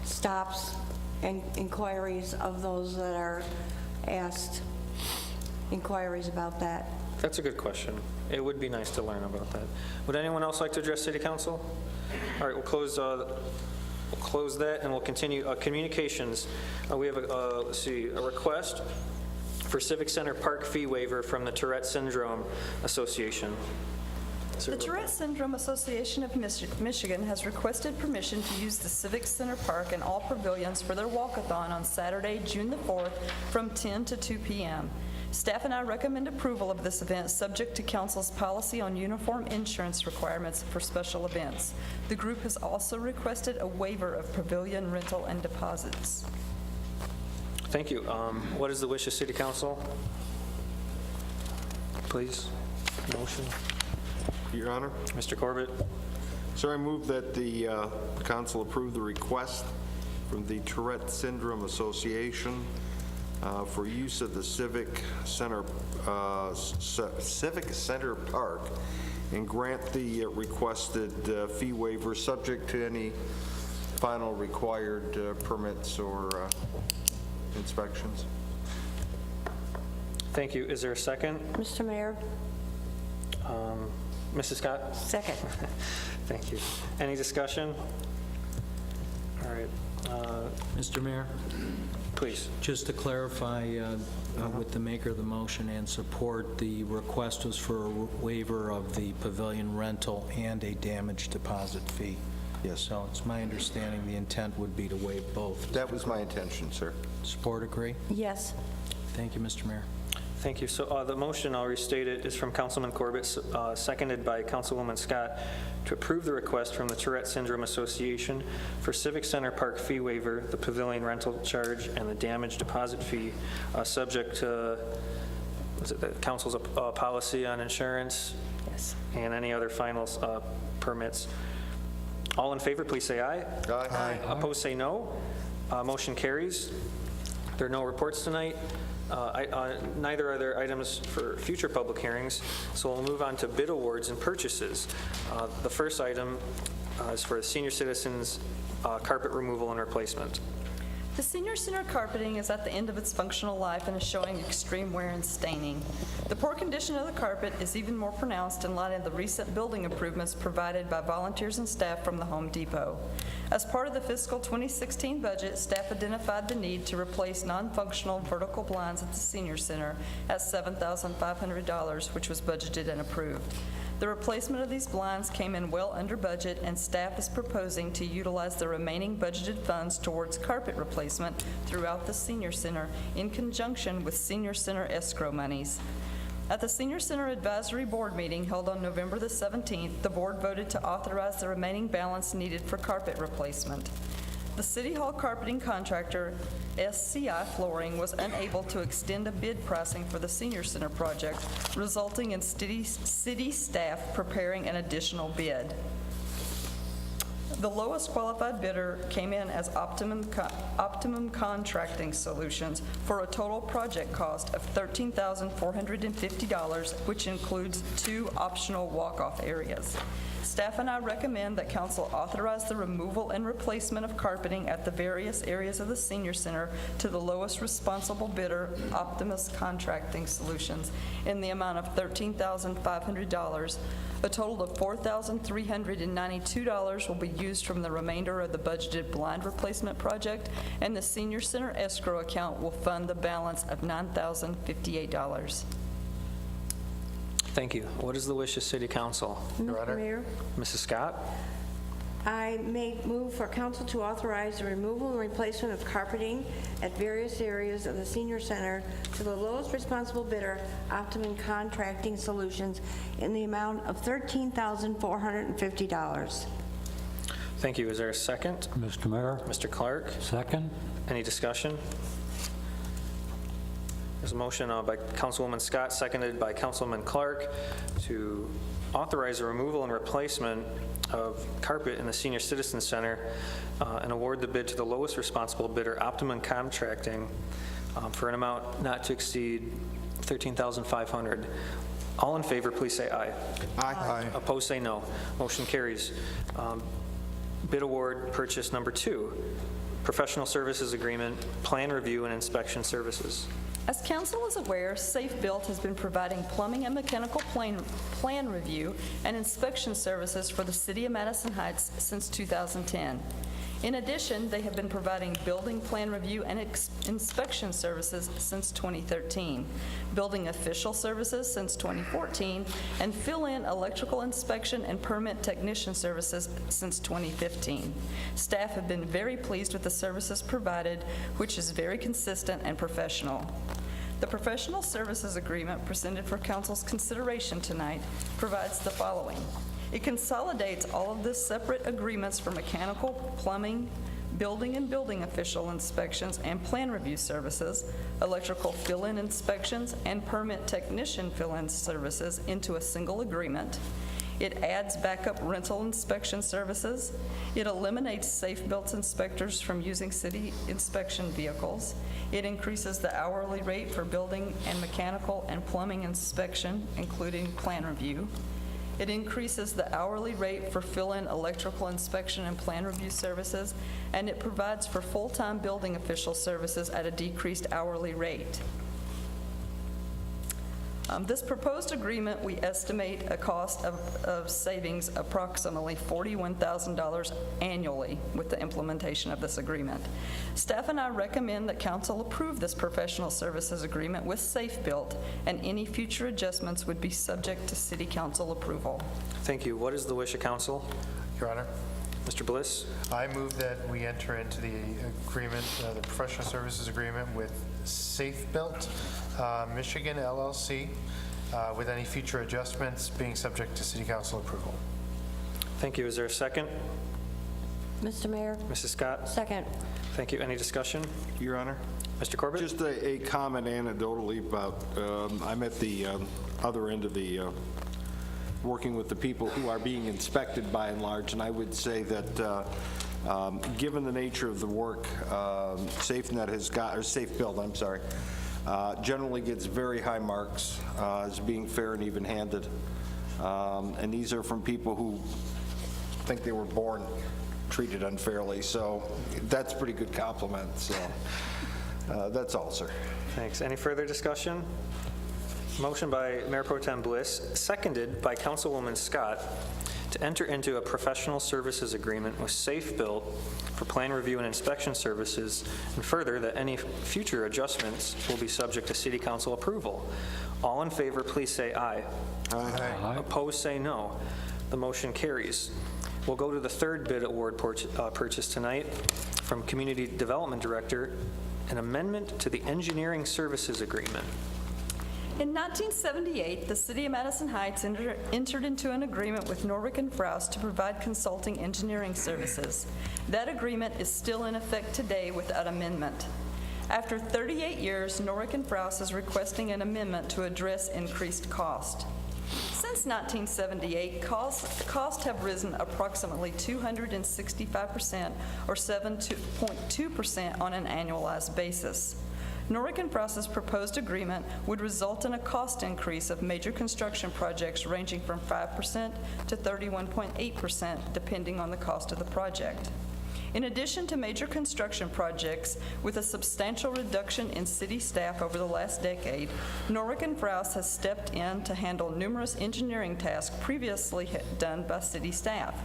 stops and inquiries of those that are asked, inquiries about that. That's a good question. It would be nice to learn about that. Would anyone else like to address City Council? All right, we'll close that, and we'll continue. Communications. We have a request for Civic Center Park fee waiver from the Tourette Syndrome Association. The Tourette Syndrome Association of Michigan has requested permission to use the Civic Center Park and all pavilions for their walkathon on Saturday, June the 4th, from 10 to 2 p.m. Staff and I recommend approval of this event subject to Council's policy on uniform insurance requirements for special events. The group has also requested a waiver of pavilion rental and deposits. Thank you. What is the wish of City Council? Please, motion. Your Honor. Mr. Corbett. Sir, I move that the council approve the request from the Tourette Syndrome Association for use of the Civic Center Park and grant the requested fee waiver subject to any final required permits or inspections. Thank you. Is there a second? Mr. Mayor? Mrs. Scott? Second. Thank you. Any discussion? All right. Mr. Mayor, please. just to clarify with the maker of the motion and support, the request was for a waiver of the pavilion rental and a damage deposit fee. Yes. So it's my understanding the intent would be to waive both. That was my intention, sir. Support, agree? Yes. Thank you, Mr. Mayor. Thank you. So the motion, I'll restate it, is from Councilman Corbett, seconded by Councilwoman Scott, to approve the request from the Tourette Syndrome Association for Civic Center Park fee waiver, the pavilion rental charge, and the damage deposit fee, subject to, was it the council's policy on insurance? Yes. And any other final permits. All in favor, please say aye. Aye. Aye. Opposed, say no. Motion carries. There are no reports tonight. Neither are there items for future public hearings, so we'll move on to bid awards and purchases. The first item is for the senior citizens carpet removal and replacement. The Senior Center carpeting is at the end of its functional life and is showing extreme wear and staining. The poor condition of the carpet is even more pronounced in light of the recent building improvements provided by volunteers and staff from the Home Depot. As part of the fiscal 2016 budget, staff identified the need to replace non-functional vertical blinds at the Senior Center at $7,500, which was budgeted and approved. The replacement of these blinds came in well under budget, and staff is proposing to utilize the remaining budgeted funds towards carpet replacement throughout the Senior Center in conjunction with Senior Center escrow monies. At the Senior Center Advisory Board meeting held on November the 17th, the board voted to authorize the remaining balance needed for carpet replacement. The City Hall carpeting contractor, SCI Flooring, was unable to extend a bid pricing for the Senior Center project, resulting in city staff preparing an additional bid. The lowest qualified bidder came in as Optimum Contracting Solutions for a total project cost of $13,450, which includes 2 optional walk-off areas. Staff and I recommend that council authorize the removal and replacement of carpeting at the various areas of the Senior Center to the lowest responsible bidder, Optimus Contracting Solutions, in the amount of $13,500. A total of $4,392 will be used from the remainder of the budgeted blind replacement project, and the Senior Center escrow account will fund the balance of $9,058. Thank you. What is the wish of City Council? Mr. Mayor, Mrs. Scott? I move for council to authorize the removal and replacement of carpeting at various areas of the senior center to the lowest responsible bidder, Optimum Contracting Solutions, in the amount of $13,450. Thank you. Is there a second? Mr. Mayor? Mr. Clark? Second? Any discussion? There's a motion by Councilwoman Scott, seconded by Councilman Clark, to authorize the removal and replacement of carpet in the Senior Citizen Center and award the bid to the lowest responsible bidder, Optimum Contracting, for an amount not to exceed $13,500. All in favor, please say aye. Aye. Opposed, say no. Motion carries. Bid award purchase number 2, professional services agreement, plan review and inspection services. As council is aware, Safe Built has been providing plumbing and mechanical plan review and inspection services for the city of Madison Heights since 2010. In addition, they have been providing building plan review and inspection services since 2013, building official services since 2014, and fill-in electrical inspection and permit technician services since 2015. Staff have been very pleased with the services provided, which is very consistent and professional. The professional services agreement presented for council's consideration tonight provides the following. It consolidates all of the separate agreements for mechanical, plumbing, building and building official inspections and plan review services, electrical fill-in inspections, and permit technician fill-in services into a single agreement. It adds backup rental inspection services. It eliminates Safe Built inspectors from using city inspection vehicles. It increases the hourly rate for building and mechanical and plumbing inspection, including plan review. It increases the hourly rate for fill-in electrical inspection and plan review services, and it provides for full-time building official services at a decreased hourly rate. This proposed agreement, we estimate a cost of savings approximately $41,000 annually with the implementation of this agreement. Staff and I recommend that council approve this professional services agreement with Safe Built, and any future adjustments would be subject to city council approval. Thank you. What is the wish of council? Your Honor, Mr. Bliss? I move that we enter into the agreement, the professional services agreement with Safe Built, Michigan LLC, with any future adjustments being subject to city council approval. Thank you. Is there a second? Mr. Mayor, Mrs. Scott? second. Thank you. Any discussion? Your Honor? Mr. Corbett? Just a comment anecdotally about, I'm at the other end of the, working with the people who are being inspected by and large, and I would say that given the nature of the work, SafeNet has got, or Safe Built, I'm sorry, generally gets very high marks as being fair and even-handed. And these are from people who think they were born treated unfairly, so that's a pretty good compliment. So that's all, sir. Thanks. Any further discussion? Motion by Mayor Pro Tem Bliss, seconded by Councilwoman Scott, to enter into a professional services agreement with Safe Built for plan review and inspection services, and further, that any future adjustments will be subject to city council approval. All in favor, please say aye. Aye. Opposed, say no. The motion carries. We'll go to the third bid award purchase tonight from Community Development Director, an amendment to the engineering services agreement. In 1978, the City of Madison Heights entered into an agreement with Norwick & Frous to provide consulting engineering services. That agreement is still in effect today without amendment. After 38 years, Norwick & Frous is requesting an amendment to address increased cost. Since 1978, costs have risen approximately 265%, or 7.2% on an annualized basis. Norwick & Frous' proposed agreement would result in a cost increase of major construction projects ranging from 5% to 31.8%, depending on the cost of the project. In addition to major construction projects, with a substantial reduction in city staff over the last decade, Norwick & Frous has stepped in to handle numerous engineering tasks previously done by city staff.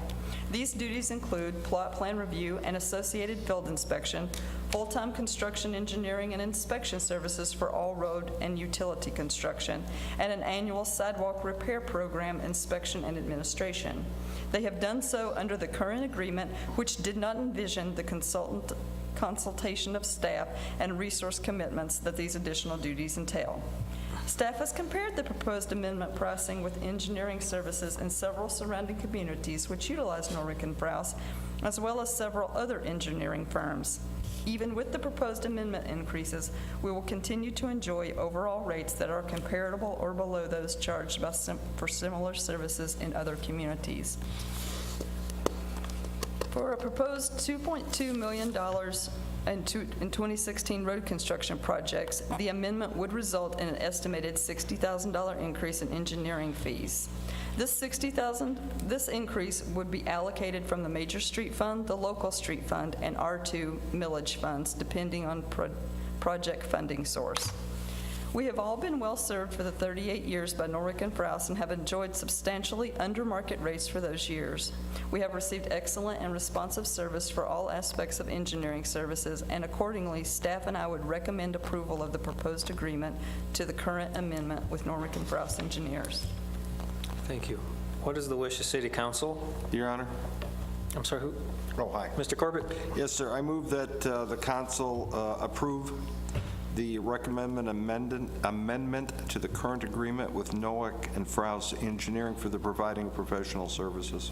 These duties include plot plan review and associated field inspection, full-time construction engineering and inspection services for all road and utility construction, and an annual sidewalk repair program inspection and administration. They have done so under the current agreement, which did not envision the consultation of staff and resource commitments that these additional duties entail. Staff has compared the proposed amendment pricing with engineering services in several surrounding communities which utilize Norwick and Frous, as well as several other engineering firms. Even with the proposed amendment increases, we will continue to enjoy overall rates that are comparable or below those charged for similar services in other communities. For a proposed $2.2 million in 2016 road construction projects, the amendment would result in an estimated $60,000 increase in engineering fees. This increase would be allocated from the Major Street Fund, the Local Street Fund, and R2 millage funds, depending on project funding source. We have all been well served for the 38 years by Norwick and Frous and have enjoyed substantially under market rates for those years. We have received excellent and responsive service for all aspects of engineering services, and accordingly, staff and I would recommend approval of the proposed agreement to the current amendment with Norwick and Frous engineers. Thank you. What is the wish of City Council? Your Honor. I'm sorry, who? Oh, hi. Mr. Corbett? Yes, sir. I move that the council approve the recommended amendment to the current agreement with Norwick and Frous Engineering for the providing of professional services.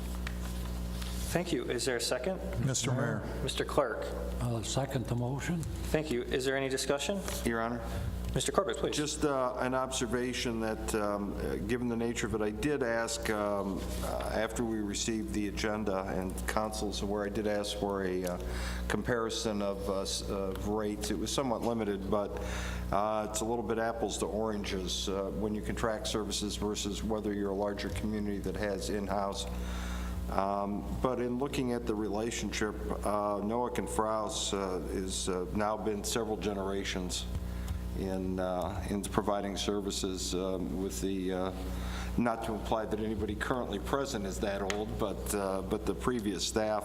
Thank you. Is there a second? Mr. Mayor. Mr. Clark? I'll second the motion. Thank you. Is there any discussion? Your Honor. Mr. Corbett, please. Just an observation that, given the nature of it, I did ask, after we received the agenda and councils, where I did ask for a comparison of rates. It was somewhat limited, but it's a little bit apples to oranges when you contract services versus whether you're a larger community that has in-house. But in looking at the relationship, Norwick and Frous is now been several generations in providing services with the, not to imply that anybody currently present is that old, but the previous staff.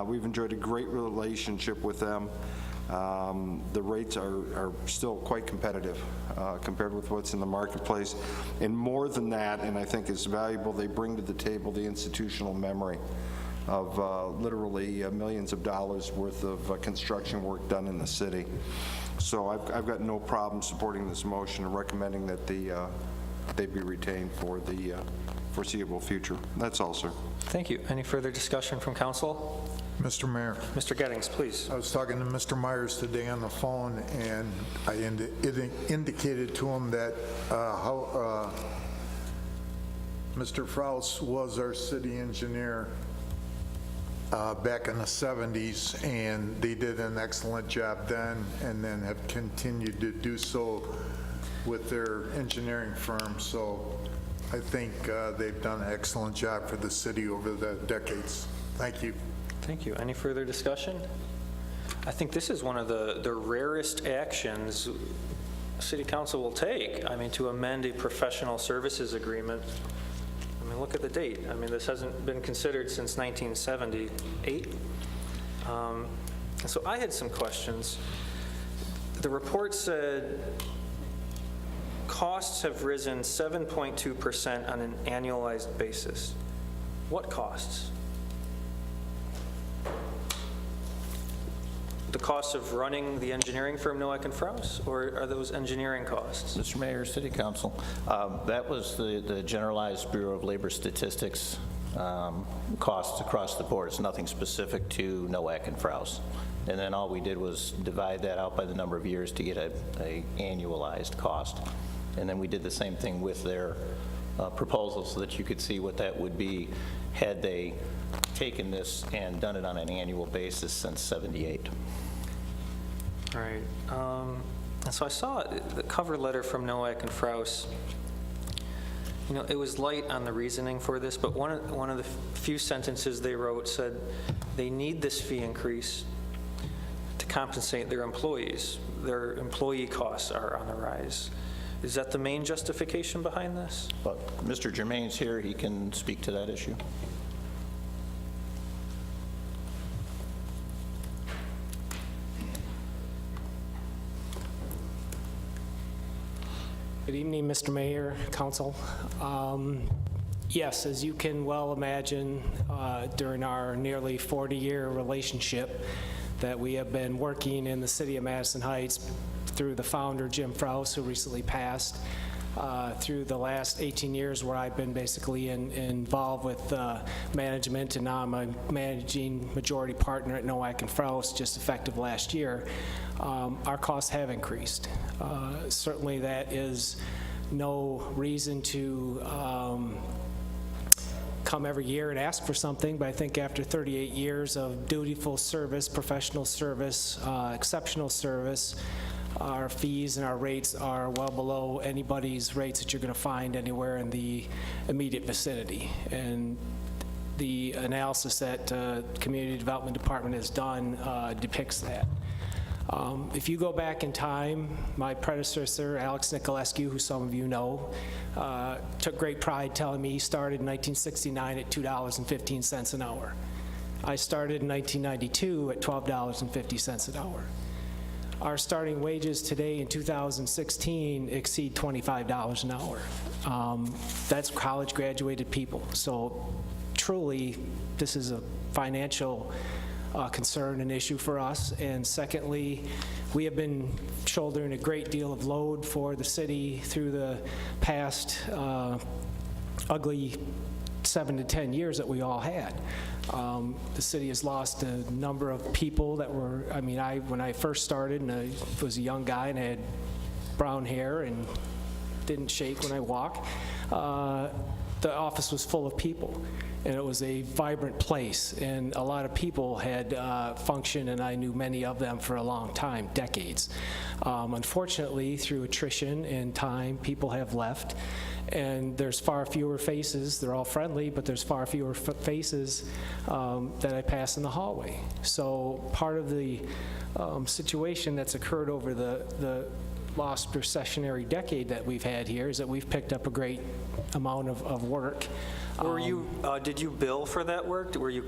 We've enjoyed a great relationship with them. The rates are still quite competitive compared with what's in the marketplace. And more than that, and I think is valuable, they bring to the table the institutional memory of literally millions of dollars worth of construction work done in the city. So I've got no problem supporting this motion and recommending that they be retained for the foreseeable future. That's all, sir. Thank you. Any further discussion from council? Mr. Mayor. Mr. Gettings, please. I was talking to Mr. Myers today on the phone, and I indicated to him that how Mr. Frous was our city engineer back in the 70s, and they did an excellent job then, and then have continued to do so with their engineering firm. So I think they've done an excellent job for the city over the decades. Thank you. Thank you. Any further discussion? I think this is one of the rarest actions City Council will take. I mean, to amend a professional services agreement. I mean, look at the date. I mean, this hasn't been considered since 1978. So I had some questions. The report said costs have risen 7.2% on an annualized basis. What costs? The costs of running the engineering firm Norwick and Frous, or are those engineering costs? Mr. Mayor, City Council, that was the generalized Bureau of Labor Statistics costs across the board. It's nothing specific to Norwick and Frous. And then all we did was divide that out by the number of years to get a annualized cost. And then we did the same thing with their proposal so that you could see what that would be had they taken this and done it on an annual basis since '78. All right. And so I saw the cover letter from Norwick and Frous. You know, it was light on the reasoning for this, but one of the few sentences they wrote said they need this fee increase to compensate their employees. Their employee costs are on the rise. Is that the main justification behind this? But Mr. Germain's here. He can speak to that issue. Good evening, Mr. Mayor, Council. Yes, as you can well imagine, during our nearly 40-year relationship that we have been working in the city of Madison Heights through the founder, Jim Frous, who recently passed, through the last 18 years where I've been basically involved with management, and now I'm a managing majority partner at Nowak and Frous, just effective last year, our costs have increased. Certainly that is no reason to come every year and ask for something, but I think after 38 years of dutiful service, professional service, exceptional service, our fees and our rates are well below anybody's rates that you're going to find anywhere in the immediate vicinity. And the analysis that Community Development Department has done depicts that. If you go back in time, my predecessor, Alex Nicolescu, who some of you know, took great pride telling me he started in 1969 at $2.15 an hour. I started in 1992 at $12.50 an hour. Our starting wages today in 2016 exceed $25 an hour. That's college graduated people. So truly, this is a financial concern and issue for us. And secondly, we have been shouldering a great deal of load for the city through the past ugly 7 to 10 years that we all had. The city has lost a number of people that were, I mean, when I first started and I was a young guy and I had brown hair and didn't shake when I walked, the office was full of people. And it was a vibrant place, and a lot of people had functioned, and I knew many of them for a long time, decades. Unfortunately, through attrition and time, people have left, and there's far fewer faces. They're all friendly, but there's far fewer faces that I pass in the hallway. So part of the situation that's occurred over the lost recessionary decade that we've had here is that we've picked up a great amount of work. Were you, did you bill for that work? Were you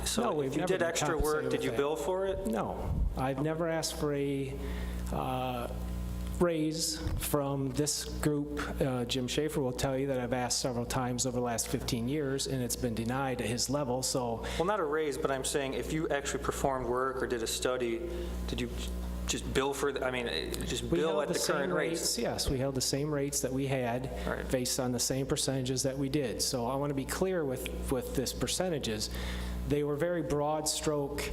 so no, if you did extra work, did you bill for it? No, I've never asked for a raise from this group. Jim Schaefer will tell you that I've asked several times over the last 15 years, and it's been denied at his level. So, well, not a raise, but I'm saying if you actually performed work or did a study, did you just bill for, just bill at the current rates? Yes, we held the same rates that we had based on the same percentages that we did. So I want to be clear with this percentages. They were very broad stroke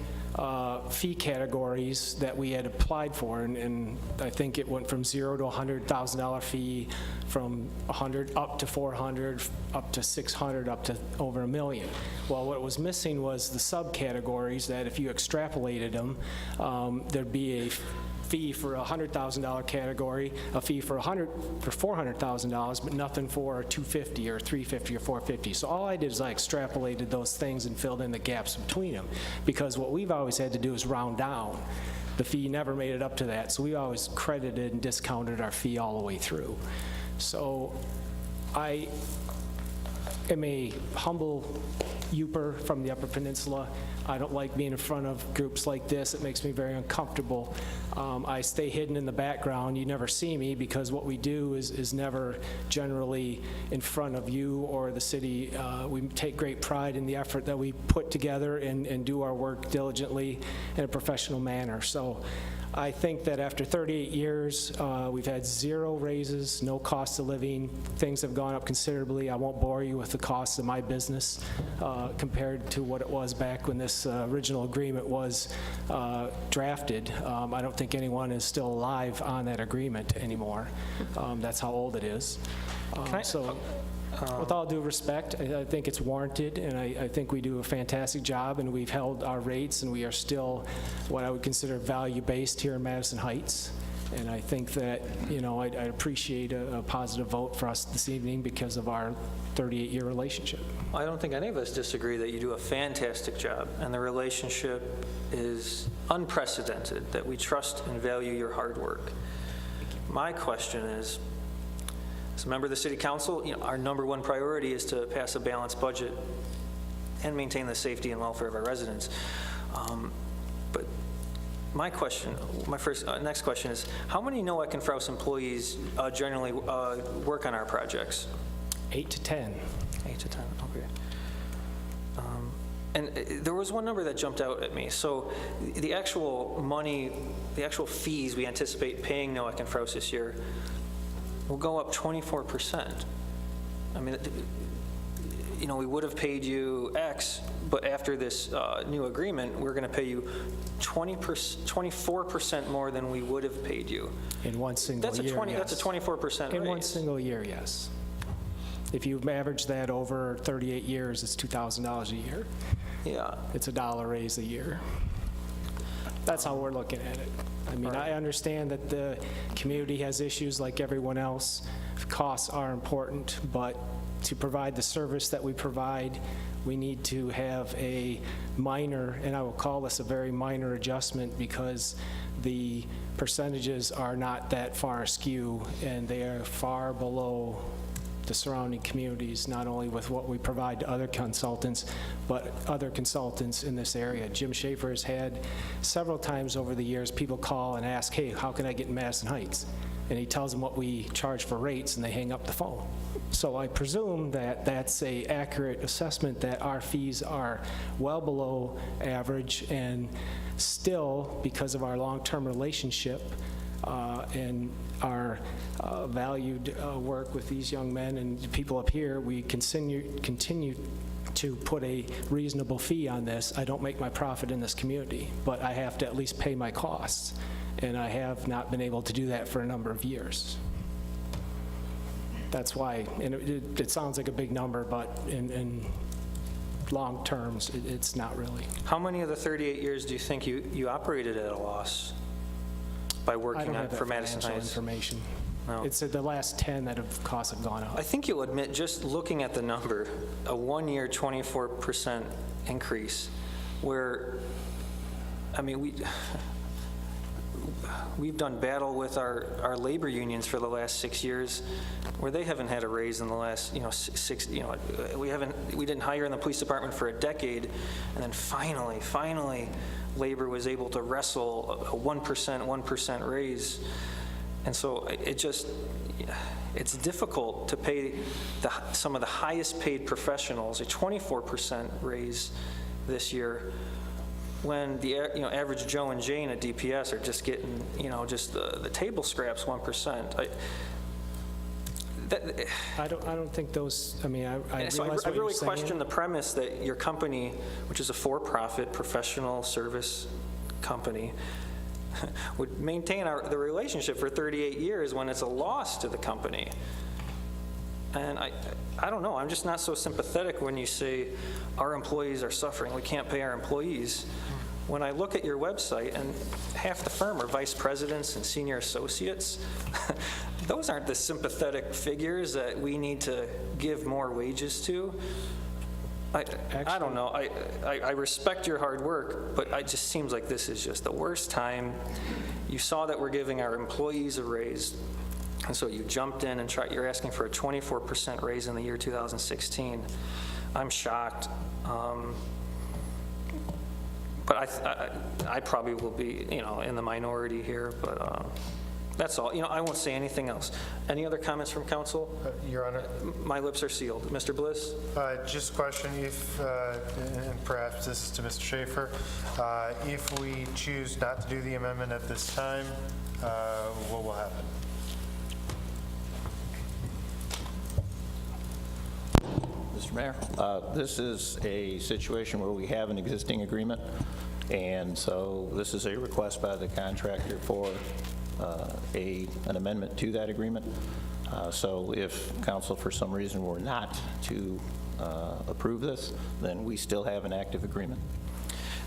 fee categories that we had applied for, and I think it went from $0 to $100,000 fee, from 100 up to 400, up to 600, up to over $1 million. Well, what was missing was the subcategories that if you extrapolated them, there'd be a fee for a $100,000 category, a fee for $400,000, but nothing for $250 or $350 or $450. So all I did is I extrapolated those things and filled in the gaps between them, because what we've always had to do is round down. The fee never made it up to that, so we always credited and discounted our fee all the way through. So I am a humble Youper from the Upper Peninsula. I don't like being in front of groups like this. It makes me very uncomfortable. I stay hidden in the background. You never see me because what we do is never generally in front of you or the city. We take great pride in the effort that we put together and do our work diligently in a professional manner. So I think that after 38 years, we've had 0 raises, no cost of living. Things have gone up considerably. I won't bore you with the costs of my business compared to what it was back when this original agreement was drafted. I don't think anyone is still alive on that agreement anymore. That's how old it is. With all due respect, I think it's warranted, and I think we do a fantastic job, and we've held our rates, and we are still what I would consider value-based here in Madison Heights. And I think that, I'd appreciate a positive vote for us this evening because of our 38-year relationship. I don't think any of us disagree that you do a fantastic job, and the relationship is unprecedented, that we trust and value your hard work. My question is, as a member of the City Council, our number one priority is to pass a balanced budget and maintain the safety and welfare of our residents. But My question, next question is, how many Noack and Frous employees generally work on our projects? 8 to 10. 8 to 10, okay. And there was one number that jumped out at me. So the actual money, the actual fees we anticipate paying Noack and Frous this year will go up 24%. I mean, you know, we would have paid you X, but after this new agreement, we're going to pay you 24% more than we would have paid you. In one single year, yes. That's a 24% raise. In one single year, yes. If you average that over 38 years, it's $2,000 a year. Yeah. It's $1 raise a year. That's how we're looking at it. I mean, I understand that the community has issues like everyone else. Costs are important, but to provide the service that we provide, we need to have a minor, and I will call this a very minor adjustment because the percentages are not that far askew, and they are far below the surrounding communities, not only with what we provide to other consultants, but other consultants in this area. Jim Schaefer has had several times over the years people call and ask, hey, how can I get in Madison Heights? And he tells them what we charge for rates, and they hang up the phone. So I presume that that's an accurate assessment that our fees are well below average, and still, because of our long-term relationship and our valued work with these young men and people up here, we continue to put a reasonable fee on this. I don't make my profit in this community, but I have to at least pay my costs, and I have not been able to do that for a number of years. That's why, and it sounds like a big number, but in long terms, it's not really. How many of the 38 years do you think you operated at a loss by working on for Madison Heights? Information. No. It's the last 10 that costs have gone up. I think you'll admit, just looking at the number, a one-year 24% increase, where, I mean, we've done battle with our labor unions for the last 6 years, where they haven't had a raise in the last, we didn't hire in the police department for a decade, and then finally, labor was able to wrestle a 1% raise. And so it's difficult to pay some of the highest paid professionals a 24% raise this year, when the average Joe and Jane at DPS are just getting just the table scraps 1%. I don't think those. I mean, I realize what you're saying. I really question the premise that your company, which is a for-profit professional service company, would maintain the relationship for 38 years when it's a loss to the company. And I don't know, I'm just not so sympathetic when you say our employees are suffering, we can't pay our employees. When I look at your website, and half the firm are vice presidents and senior associates, those aren't the sympathetic figures that we need to give more wages to. I don't know. I respect your hard work, but it just seems like this is just the worst time. You saw that we're giving our employees a raise, and so you jumped in and you're asking for a 24% raise in the year 2016. I'm shocked. But I probably will be, in the minority here, but that's all. I won't say anything else. Any other comments from council? Your Honor. My lips are sealed. Mr. Bliss? Just a question, and perhaps this is to Mr. Schaefer, if we choose not to do the amendment at this time, what will happen? Mr. Mayor, this is a situation where we have an existing agreement, and so this is a request by the contractor for an amendment to that agreement. So if council for some reason were not to approve this, then we still have an active agreement.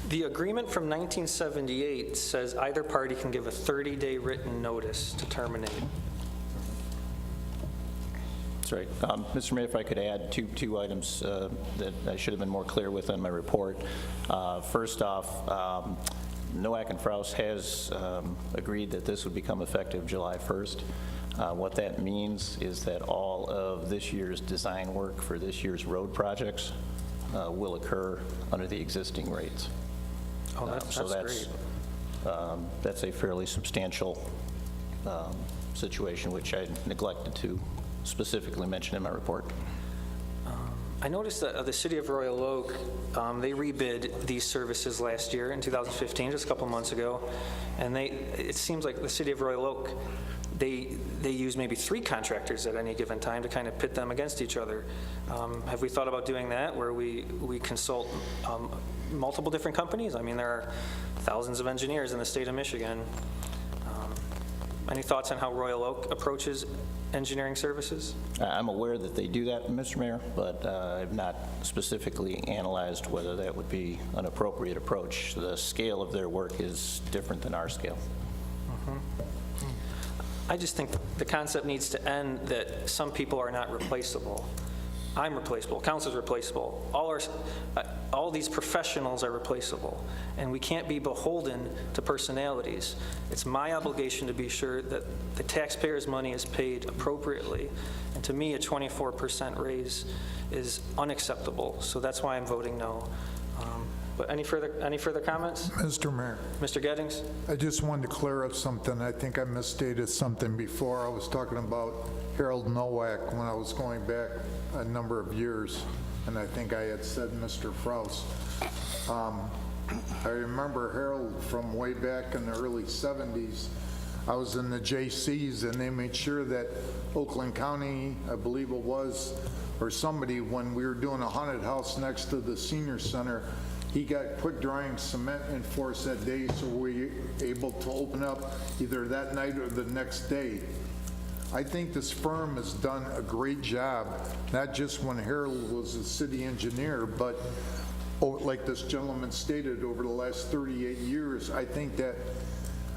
The agreement from 1978 says either party can give a 30-day written notice to terminate. That's right. Mr. Mayor, if I could add two items that I should have been more clear with on my report. First off, Noack and Frous has agreed that this would become effective July 1st. What that means is that all of this year's design work for this year's road projects will occur under the existing rates. Oh, that's great. That's a fairly substantial situation, which I neglected to specifically mention in my report. I noticed that the City of Royal Oak, they rebid these services last year in 2015, just a couple months ago, and it seems like the City of Royal Oak, they use maybe 3 contractors at any given time to kind of pit them against each other. Have we thought about doing that, where we consult multiple different companies? I mean, there are thousands of engineers in the state of Michigan. Any thoughts on how Royal Oak approaches engineering services? I'm aware that they do that, Mr. Mayor, but I've not specifically analyzed whether that would be an appropriate approach. The scale of their work is different than our scale. I just think the concept needs to end that some people are not replaceable. I'm replaceable, council's replaceable, all these professionals are replaceable, and we can't be beholden to personalities. It's my obligation to be sure that the taxpayers' money is paid appropriately, and to me, a 24% raise is unacceptable, so that's why I'm voting no. But any further comments? Mr. Mayor, Mr. Gettings? I just wanted to clear up something. I think I misstated something before. I was talking about Harold Nowak when I was going back a number of years, and I think I had said Mr. Frouse. I remember Harold from way back in the early 70s. I was in the JCs, and they made sure that Oakland County, I believe it was, or somebody, when we were doing a haunted house next to the senior center, he got quick drying cement in for us that day, so we were able to open up either that night or the next day. I think this firm has done a great job, not just when Harold was a city engineer, but like this gentleman stated, over the last 38 years, I think that,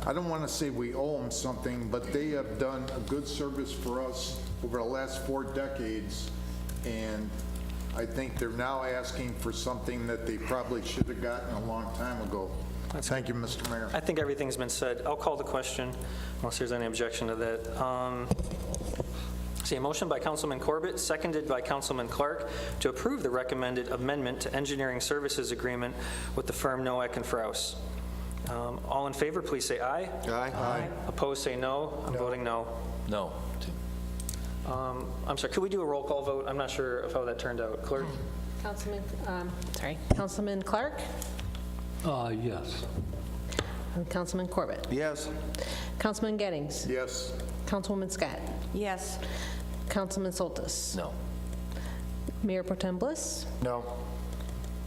I don't want to say we owe them something, but they have done a good service for us over the last 4 decades, and I think they're now asking for something that they probably should have gotten a long time ago. Thank you, Mr. Mayor. I think everything's been said. I'll call the question unless there's any objection to that. See, a motion by Councilman Corbett, seconded by Councilman Clark, to approve the recommended amendment to engineering services agreement with the firm Nowak and Frouse. All in favor, please say aye. Aye. Opposed, say no. I'm voting no. No. I'm sorry, could we do a roll call vote? I'm not sure of how that turned out. Clerk? Councilman Clark? Yes. Councilman Corbett? Yes. Councilman Gettings? Yes. Councilwoman Scott? Yes. Councilman Soltis? No. Mayor Pro Tem Bliss? No.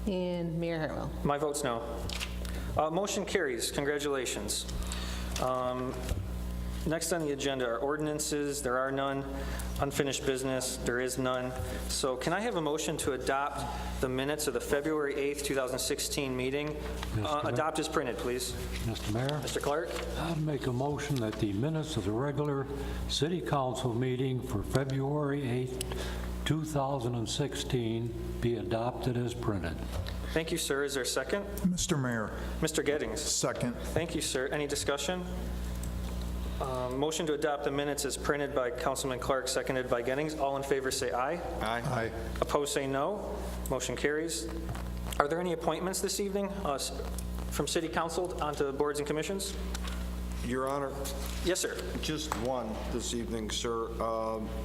And Mayor Harwell? My vote's no. Motion carries. Congratulations. Next on the agenda are ordinances. There are none. Unfinished business. There is none. So can I have a motion to adopt the minutes of the February 8th, 2016 meeting? Adopt as printed, please. Mr. Mayor? Mr. Clark? I'd make a motion that the minutes of the regular city council meeting for February 8th, 2016 be adopted as printed. Thank you, sir. Is there a second? Mr. Mayor. Mr. Gettings? Second. Thank you, sir. Any discussion? Motion to adopt the minutes as printed by Councilman Clark, seconded by Gettings. All in favor say aye. Aye. Opposed say no. Motion carries. Are there any appointments this evening from City Council onto boards and commissions? Your Honor. Yes, sir. Just one this evening, sir.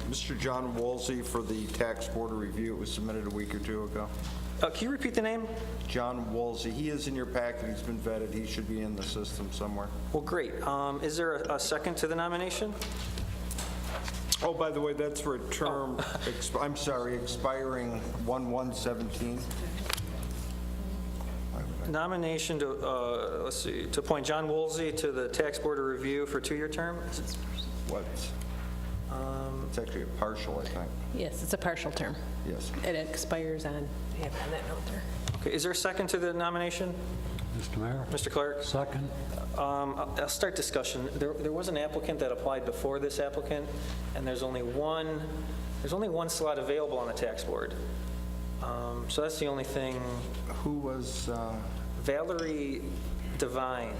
Mr. John Woolsey for the Tax Board of Review. It was submitted a week or 2 ago. Can you repeat the name? John Woolsey. He is in your packet. He's been vetted. He should be in the system somewhere. Well, great. Is there a second to the nomination? Oh, by the way, that's for a term, I'm sorry, expiring 1/1/17. Nomination to, let's see, to appoint John Woolsey to the Tax Board of Review for a 2-year term? What? It's actually a partial, I think. Yes, it's a partial term. Yes. It expires on, I have that note there. Okay, is there a second to the nomination? Mr. Mayor? Mr. Clark? Second. I'll start discussion. There was an applicant that applied before this applicant, and there's only one slot available on the tax board. So that's the only thing. Who was? Valerie Devine.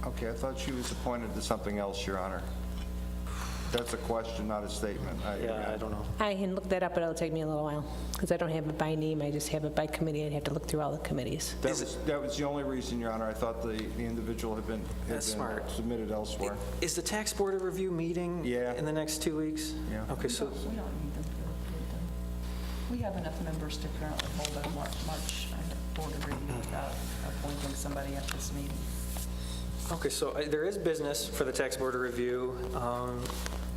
Okay, I thought she was appointed to something else, Your Honor. That's a question, not a statement. Yeah, I don't know. I can look that up, but it'll take me a little while, because I don't have it by name, I just have it by committee. I'd have to look through all the committees. That was the only reason, Your Honor. I thought the individual had been submitted elsewhere. Is the Tax Board of Review meeting in the next 2 weeks? Yeah. Okay, so, We don't need them for we have enough members to currently hold a March Board of Review without appointing somebody at this meeting. okay, so there is business for the Tax Board of Review,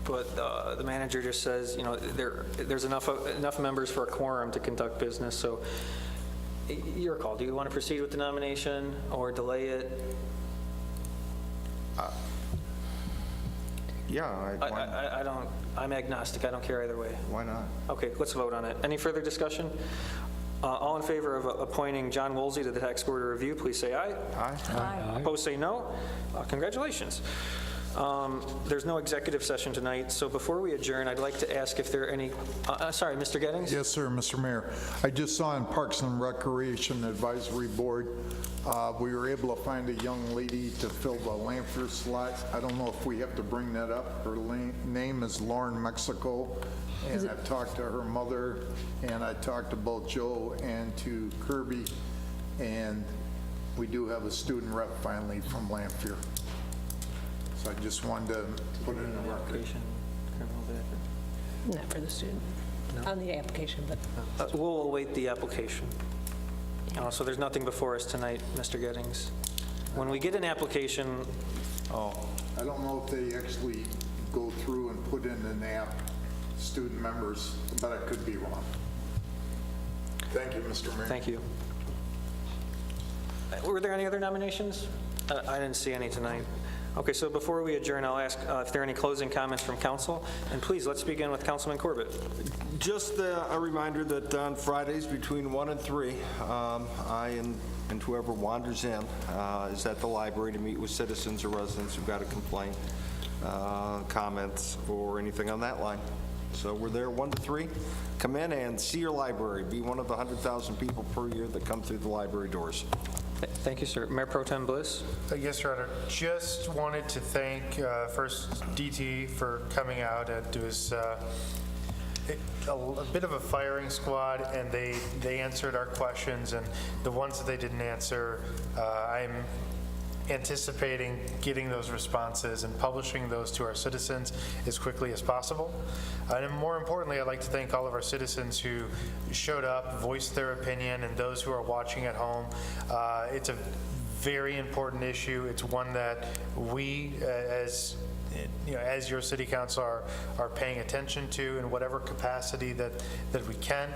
but the manager just says, you know, there's enough members for a quorum to conduct business, so your call. Do you want to proceed with the nomination or delay it? Yeah, I don't, I'm agnostic, I don't care either way. Why not? Okay, let's vote on it. Any further discussion? All in favor of appointing John Woolsey to the Tax Board of Review, please say aye. Aye. Opposed, say no. Congratulations. There's no executive session tonight, so before we adjourn, I'd like to ask if there are any, sorry, Mr. Gettings? Yes, sir, Mr. Mayor. I just saw in Parks and Recreation Advisory Board, we were able to find a young lady to fill the Lanphier slot. I don't know if we have to bring that up. Her name is Lauren Mexico, and I've talked to her mother, and I talked to both Joe and to Kirby, and we do have a student rep finally from Lanphier. So I just wanted to put it in the record. Not for the student, on the application, but. We'll await the application. So there's nothing before us tonight, Mr. Gettings. When we get an application, I don't know if they actually go through and put in an app, student members, but I could be wrong. Thank you, Mr. Mayor. thank you. Were there any other nominations? I didn't see any tonight. Okay, so before we adjourn, I'll ask if there are any closing comments from council. And please, let's begin with Councilman Corbett. Just a reminder that on Fridays between 1 and 3, I and whoever wanders in is at the library to meet with citizens or residents who've got a complaint, comments, or anything on that line. So we're there 1 to 3. Come in and see your library. Be one of the 100,000 people per year that come through the library doors. Thank you, sir. Mayor Pro Tem Bliss. Yes, Your Honor. Just wanted to thank first DT for coming out. It was a bit of a firing squad, and they answered our questions, and the ones that they didn't answer, I'm anticipating getting those responses and publishing those to our citizens as quickly as possible. And more importantly, I'd like to thank all of our citizens who showed up, voiced their opinion, and those who are watching at home. It's a very important issue. It's one that we, as your city council are paying attention to in whatever capacity that we can.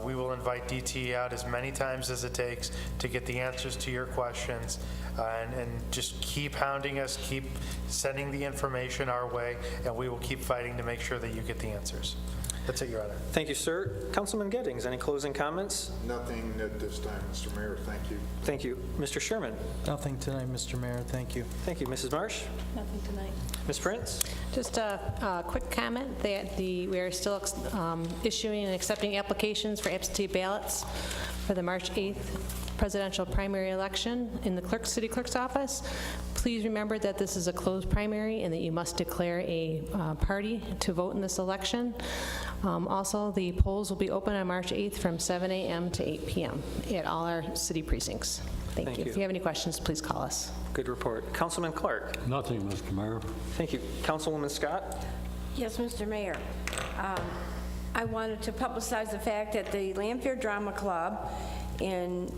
We will invite DT out as many times as it takes to get the answers to your questions, and just keep hounding us, keep sending the information our way, and we will keep fighting to make sure that you get the answers. That's it, Your Honor. Thank you, sir. Councilman Gettings, any closing comments? Nothing at this time, Mr. Mayor. Thank you. Thank you. Mr. Sherman? Nothing tonight, Mr. Mayor. Thank you. Thank you. Mrs. Marsh? Nothing tonight. Ms. Prince? Just a quick comment that we are still issuing and accepting applications for absentee ballots for the March 8th presidential primary election in the city clerk's office. Please remember that this is a closed primary and that you must declare a party to vote in this election. Also, the polls will be open on March 8th from 7 a.m. to 8 p.m. at all our city precincts. Thank you. If you have any questions, please call us. Good report. Councilman Clark? Nothing, Mr. Mayor. Thank you. Councilwoman Scott? Yes, Mr. Mayor. I wanted to publicize the fact that the Lanphier Drama Club, in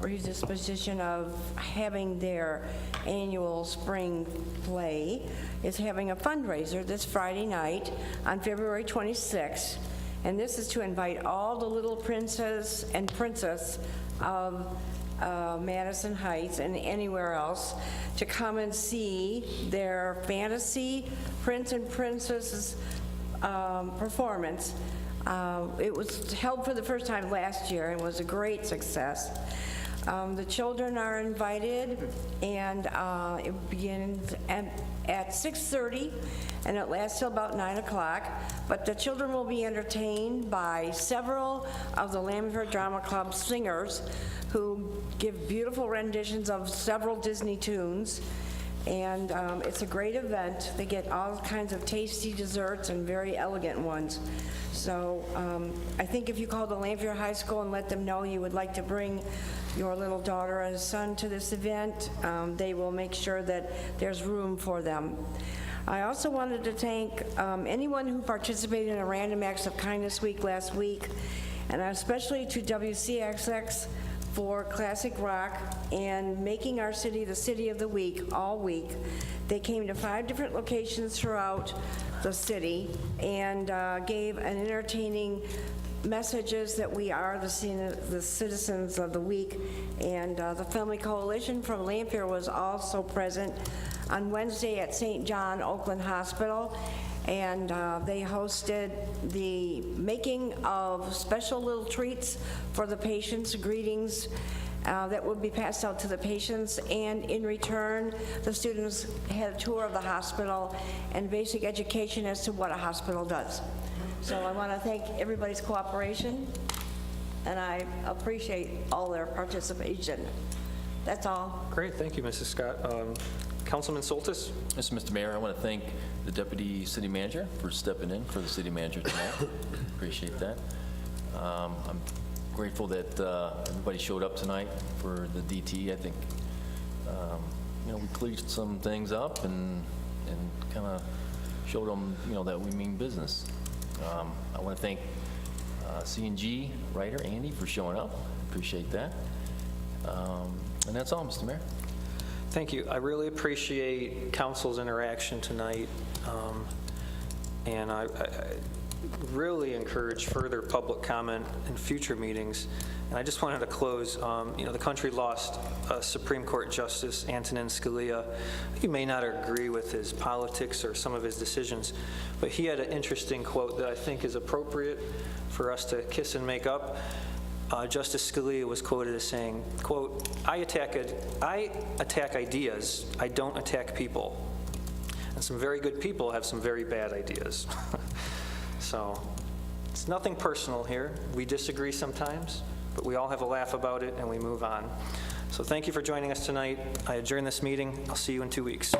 predisposition of having their annual spring play, is having a fundraiser this Friday night on February 26th. And this is to invite all the little princes and princess of Madison Heights and anywhere else to come and see their fantasy prince and princesses performance. It was held for the first time last year and was a great success. The children are invited, and it begins at 6:30, and it lasts till about 9 o'clock. But the children will be entertained by several of the Lanphier Drama Club singers who give beautiful renditions of several Disney tunes. and it's a great event. They get all kinds of tasty desserts and very elegant ones. So I think if you call the Lanphier High School and let them know you would like to bring your little daughter and son to this event, they will make sure that there's room for them. I also wanted to thank anyone who participated in a Random Acts of Kindness Week last week, and especially to WCXX for classic rock and making our city the city of the week all week. They came to 5 different locations throughout the city and gave an entertaining messages that we are the citizens of the week. And the Family Coalition from Lanphier was also present on Wednesday at St. John Oakland Hospital, and they hosted the making of special little treats for the patients, greetings that would be passed out to the patients, and in return, the students had a tour of the hospital and basic education as to what a hospital does. So I want to thank everybody's cooperation, and I appreciate all their participation. That's all. Great, thank you, Mrs. Scott. Councilman Soltis? Yes, Mr. Mayor, I want to thank the Deputy City Manager for stepping in for the City Manager tonight. Appreciate that. I'm grateful that everybody showed up tonight for the DT. I think, we cleared some things up and kind of showed them, that we mean business. I want to thank C&G writer Andy for showing up. Appreciate that. And that's all, Mr. Mayor. Thank you. I really appreciate council's interaction tonight, and I really encourage further public comment in future meetings. And I just wanted to close, the country lost Supreme Court Justice Antonin Scalia. You may not agree with his politics or some of his decisions, but he had an interesting quote that I think is appropriate for us to kiss and make up. Justice Scalia was quoted as saying, quote, I attack ideas, I don't attack people. And some very good people have some very bad ideas. So it's nothing personal here. We disagree sometimes, but we all have a laugh about it and we move on. So thank you for joining us tonight. I adjourn this meeting. I'll see you in 2 weeks.